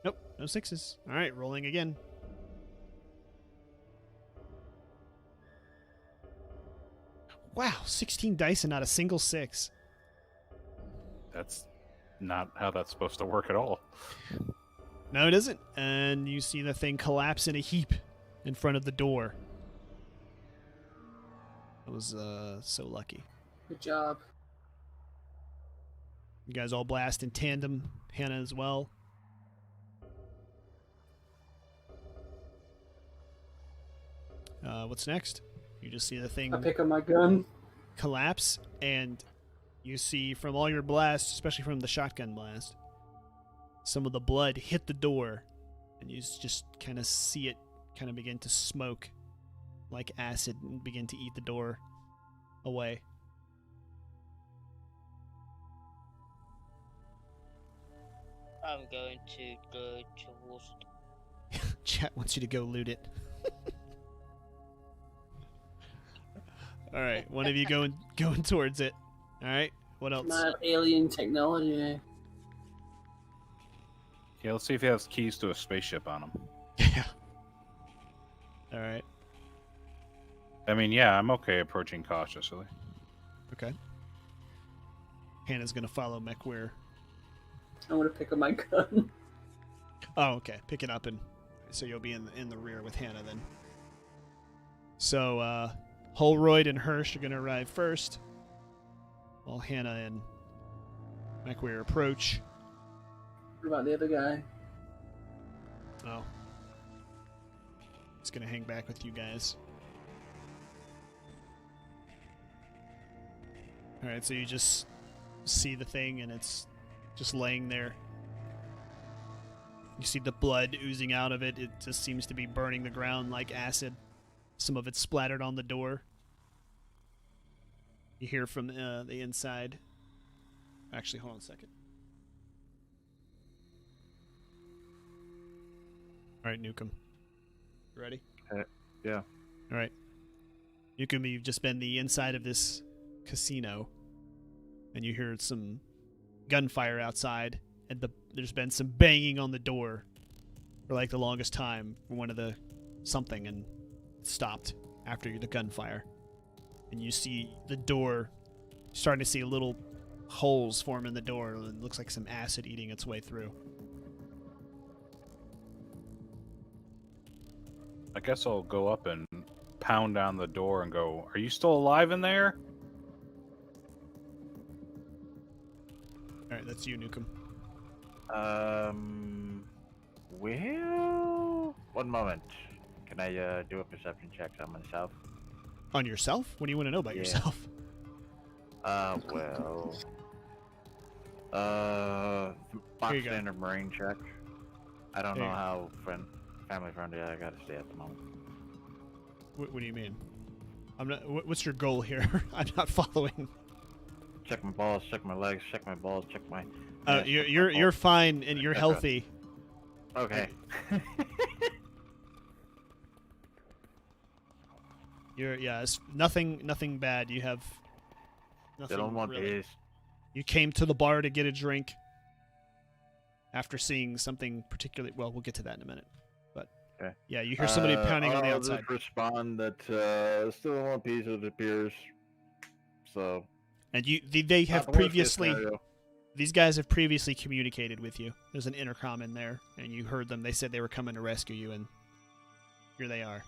Nope, no 6s. All right, rolling again. Wow, 16 dice and not a single 6. That's not how that's supposed to work at all. No, it isn't. And you see the thing collapse in a heap in front of the door. I was so lucky. Good job. You guys all blast in tandem. Hannah as well. What's next? You just see the thing I pick up my gun. collapse, and you see from all your blasts, especially from the shotgun blast, some of the blood hit the door, and you just kind of see it kind of begin to smoke like acid and begin to eat the door away. I'm going to go towards. Chat wants you to go loot it. All right, one of you going towards it. All right, what else? Mad alien technology. Yeah, let's see if he has keys to a spaceship on him. Yeah. All right. I mean, yeah, I'm okay approaching cautiously. Okay. Hannah's gonna follow MechWeir. I'm gonna pick up my gun. Oh, okay. Pick it up, and so you'll be in the rear with Hannah then. So, Holroyd and Hirsch are going to arrive first, while Hannah and MechWeir approach. What about the other guy? Oh. He's going to hang back with you guys. Alright, so you just see the thing, and it's just laying there. You see the blood oozing out of it. It just seems to be burning the ground like acid. Some of it splattered on the door. You hear from the inside. Actually, hold on a second. All right, Nukem. You ready? Yeah. All right. Nukem, you've just been the inside of this casino, and you hear some gunfire outside, and there's been some banging on the door for like the longest time for one of the something, and it stopped after the gunfire. And you see the door, starting to see little holes form in the door, and it looks like some acid eating its way through. I guess I'll go up and pound on the door and go, "Are you still alive in there?" All right, that's you, Nukem. Well, one moment. Can I do a perception check on myself? On yourself? What do you want to know about Yeah. yourself? Well, box Here you go. standard marine check. I don't There know you how family friendly I gotta stay at the moment. What do you mean? I'm not. What's your goal here? I'm not following. Check my balls, check my legs, check my balls, check my. You're fine and you're Okay. healthy. Okay. It's nothing bad. You have nothing. Still in one really. piece. You came to the bar to get a drink after seeing something particularly. Well, we'll get to that in a minute. But Okay. yeah, you hear somebody pounding on the I'll outside. just respond that still in one piece, it appears. So. And they have not the worst case previously. scenario. These guys have previously communicated with you. There's an intercom in there, and you heard them. They said they were coming to rescue you, and here they are.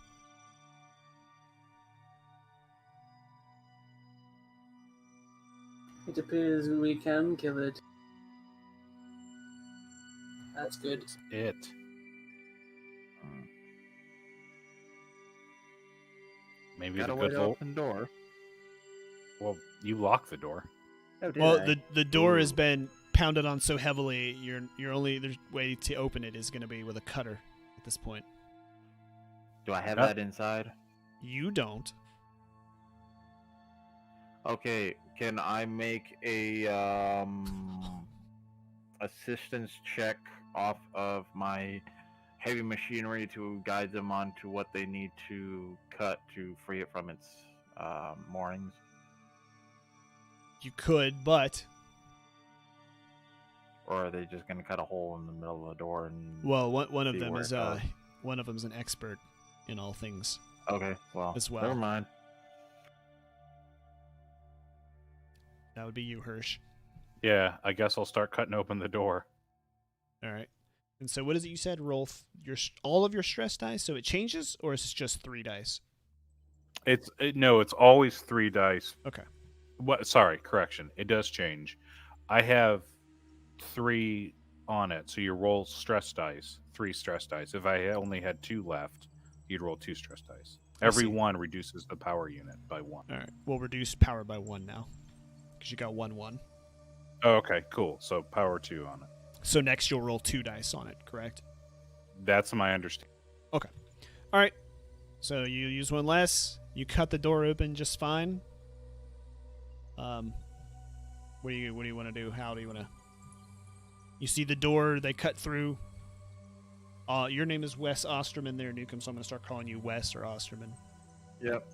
It appears we can kill it. That's good. It. Maybe Got the a good wide vote. open door. Well, you locked the door. Oh, did Well, I? the door has Ooh. been pounded on so heavily, you're only the way to open it is going to be with a cutter at this point. Do I have Yep. that inside? You don't. Okay, can I make a assistance check off of my heavy machinery to guide them onto what they need to cut to free it from its moorings? You could, but Or are they just going to cut a hole in the middle of the door and? well, one of See them where is it goes. one of them's an expert in all things. Okay, well, as well. never mind. That would be you, Hirsch. Yeah, I guess I'll start cutting open the door. All right. And so, what is it you said? Roll all of your stress dice, so it changes, or is it just 3 dice? No, it's always 3 dice. Okay. What? Sorry, correction. It does change. I have 3 on it, so you roll stress dice, 3 stress dice. If I only had 2 left, you'd roll 2 stress dice. Every see. one reduces the power unit by 1. All right. We'll reduce power by 1 now, because you got 1/1. Oh, okay, cool. So power 2 on it. So next you'll roll 2 dice on it, correct? That's my understanding. All right. So you use 1 less. You cut the door open just fine. What do you want to do? How do you want to? You see the door they cut through. Your name is Wes Osterman there, Newcomb, so I'm gonna start calling you Wes or Osterman. Yep.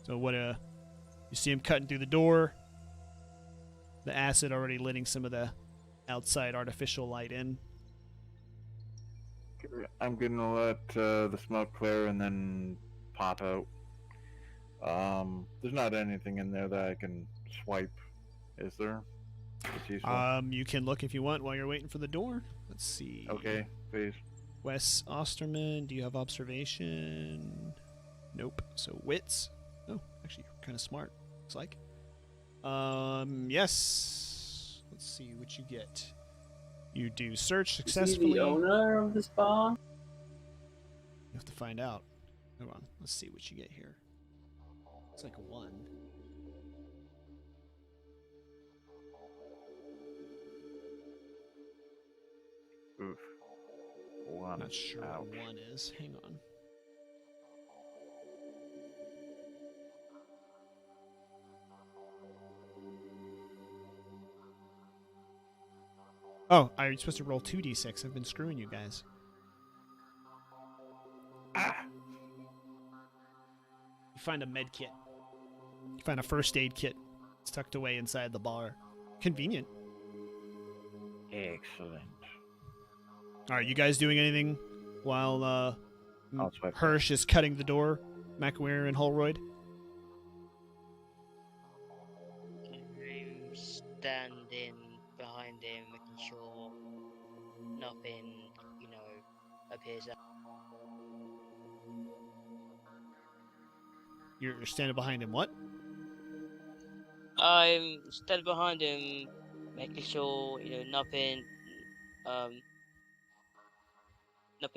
So what you see him cutting through the door. The acid already letting some of the outside artificial light in. I'm gonna let the smoke clear and then pop out. There's not anything in there that I can swipe, is there? It's useful. You can look if you want while you're waiting for the door. Let's see. Okay, please. Wes Osterman, do you have observation? Nope. So wits. Oh, actually, you're kind of smart. Looks like. Yes. Let's see what you get. You do search Is he successfully. the owner of this bar? You have to find out. Hold on. Let's see what you get here. It's like a 1. Oof. One. Not sure Ouch. what 1 is. Hang on. Oh, I'm supposed to roll 2d6. I've been screwing you guys. Ah! You find a med kit. You find a first aid kit. It's tucked away inside the bar. Convenient. Excellent. All right, you guys doing anything while I'll swipe. Hirsch is cutting the door? McWeir and Holroyd? I'm standing behind him, making sure nothing, appears out. You're standing behind him. What? I'm standing behind him, making sure, nothing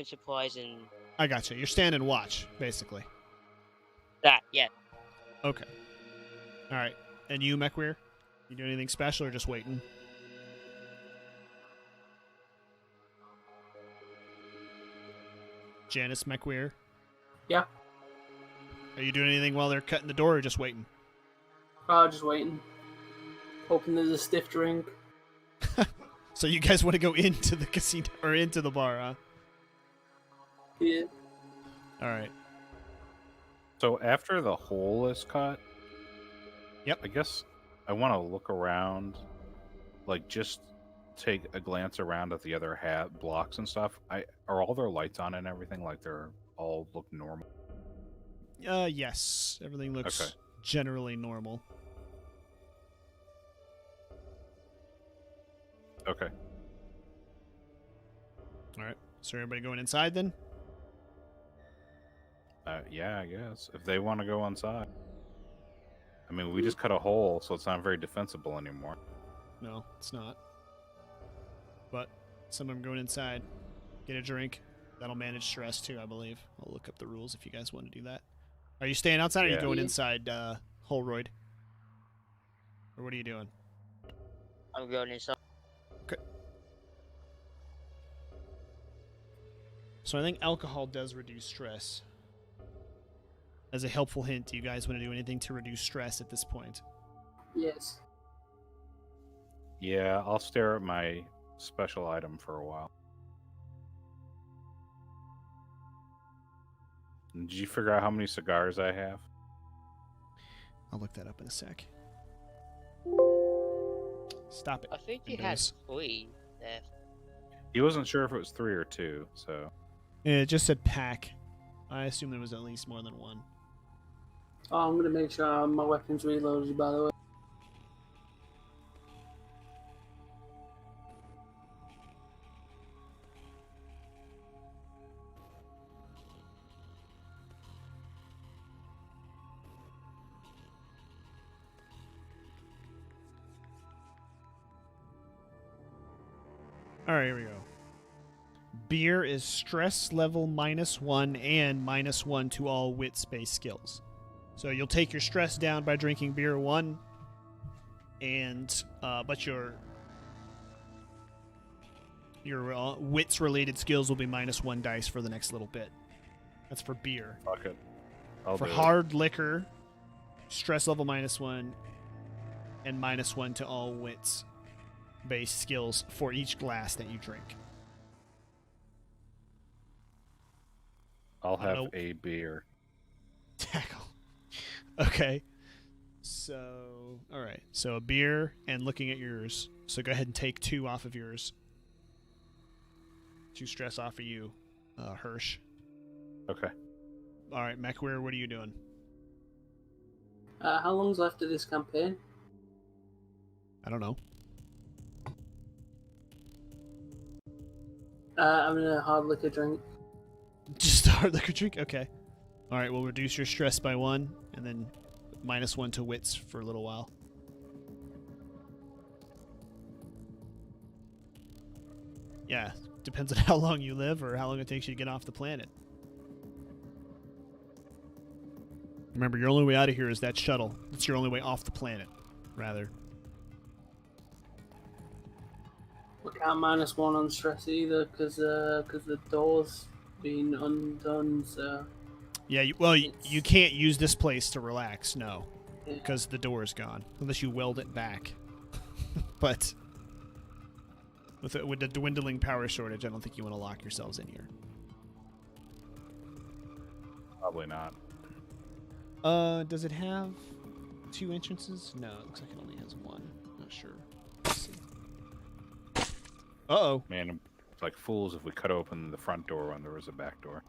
surprising. I gotcha. You're standing watch, basically. That, yeah. Okay. All right. And you, McWeir? You doing anything special or just waiting? Janice McWeir? Yeah. Are you doing anything while they're cutting the door or just waiting? Just waiting. Hoping there's a stiff drink. So you guys want to go into the casino or into the bar, huh? Yeah. All right. So after the hole is cut, Yep. I guess I want to look around, like just take a glance around at the other blocks and stuff. Are all their lights on and everything? Like they're all look normal? Yes. Everything looks Okay. generally normal. Okay. All right. So everybody going inside then? Yeah, I guess if they want to go inside. I mean, we just cut a hole, so it's not very defensible anymore. No, it's not. But some of them going inside. Get a drink. That'll manage stress too, I believe. I'll look up the rules if you guys want to do that. Are you staying outside or are you Yeah. going inside Holroyd? Or what are you doing? I'm going inside. So I think alcohol does reduce stress. As a helpful hint, do you guys want to do anything to reduce stress at this point? Yes. Yeah, I'll stare at my special item for a while. Did you figure out how many cigars I have? I'll look that up in a sec. Stop it. I think you had Windows. 3 there. He wasn't sure if it was 3 or 2, so... It just said pack. I assume there was at least more than one. Oh, I'm gonna make sure my weapon's reloaded, by the way. Alright, here we go. Beer is stress level -1 and -1 to all wits-based skills. So you'll take your stress down by drinking beer 1, and but your wits-related skills will be -1 dice for the next little bit. That's for beer. Fuck it. I'll For do it. hard liquor, stress level -1 and -1 to all wits-based skills for each glass that you drink. I'll have Nope. a beer. Tackle. Okay. So, all right. So a beer and looking at yours. So go ahead and take 2 off of yours. 2 stress off of you, Hirsch. Okay. All right, MacWeir, what are you doing? How long's left of this campaign? I don't know. I'm gonna hard liquor drink. Just a hard liquor drink? Okay. All right, we'll reduce your stress by 1, and then -1 to wits for a little while. Yeah, depends on how long you live or how long it takes you to get off the planet. Remember, your only way out of here is that shuttle. It's your only way off the planet, rather. We can't -1 on stress either, because the door's been undone, so... Yeah, you can't use this place to relax, no. Yeah. Because the door is gone. Unless you weld it back. But with the dwindling power shortage, I don't think you want to lock yourselves in here. Probably not. Does it have 2 entrances? No, it looks like it only has 1. Not sure. Let's see. Uh-oh. Man, it's like fools if we cut open the front door when there was a back door.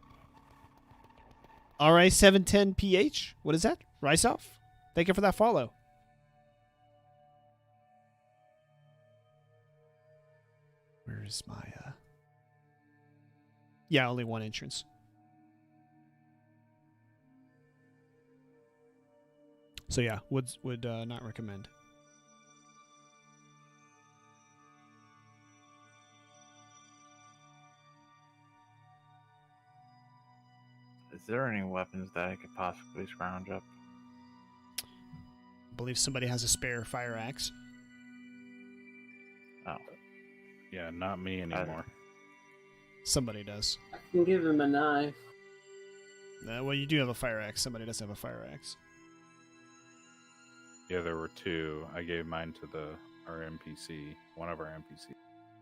RI710PH? What is that? Rysoff? Thank you for that follow. Where's my, Yeah, only 1 entrance. So yeah, would not recommend. Is there any weapons that I could possibly scrounge up? I believe somebody has a spare fire axe. Oh, Yeah, not me anymore. Somebody does. I can give him a knife. Well, you do have a fire axe. Somebody does have a fire axe. Yeah, there were 2. I gave mine to our NPC, one of our NPC.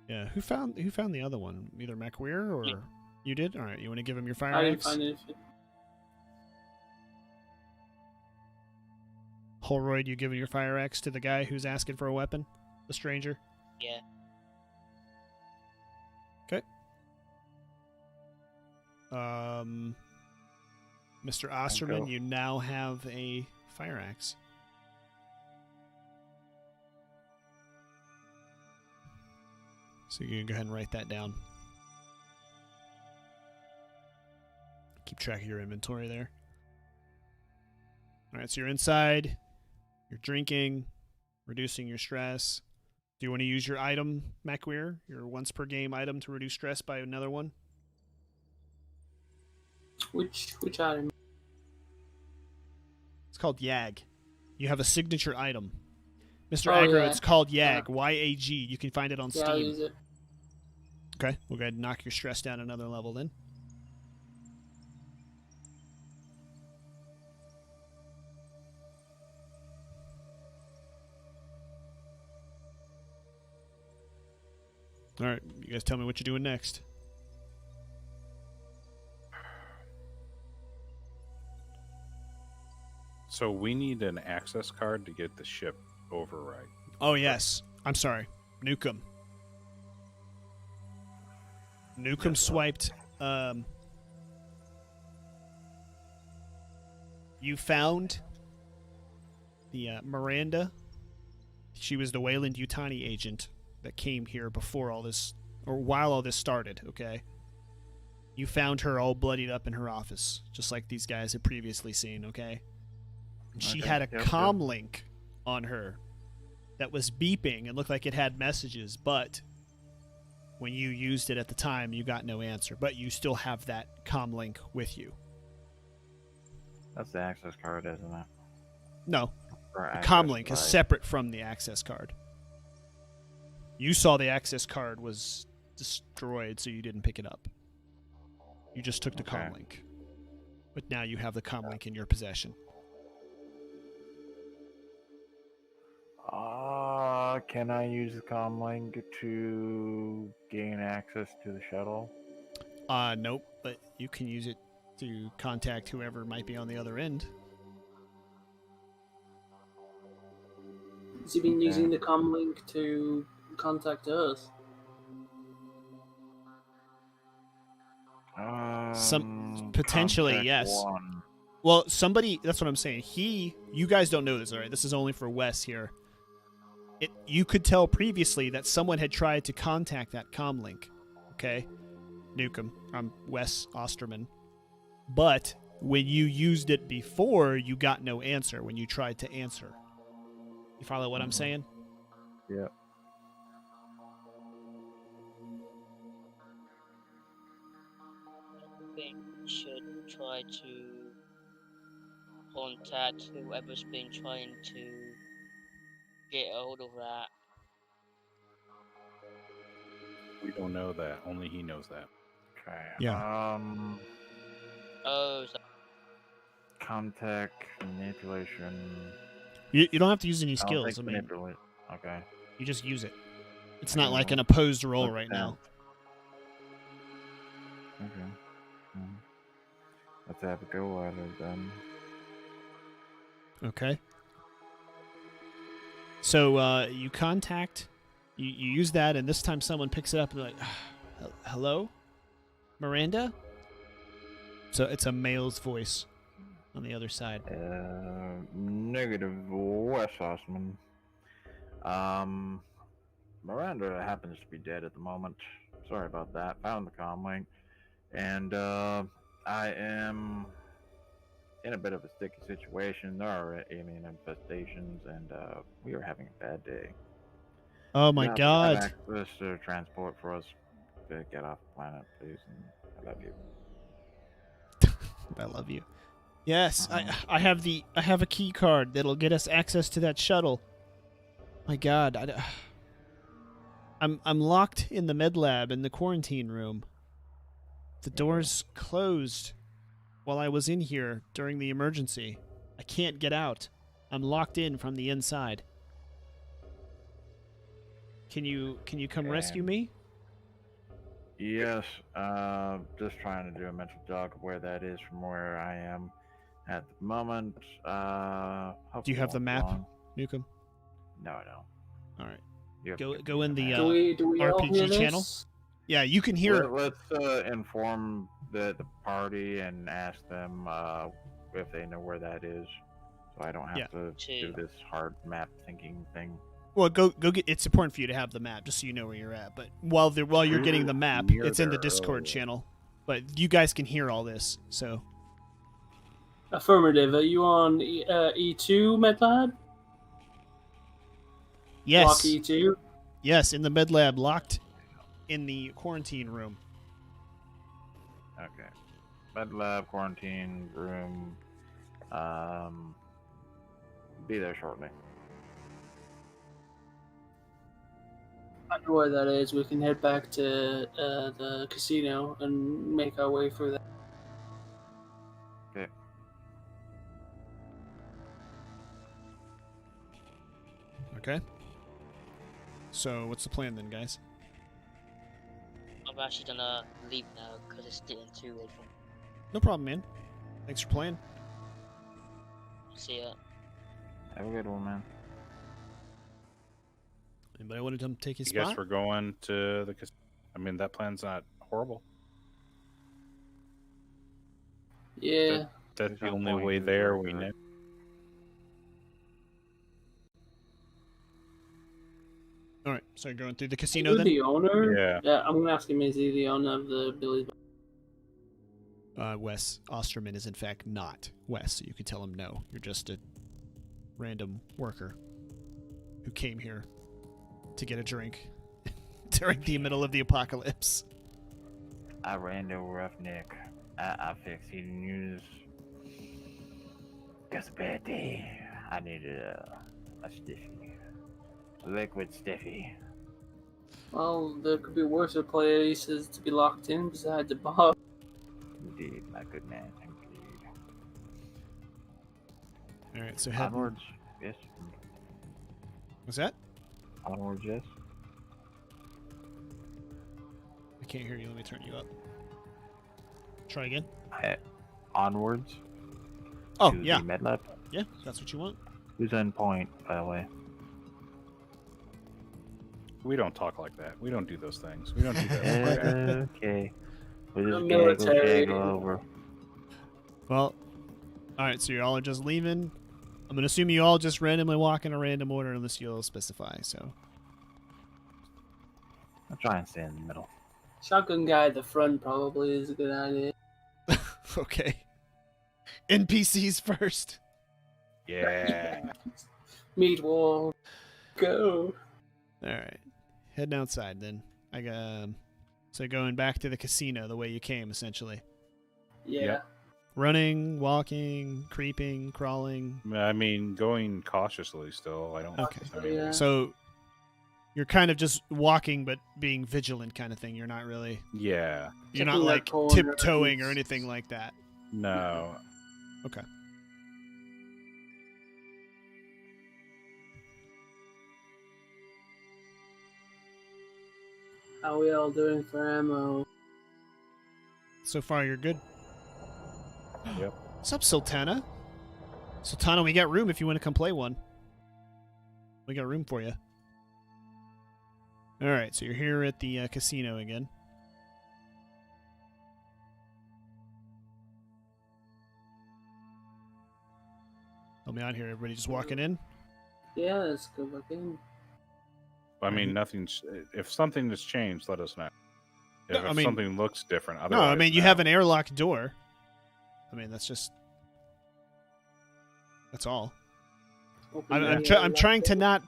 Yeah, who found the other one? Either MacWeir or Yeah. you did? All right, you want to give him your fire I didn't axe? find anything. Holroyd, you giving your fire axe to the guy who's asking for a weapon? The stranger? Yeah. Okay. Mr. Osterman, go. you now have a fire axe. So you can go ahead and write that down. Keep track of your inventory there. All right, so you're inside. You're drinking, reducing your stress. Do you want to use your item, MacWeir? Your once per game item to reduce stress by another 1? Which item? It's called YAG. You have a signature item. Mr. Oh, Aggro, yeah. it's called YAG. Y-A-G. You can find it on Yeah, I'll Steam. use it. Okay, we'll go ahead and knock your stress down another level then. All right, you guys tell me what you're doing next. So we need an access card to get the ship override. Oh, yes. I'm sorry. Nukem. Nukem swiped. You found the Miranda. She was the Weyland-Yutani agent that came here before all this, or while all this started, okay? You found her all bloodied up in her office, just like these guys had previously seen, okay? And she had a comm link on her that was beeping and looked like it had messages, but when you used it at the time, you got no answer. But you still have that comm link with you. That's the access card, isn't it? No. Or The access comm link is device. separate from the access card. You saw the access card was destroyed, so you didn't pick it up. You just took the comm Okay. link. But now you have the comm link in your possession. Can I use the comm link to gain access to the shuttle? Nope, but you can use it to contact whoever might be on the other end. Has he been using the comm link to contact us? Potentially, contact yes. one. Well, somebody, that's what I'm saying. You guys don't know this, all right? This is only for Wes here. You could tell previously that someone had tried to contact that comm link, okay? Nukem. I'm Wes Osterman. But when you used it before, you got no answer when you tried to answer. You follow what I'm saying? Yeah. I think we should try to contact whoever's been trying to get a hold of that. We don't know that. Only he knows that. Okay. Yeah. Oh, so Contact manipulation. You don't have to use any I don't skills. think I mean, manipulate. Okay. you just use it. It's I not don't like know. an opposed roll What's right that? now. Okay. Let's have a go at it then. Okay. So you contact, you use that, and this time someone picks it up and they're like, "Hello, Miranda." So it's a male's voice on the other side. Negative, Wes Osman. Miranda happens to be dead at the moment. Sorry about that. Found the comm link. And, I am in a bit of a sticky situation. There are alien infestations, and, we are having a bad day. Oh my You have God! access to transport for us to get off the planet, please, and I love you. I love you. Yes, Uh-huh. I have a key card that'll get us access to that shuttle. My God, I'm locked in the med lab in the quarantine room. The doors closed while I was in here during the emergency. I can't get out. I'm locked in from the inside. Can you come rescue me? Yes, just trying to do a mental jog of where that is from where I am at the moment. Do you have the map, Nukem? No, I don't. All right. You have Go- to go in give me the, map. Do we all RPG hear this? channel? Yeah, you can hear. Let's inform the party and ask them if they know where that is, so I don't have to do this hard map thinking thing. Well, go get. It's important for you to have the map, just so you know where you're at. But while you're getting the map, Near it's in the there Discord earlier. channel. But you guys can hear all this, so Affirmative. Are you on E2 MedLab? yes, Block E2? yes, in the med lab, locked in the quarantine room. Okay. Med lab, quarantine room. Be there shortly. I know where that is. We can head back to the casino and make our way through that. Okay. Okay. So what's the plan then, guys? I'm actually gonna leave now because it's getting too late for me. No problem, man. Thanks for playing. See ya. Have a good one, man. Anybody want to take his I guess spot? we're going to the casino. I mean, that plan's not horrible. Yeah. That's the No only point way is there. very We good. know. All right, so you're going through the Is casino he then? the owner? Yeah. I'm gonna ask him, is he the owner of the Billy's Bar? Wes Osterman is in fact not Wes, so you could tell him no. You're just a random worker who came here to get a drink during the middle of the apocalypse. I ran to Roughneck. I fixed heating units. It's a bad day. I needed a stiffy. A liquid stiffy. Well, there could be worse places to be locked in besides the bar. Indeed, my good man. Indeed. All right, so head. Onwards, yes. What's that? Onwards, yes. I can't hear you. Let me turn you up. Try again. Onwards. Oh, to yeah. The med lab. Yeah, if that's what you want. Who's on point, by the way? We don't talk like that. We don't do those things. We don't do that. Okay. We'll The just military. gaggle over. Well, all right, so you all are just leaving. I'm going to assume you all just randomly walk in a random order unless you'll specify, so. I'll try and stay in the middle. Shotgun guy at the front probably is a good idea. Okay. NPCs first. Yeah. Meat wall. Go. All right. Heading outside then. So going back to the casino the way you came, essentially. Yeah. Yep. Running, walking, creeping, crawling. I mean, going cautiously still. I don't. Okay. I mean, Yeah. So you're kind of just walking but being vigilant kind of thing. You're not really... yeah. You're not Checking that like corner. tiptoeing or anything like that. No. Okay. How we all doing for ammo? So far, you're good. Yep. What's up, Sultana? Sultana, we got room if you want to come play one. We got room for you. All right, so you're here at the casino again. Help me out here. Everybody just walking in? Yeah, let's go back in. I mean, nothing's. If something has changed, let us know. If, No, I mean- something looks different, No, otherwise, I mean, you have an airlock door. I mean, that's just... That's all. Open I'm the trying to laptop. not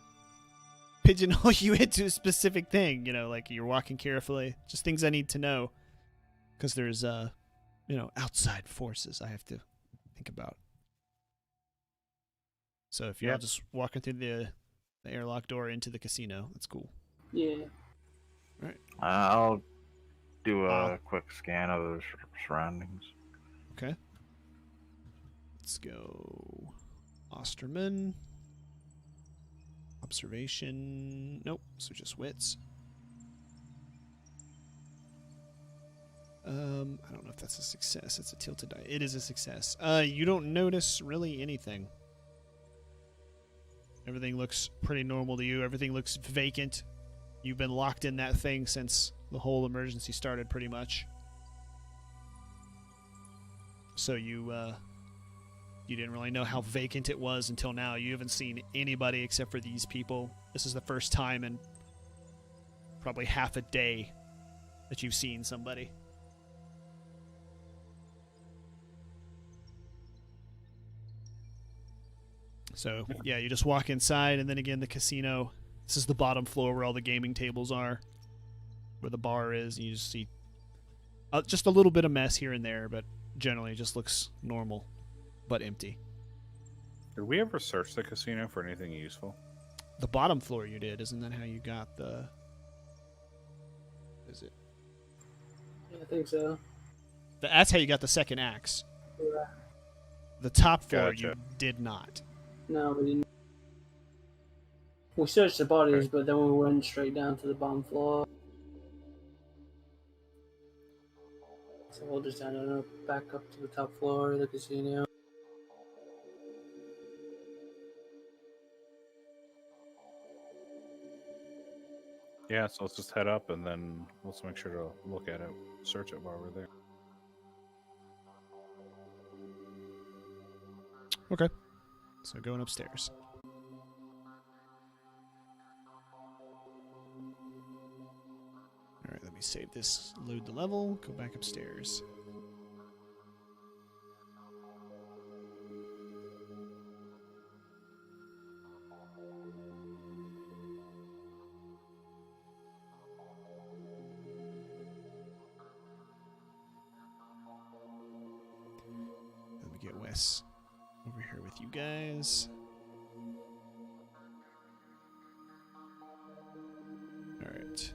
pigeonhole you into a specific thing, you know, like you're walking carefully. Just things I need to know. Because there's, outside forces I have to think about. So if you're all just walking through the airlock door into the casino, that's cool. Yeah. I'll do a quick scan of the surroundings. Okay. Let's go. Osterman. Observation. Nope. So just wits. I don't know if that's a success. It's a tilted die. It is a success. You don't notice really anything. Everything looks pretty normal to you. Everything looks vacant. You've been locked in that thing since the whole emergency started, pretty much. So you didn't really know how vacant it was until now. You haven't seen anybody except for these people. This is the first time in probably half a day that you've seen somebody. So, yeah, you just walk inside, and then again, the casino. This is the bottom floor where all the gaming tables are, where the bar is, and you just see just a little bit of mess here and there, but generally it just looks normal, but empty. Did we ever search the casino for anything useful? The bottom floor you did. Isn't that how you got the... Is it? Yeah, I think so. That's how you got the second axe. Yeah. The top floor Gotcha. you did not. No, we didn't. We searched the bodies, Okay. but then we went straight down to the bottom floor. So we'll just head on back up to the top floor of the casino. Yeah, so let's just head up and then let's make sure to look at it, search it while we're there. Okay. So going upstairs. All right, let me save this, load the level, go back upstairs. Let me get Wes over here with you guys. All right.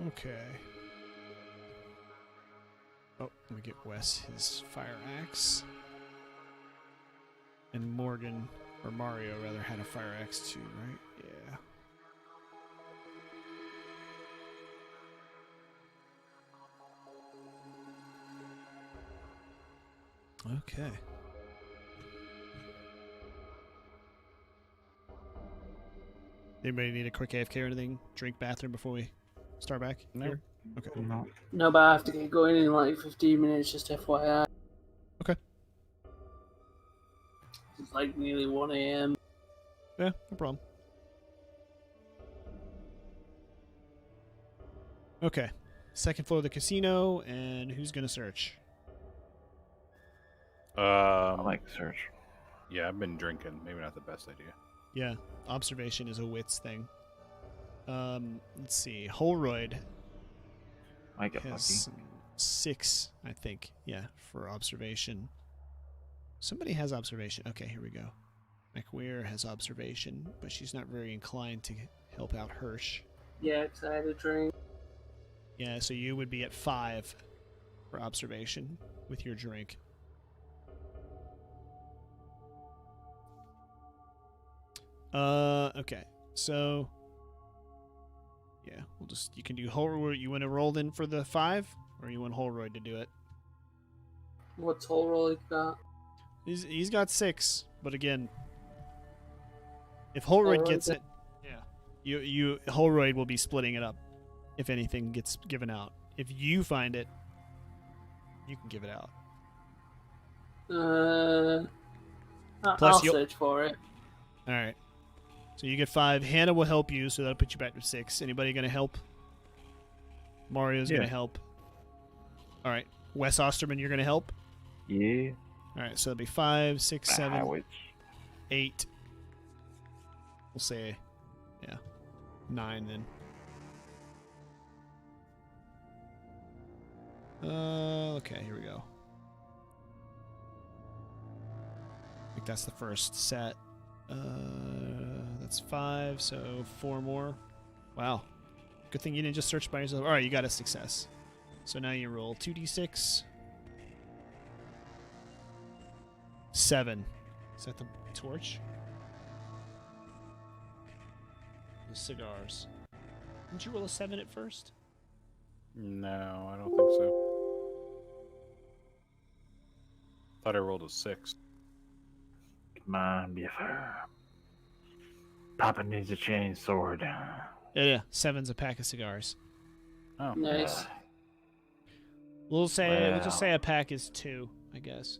Okay. Oh, let me get Wes his fire axe. And Morgan, or Mario rather, had a fire axe too, right? Yeah. Okay. Anybody need a quick AFK or anything? Drink, bathroom before we start back? No. Here? Okay. No, but I have to get going in like 15 minutes, just FYI. Okay. It's like nearly 1 a.m. Yeah, no problem. Okay. Second floor of the casino, and who's gonna search? I like the search. Yeah, I've been drinking. Maybe not the best idea. Yeah, observation is a wits thing. Let's see. Holroyd I get has lucky. 6, I think. Yeah, for observation. Somebody has observation. Okay, here we go. McWeir has observation, but she's not very inclined to help out Hirsch. Yeah, 'cause I had a drink. Yeah, so you would be at 5 for observation with your drink. Okay. So yeah, we'll just, you can do Holroyd. You want to roll in for the 5, or you want Holroyd to do it? What's whole roll got? He's got 6, but again, if Holroyd Holroyd gets it, yeah, you Holroyd will be splitting it up if anything gets given out. If you find it, you can give it out. I'll you'll- search for it. All right. So you get 5. Hannah will help you, so that'll put you back to 6. Anybody gonna help? Mario's gonna help. All right. Wes Osterman, you're gonna help. Yeah. All right. So it'll be 5, 6, 7, Which 8. We'll say, yeah, 9 then. Okay, here we go. I think that's the first set. That's 5, so 4 more. Wow. Good thing you didn't just search by yourself. Alright, you got a success. So now you roll 2d6. 7. Is that the torch? The cigars. Didn't you roll a 7 at first? No, I don't think so. Thought I rolled a 6. come on, be firm. Papa needs a chain sword. Yeah. 7's a pack of cigars. Oh, Nice. We'll just say a pack is 2, I guess.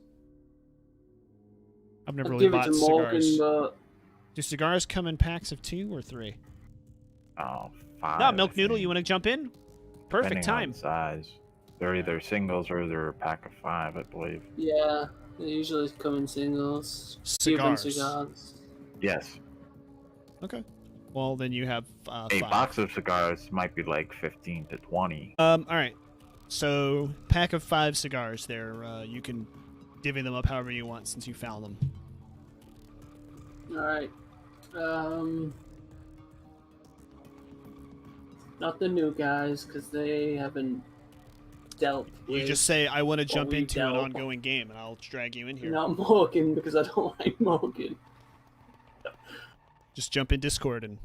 I've never I'll really give it bought to Morgan, cigars. but Do cigars come in packs of 2 or 3? Oh, 5. No, Milk I Noodle, think, you want to jump in? Perfect depending on time. size. They're either singles or they're a pack of 5, I believe. yeah, they usually come in singles. Cuban Cigars. cigars. Yes. Okay. Well, then you have A 5. box of cigars might be like 15 to 20. All right. So, pack of 5 cigars there. You can divvy them up however you want since you found them. Alright. Not the new guys, because they haven't dealt with. You just say, I want to jump we into an dealt. ongoing game, and I'll drag you in here. Not Morgan, because I don't like Morgan. Just jump in Discord, and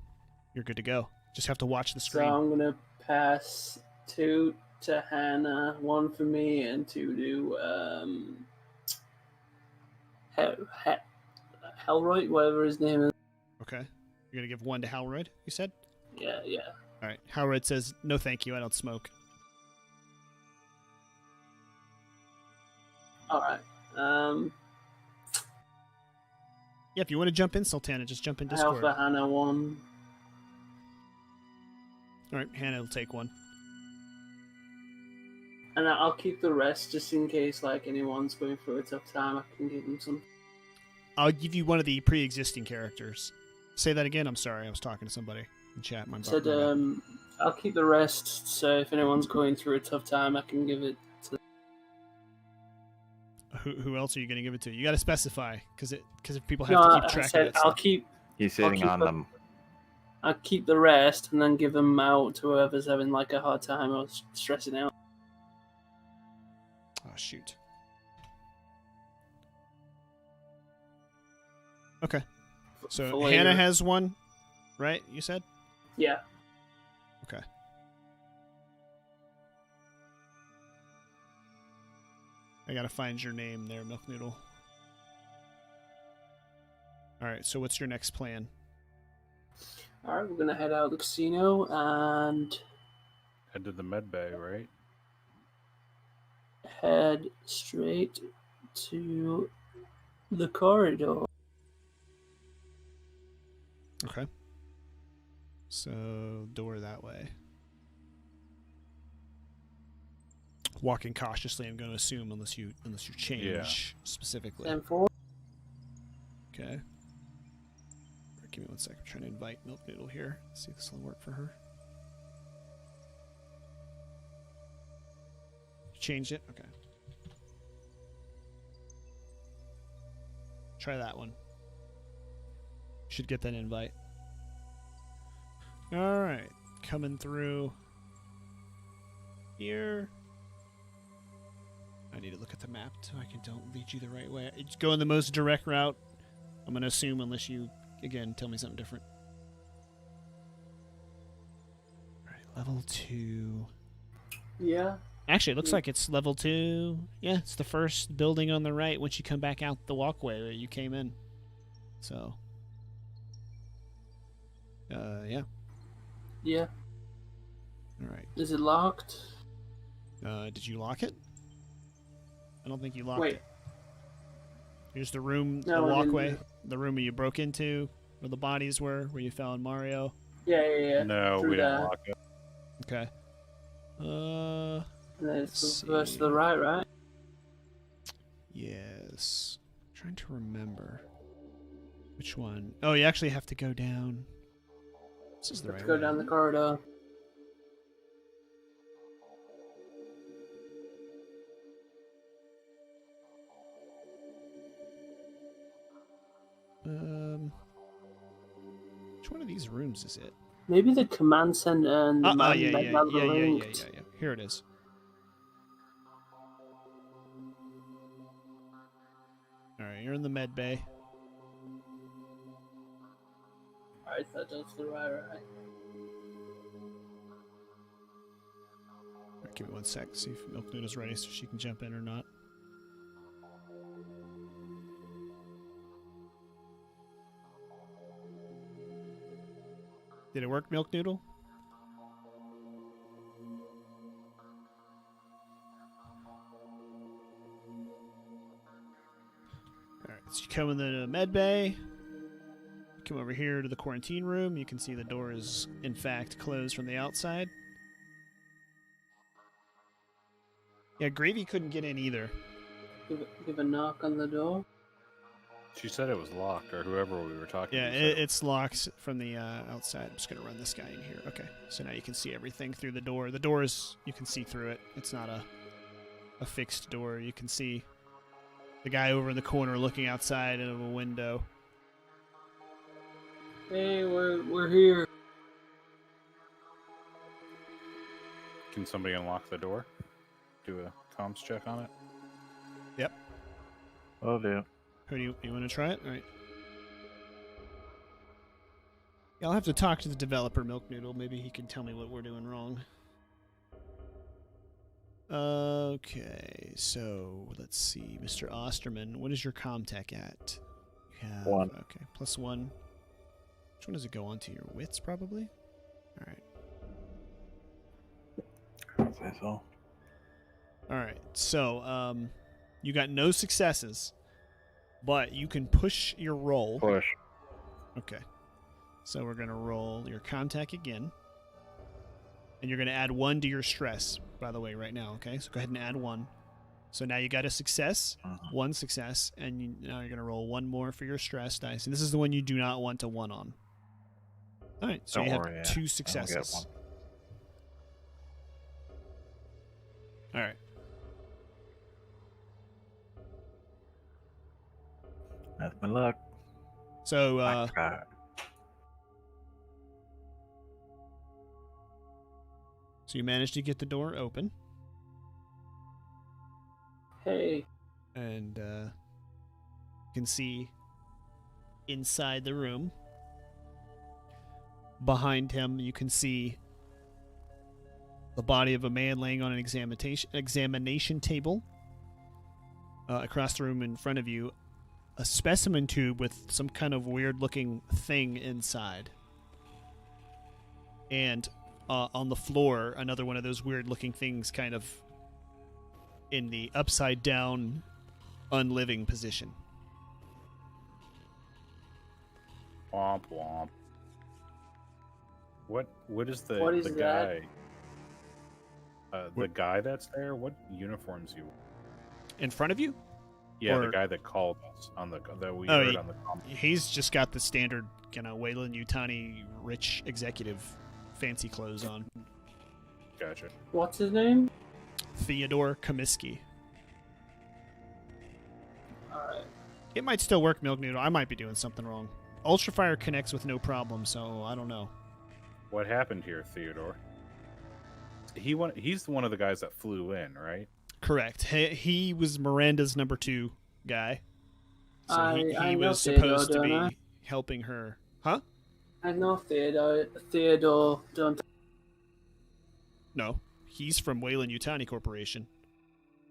you're good to go. Just have to watch the So screen. I'm gonna pass 2 to Hannah, 1 for me, and 2 to Hellroyd, whatever his name is. Okay. You're going to give 1 to Halroyd, you said? Yeah. All right. Halroyd says, no thank you, I don't smoke. Alright. Yeah, if you want to jump in, Sultana, just jump in Discord. Alpha Hannah 1. All right, Hannah will take 1. And I'll keep the rest just in case like anyone's going through a tough time. I can give them some. I'll give you one of the pre-existing characters. Say that again. I'm sorry. I was talking to somebody in chat. Said I'll keep the rest. So if anyone's going through a tough time, I can give it to. Who else are you going to give it to? You got to specify because if people have No, to keep I track said of that I'll stuff. keep. He's sitting keep on the- them. I'll keep the rest and then give them out to whoever's having like a hard time or stressing out. Oh shoot. Okay. So For Hannah later. has 1, right? You said? Yeah. Okay. I gotta find your name there, Milk Noodle. Alright, so what's your next plan? Alright, we're gonna head out to the casino and Head to the med bay, right? head straight to the corridor. Okay. So door that way. Walking cautiously, I'm gonna assume unless you change specifically. 10-4. Okay. Give me 1 second. I'm trying to invite Milk Noodle here. See if this will work for her. Changed it? Okay. Try that one. Should get that invite. Alright. Coming through here. I need to look at the map so I don't lead you the right way. It's going the most direct route. I'm going to assume unless you, again, tell me something different. Alright, level 2. Yeah. Actually, it looks like it's level 2. Yeah, it's the first building on the right once you come back out the walkway where you came in. So, yeah. Yeah. Alright. Is it locked? Did you lock it? I don't think you locked Wait. it. Here's the room, No, the I didn't. walkway, the room where you broke into, where the bodies were, where you found Mario. Yeah. No, Through we didn't that. lock it. Okay. And then Let's it's first see. to the right? Yes. I'm trying to remember. Which one? Oh, you actually have to go down. This is the Let's right go way. down the corridor. Which one of these rooms is it? Maybe the command center and the Yeah. linked. Here it is. Alright, you're in the med bay. Alright, that goes to the right. Alright, give me 1 sec, see if Milk Noodle's ready so she can jump in or not. Did it work, Milk Noodle? Alright, so you come in the med bay. Come over here to the quarantine room. You can see the door is, in fact, closed from the outside. Yeah, Gravy couldn't get in either. Give a knock on the door. She said it was locked, or whoever we were talking Yeah, to. said it's locked from the outside. I'm just going to run this guy in here. Okay, so now you can see everything through the door. The door is, you can see through it. It's not a fixed door. You can see the guy over in the corner looking outside of a window. Hey, we're here. Can somebody unlock the door? Do a comms check on it? Yep. Oh, dear. Who do you want to try it? All right. Yeah, I'll have to talk to the developer, Milk Noodle. Maybe he can tell me what we're doing wrong. Okay, so let's see. Mr. Osterman, what is your ComTech at? You have, 1. Okay, +1. Which one does it go on to? Your wits, probably? All right. I'd say so. All right, so you got no successes, but you can push your roll. Push. Okay. So we're going to roll your contact again. And you're going to add 1 to your stress, by the way, right now, okay? So go ahead and add 1. So now you got a success, 1 success, and now you're going to roll 1 more for your stress dice. And this is the one you do not want to 1 on. All right, so Don't you worry, have yeah. 2 I'll successes. get 1. All right. That's my luck. So, I tried. so you managed to get the door open. Hey, And you can see inside the room. Behind him, you can see the body of a man laying on an examination table. Across the room in front of you, a specimen tube with some kind of weird-looking thing inside. And on the floor, another one of those weird-looking things kind of in the upside-down, unliving position. Womp womp. What is the What is the that? guy? The guy that's there. What uniforms you? In front of you? Yeah, Or- the guy that called us on the that we Oh, heard on the comm. He's just got the standard kind of Wayland Yutani rich executive fancy clothes on. Gotcha. what's his name? Theodore Comiskey. Alright. It might still work, Milk Noodle. I might be doing something wrong. Ultrafire connects with no problem, so I don't know. What happened here, Theodore? He's one of the guys that flew in, right? Correct. He was Miranda's number 2 guy. So I he know was Theodore, supposed to don't be I? helping her. Huh? I know Theodore, don't No. He's from Wayland Yutani Corporation.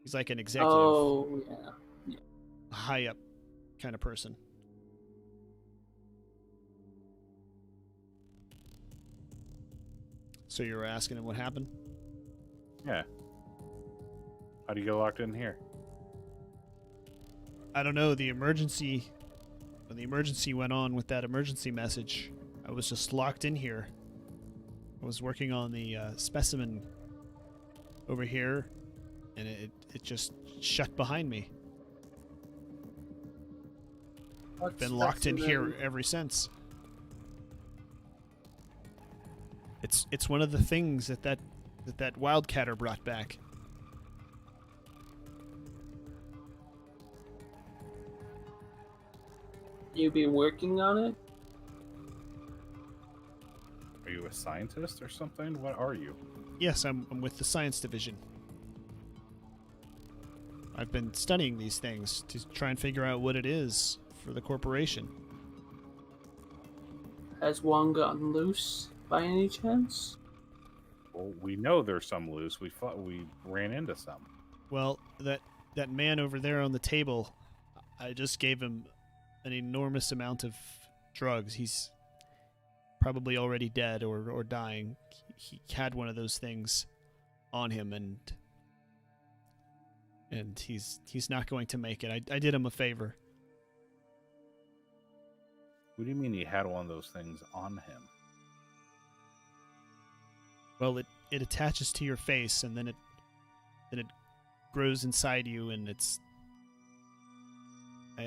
He's like an executive, Oh, yeah. high up kind of person. So you were asking him what happened? Yeah. How do you get locked in here? I don't know. When the emergency went on with that emergency message, I was just locked in here. I was working on the specimen over here, and it just shut behind me. What's Been locked in here specimen? ever since. It's one of the things that wildcatter brought back. You been working on it? Are you a scientist or something? What are you? Yes, I'm with the science division. I've been studying these things to try and figure out what it is for the corporation. Has one gotten loose by any chance? Well, we know there's some loose. We ran into some. Well, that man over there on the table, I just gave him an enormous amount of drugs. He's probably already dead or dying. He had one of those things on him, and he's not going to make it. I did him a favor. What do you mean he had one of those things on him? Well, it attaches to your face, and then it grows inside you, and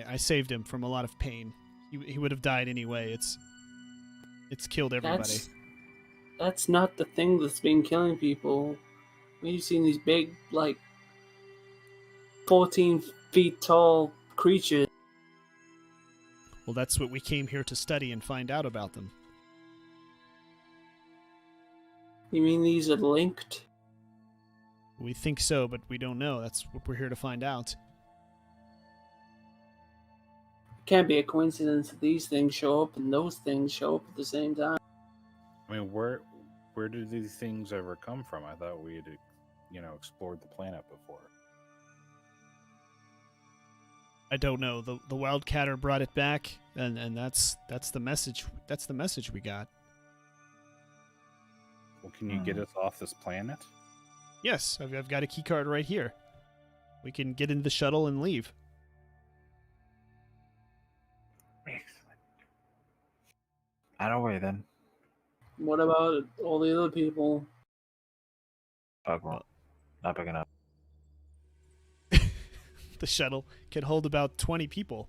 I saved him from a lot of pain. He would have died anyway. It's killed everybody. That's not the thing that's been killing people. We've seen these big, like, 14 feet tall creatures. Well, that's what we came here to study and find out about them. You mean these are linked? We think so, but we don't know. That's what we're here to find out. It can't be a coincidence that these things show up and those things show up at the same time. I mean, where did these things ever come from? I thought we had, explored the planet before. I don't know. The Wildcatter brought it back, and that's the message. That's the message we got. Well, can you get us off this planet? Yes, I've got a key card right here. We can get in the shuttle and leave. Excellent. Out of the way then. What about all the other people? Well, not big enough. The shuttle can hold about 20 people.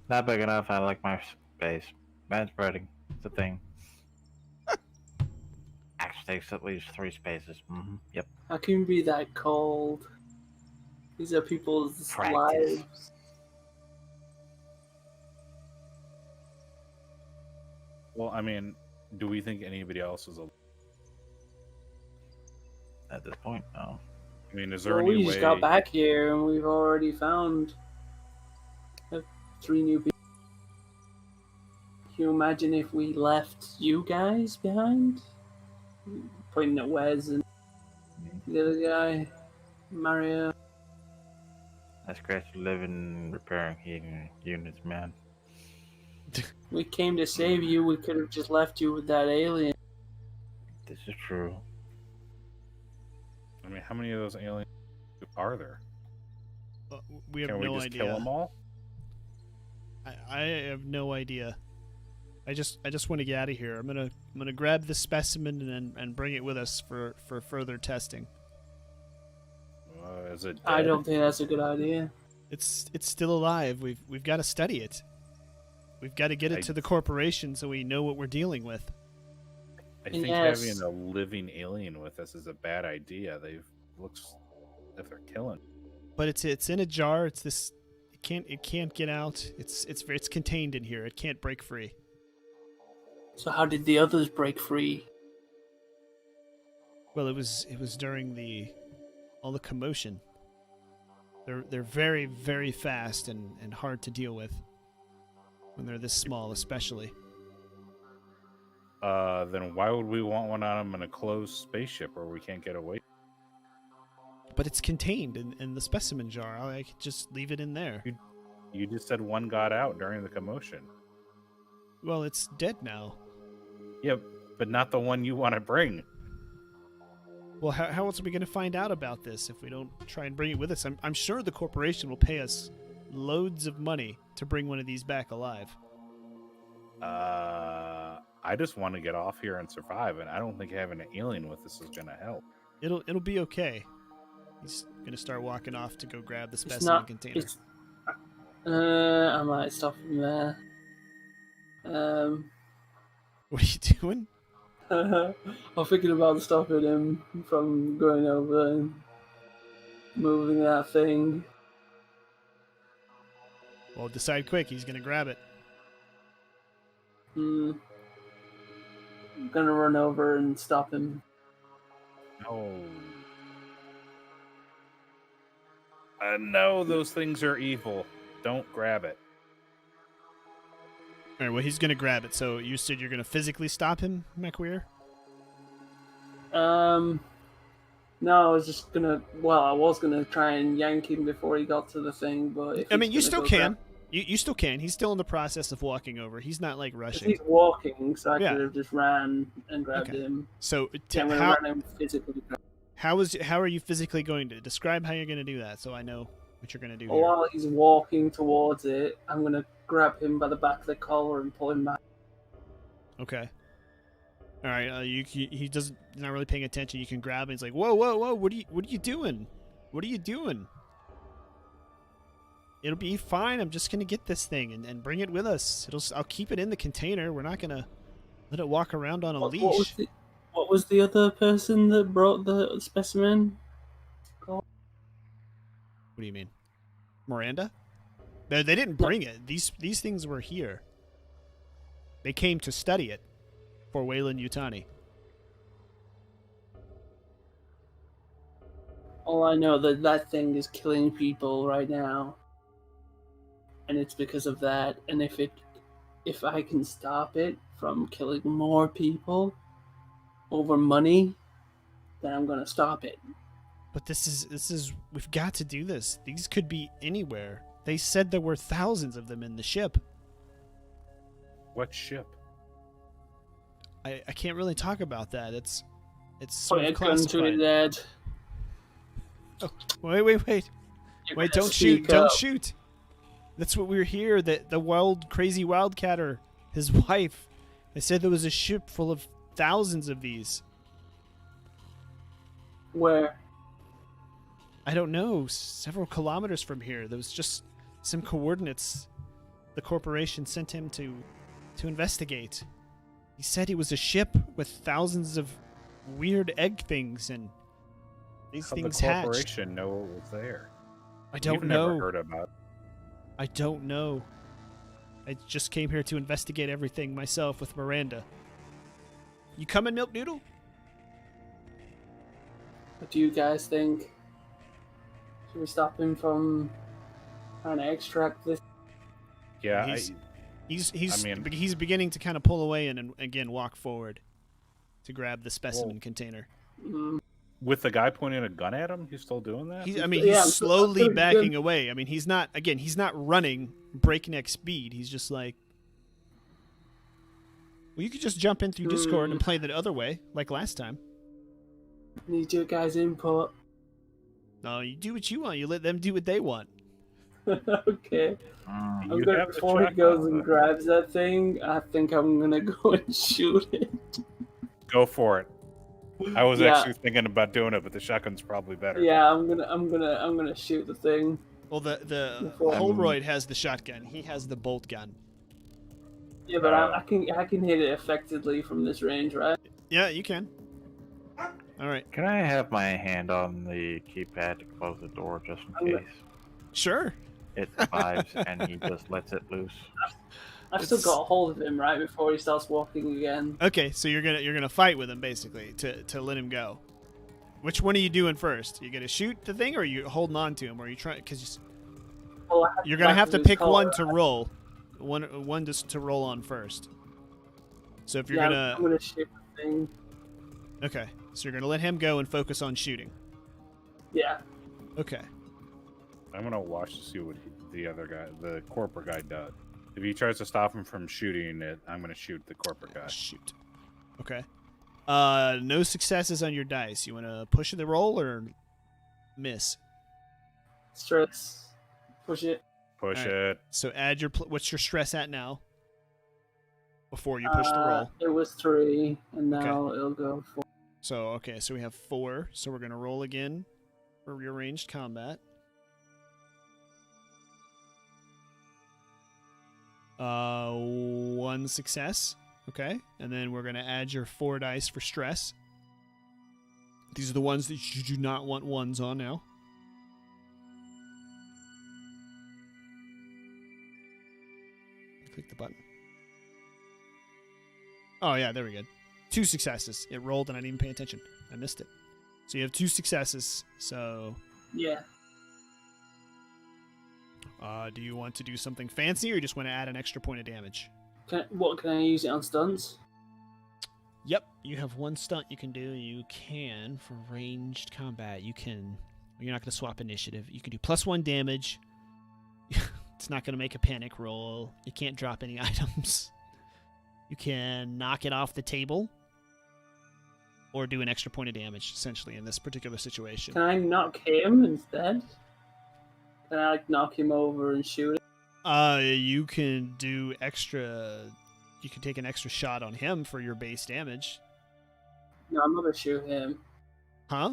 Not big enough. I like my space. Man spreading. It's a thing. Actually takes at least 3 spaces. Yep. How can you be that cold? These are people's Practice. lives. Well, I mean, do we think anybody else is alive? At this point, no. I mean, is there Well, any we way? just got back here and we've already found 3 new people. Can you imagine if we left you guys behind? Pointing at Wes and the other guy, Mario. That's great to live in repairing heating units, man. We came to save you. We could have just left you with that alien. This is true. I mean, how many of those aliens are there? We have Can we no just idea. kill them all? I have no idea. I just want to get out of here. I'm gonna grab the specimen and bring it with us for further testing. Is it? I dead? don't think that's a good idea. It's still alive. We've got to study it. We've got to get it to the corporation so we know what we're dealing with. I think Yes. having a living alien with us is a bad idea. Looks if they're killing. But it's in a jar. It's this. It can't get out. It's contained in here. It can't break free. So how did the others break free? Well, it was during all the commotion. They're very, very fast and hard to deal with when they're this small, especially. Then why would we want one on them in a closed spaceship where we can't get away? But it's contained in the specimen jar. I could just leave it in there. You just said one got out during the commotion. Well, it's dead now. Yeah, but not the one you want to bring. Well, how else are we going to find out about this if we don't try and bring it with us? I'm sure the corporation will pay us loads of money to bring one of these back alive. I just want to get off here and survive, and I don't think having an alien with us is going to help. It'll be okay. He's going to start walking off to go grab the It's specimen not. container. I might stop him there. What are you doing? I'm thinking about stopping him from going over and moving that thing. Well, decide quick. He's going to grab it. I'm gonna run over and stop him. No. No, those things are evil. Don't grab it. All right, well, he's going to grab it. So you said you're going to physically stop him, McWeir? No, I was just gonna. Well, I was gonna try and yank him before he got to the thing, but if I mean, you he's still gonna go can. You still can. He's still in the process of walking over. He's not, like, If rushing. he's walking, so I Yeah. could have just ran and grabbed Okay. him. So Yeah, I'm gonna how run him physically. how are you physically going to describe how you're going to do that so I know what you're going to do here? While he's walking towards it, I'm gonna grab him by the back of the collar and pull him back. Okay. All right. He doesn't. He's not really paying attention. You can grab him. He's like, whoa, whoa, whoa! What are you doing? What are you doing? It'll be fine. I'm just gonna get this thing and bring it with us. I'll keep it in the container. We're not gonna let it walk around on a leash. What was the other person that brought the specimen? What do you mean, Miranda? They didn't bring it. These things were here. They came to study it for Wayland Yutani. All I know that thing is killing people right now, and it's because of that. And if I can stop it from killing more people over money, then I'm gonna stop it. But this is we've got to do this. These could be anywhere. They said there were thousands of them in the ship. What ship? I can't really talk about that. It's Put sort a of gun to classified. his head. Oh, wait. You're Wait, gonna don't shoot. speak Don't up. shoot. That's what we were here. That the crazy wildcatter, his wife. They said there was a ship full of thousands of these. Where? I don't know. Several kilometers from here. There was just some coordinates the corporation sent him to investigate. He said it was a ship with thousands of weird egg things, and these How'd things the hatched. corporation know it was there? I don't You've know. never heard about it. I don't know. I just came here to investigate everything myself with Miranda. You coming, Milk Noodle? What do you guys think? Should we stop him from trying to extract this? Yeah, He's I mean- he's beginning to kind of pull away and again walk forward to grab the specimen Whoa. container. with the guy pointing a gun at him, he's still doing that? He's Yeah, slowly good. backing away. I mean, he's not running breakneck speed. He's just like, well, you could just jump in through Discord and play the other way, like last time. Need your guys' input. No, you do what you want. You let them do what they want. Okay. Mm. I'm You gonna, have the before he shotgun, goes and though. grabs that thing, I think I'm gonna go and shoot it. Go for it. I was Yeah. actually thinking about doing it, but the shotgun's probably better. Yeah, I'm gonna shoot the thing. Well, the Before- Holroyd has the shotgun. He has the bolt gun. Yeah, but I can hit it effectively from this range, right? Yeah, you can. All right, Can I have my hand on the keypad to close the door just in I'm case sure. it survives and he just lets it loose? I've still It's- got a hold of him right before he starts walking again. Okay, so you're gonna fight with him basically to let him go. Which one are you doing first? You gonna shoot the thing, or are you holding on to him, or are you trying? Because Well, I you're gonna have to his pick collar. one to roll, one just to roll on first. So if you're Yeah, I'm gonna shoot the thing. okay, so you're gonna let him go and focus on shooting. Yeah. Okay. I'm gonna watch to see what the other guy, the corporate guy, does. If he tries to stop him from shooting it, I'm gonna shoot the corporate guy. Shoot. Okay. No successes on your dice. You want to push the roll or miss? Stress. Push it. Push Alright. it. So add your what's your stress at now? Before you push the roll. It was 3, and Okay. now it'll go 4. So okay, so we have 4. So we're gonna roll again for rearranged combat. 1 success. Okay, and then we're gonna add your 4 dice for stress. These are the ones that you do not want ones on now. Click the button. Oh yeah, there we go. 2 successes. It rolled and I didn't even pay attention. I missed it. So you have 2 successes. So Yeah. do you want to do something fancy or you just want to add an extra point of damage? Can I use it on stunts? Yep, you have 1 stunt you can do. You can, for ranged combat, you can... You're not going to swap initiative. You can do +1 damage. It's not going to make a panic roll. You can't drop any items. You can knock it off the table. Or do an extra point of damage, essentially, in this particular situation. Can I knock him instead? Can I knock him over and shoot it? You can do extra... You can take an extra shot on him for your base damage. No, I'm not gonna shoot him. Huh?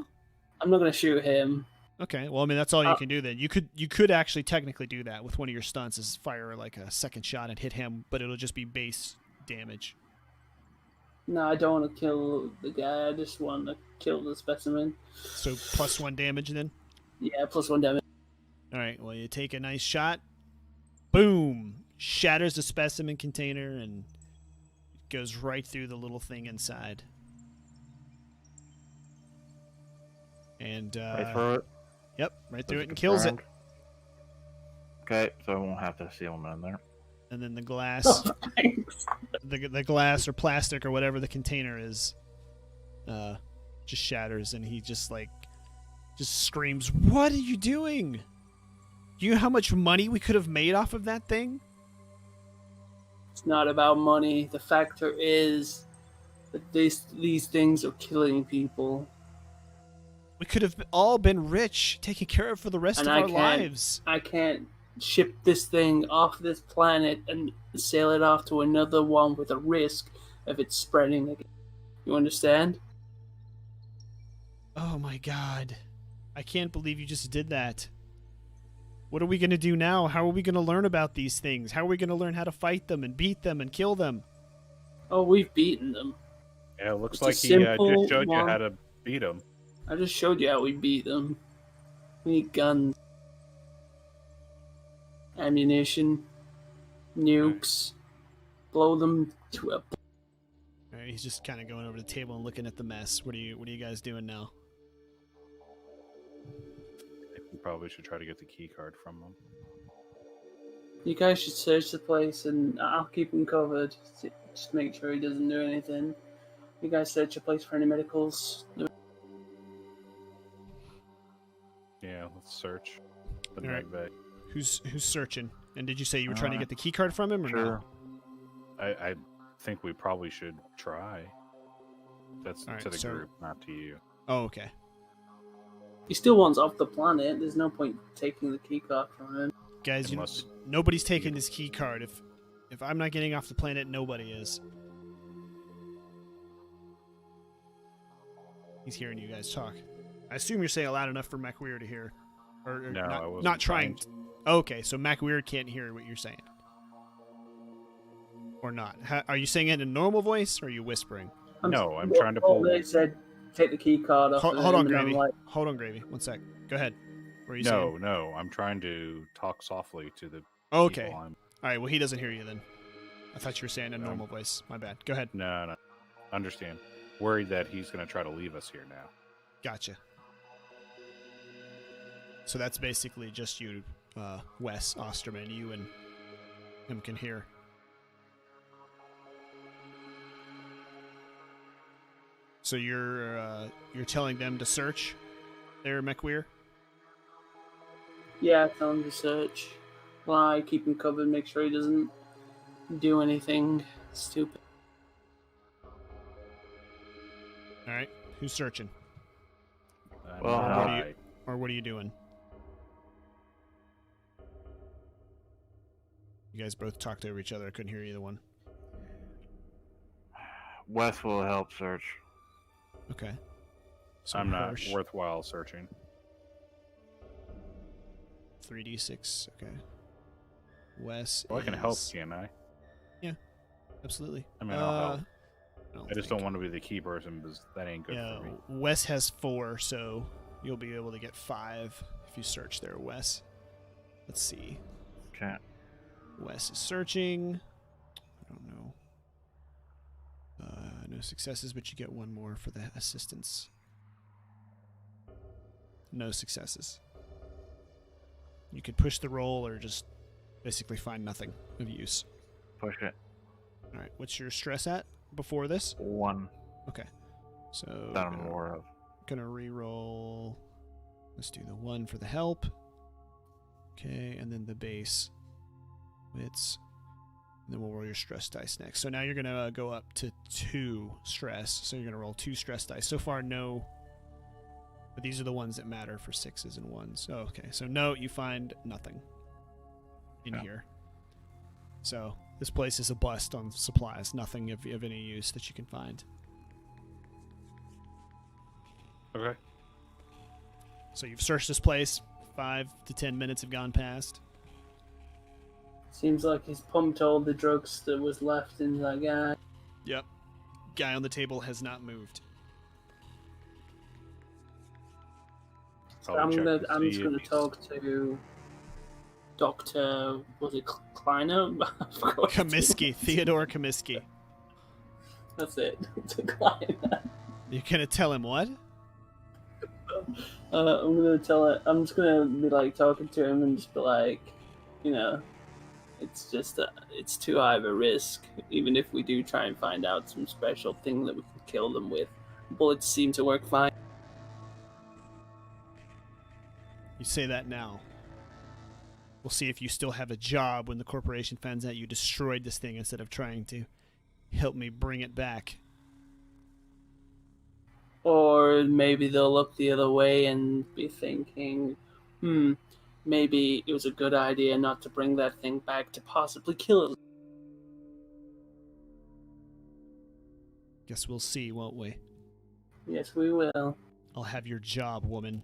I'm not gonna shoot him. Okay, well, I mean, that's all you can do then. You could actually technically do that with one of your stunts, is fire like a second shot and hit him, but it'll just be base damage. No, I don't want to kill the guy. I just want to kill the specimen. So +1 damage then? Yeah, +1 damage. All right, well, you take a nice shot. Boom! Shatters the specimen container and goes right through the little thing inside. And Right through it. yep, right through That's it and kills it. confirmed. Okay, so I won't have to seal them in there. And then the glass, Oh, thanks. the glass or plastic or whatever the container is, just shatters, and he just screams, "What are you doing? Do you know how much money we could have made off of that thing?" It's not about money. The factor is that these things are killing people. We could have all been rich, taken care of for the rest And of I our can't- lives. I can't ship this thing off this planet and sail it off to another one with a risk of it spreading again. You understand? Oh my god. I can't believe you just did that. What are we going to do now? How are we going to learn about these things? How are we going to learn how to fight them and beat them and kill them? Oh, we've beaten them. Yeah, it looks It's a like he simple just showed you one. how to beat him. I just showed you how we beat them. We need guns, ammunition, nukes, blow them to a... All right, he's just kind of going over the table and looking at the mess. What are you guys doing now? I think we probably should try to get the key card from him. You guys should search the place and I'll keep him covered. Just make sure he doesn't do anything. You guys search the place for any medicals. Yeah, let's search the All right. med bay. Who's searching? And did you say you were trying to get the key card from him or Sure. no? I think we probably should try. That's All right, to the so- group, not to you. Oh, okay. He still wants off the planet. There's no point taking the key card from him. Guys, Unless- nobody's taking this key card. If I'm not getting off the planet, nobody is. He's hearing you guys talk. I assume you're saying loud enough for MacWeird to hear. Or No, I not, wasn't not trying. trying Okay, so MacWeird can't hear what you're saying. Or not. Are you saying it in a normal voice, or are you whispering? No, I'm trying to pull- They said take the key card off. Hold of on, him, and I'm Gravy. like, Hold on, Gravy. One sec. Go ahead. What are you saying? No, I'm trying to talk softly to the Okay. people All I'm... right, well, he doesn't hear you then. I thought you were saying a normal voice. My bad. Go ahead. No. Understand. Worried that he's going to try to leave us here now. Gotcha. So that's basically just you, Wes Osterman. You and him can hear. So you're telling them to search there, McWeir? yeah, tell him to search. Lie, keep him covered, make sure he doesn't do anything stupid. All right. Who's searching? Well, What how- are you- Or what are you doing? You guys both talked over each other. I couldn't hear either one. Wes will help search. Okay. So I'm not Hirsch, worthwhile searching. 3d6. Okay. Wes. Well, I can help, is- can't I? Absolutely. I mean, I'll help. I just think- don't want to be the key person because that ain't good Yeah, for me. Wes has 4, so you'll be able to get 5 if you search there, Wes. Let's see. Okay. Wes is searching. I don't know. No successes, but you get 1 more for the assistance. No successes. You could push the roll or just basically find nothing of use. Push it. All right, what's your stress at before this? 1. Okay. So Done gonna- more of. Gonna re-roll. Let's do the 1 for the help. Okay, and then the base wits. And then we'll roll your stress dice next. So now you're gonna go up to 2 stress. So you're gonna roll 2 stress dice. So far, no. But these are the ones that matter for 6s and 1s. Oh, okay. So no, you find nothing in Yeah. here. So this place is a bust on supplies. Nothing of any use that you can find. Okay. So you've searched this place. 5 to 10 minutes have gone past. Seems like he's pumped all the drugs that was left in that guy. Yep. Guy on the table has not moved. So Probably check to I'm see just if gonna he's- talk to Dr. Was it Kleiner? I forgot his name. Comiskey. Theodore Comiskey. That's it. It's a Kleiner. You're going to tell him what? I'm gonna tell it. I'm just gonna be like talking to him and just be like, you know, it's just it's too high of a risk. Even if we do try and find out some special thing that we can kill them with, bullets seem to work fine. You say that now. We'll see if you still have a job when the corporation finds out you destroyed this thing instead of trying to help me bring it back. Or maybe they'll look the other way and be thinking, maybe it was a good idea not to bring that thing back to possibly kill it. Guess we'll see, won't we? Yes, we will. I'll have your job, woman.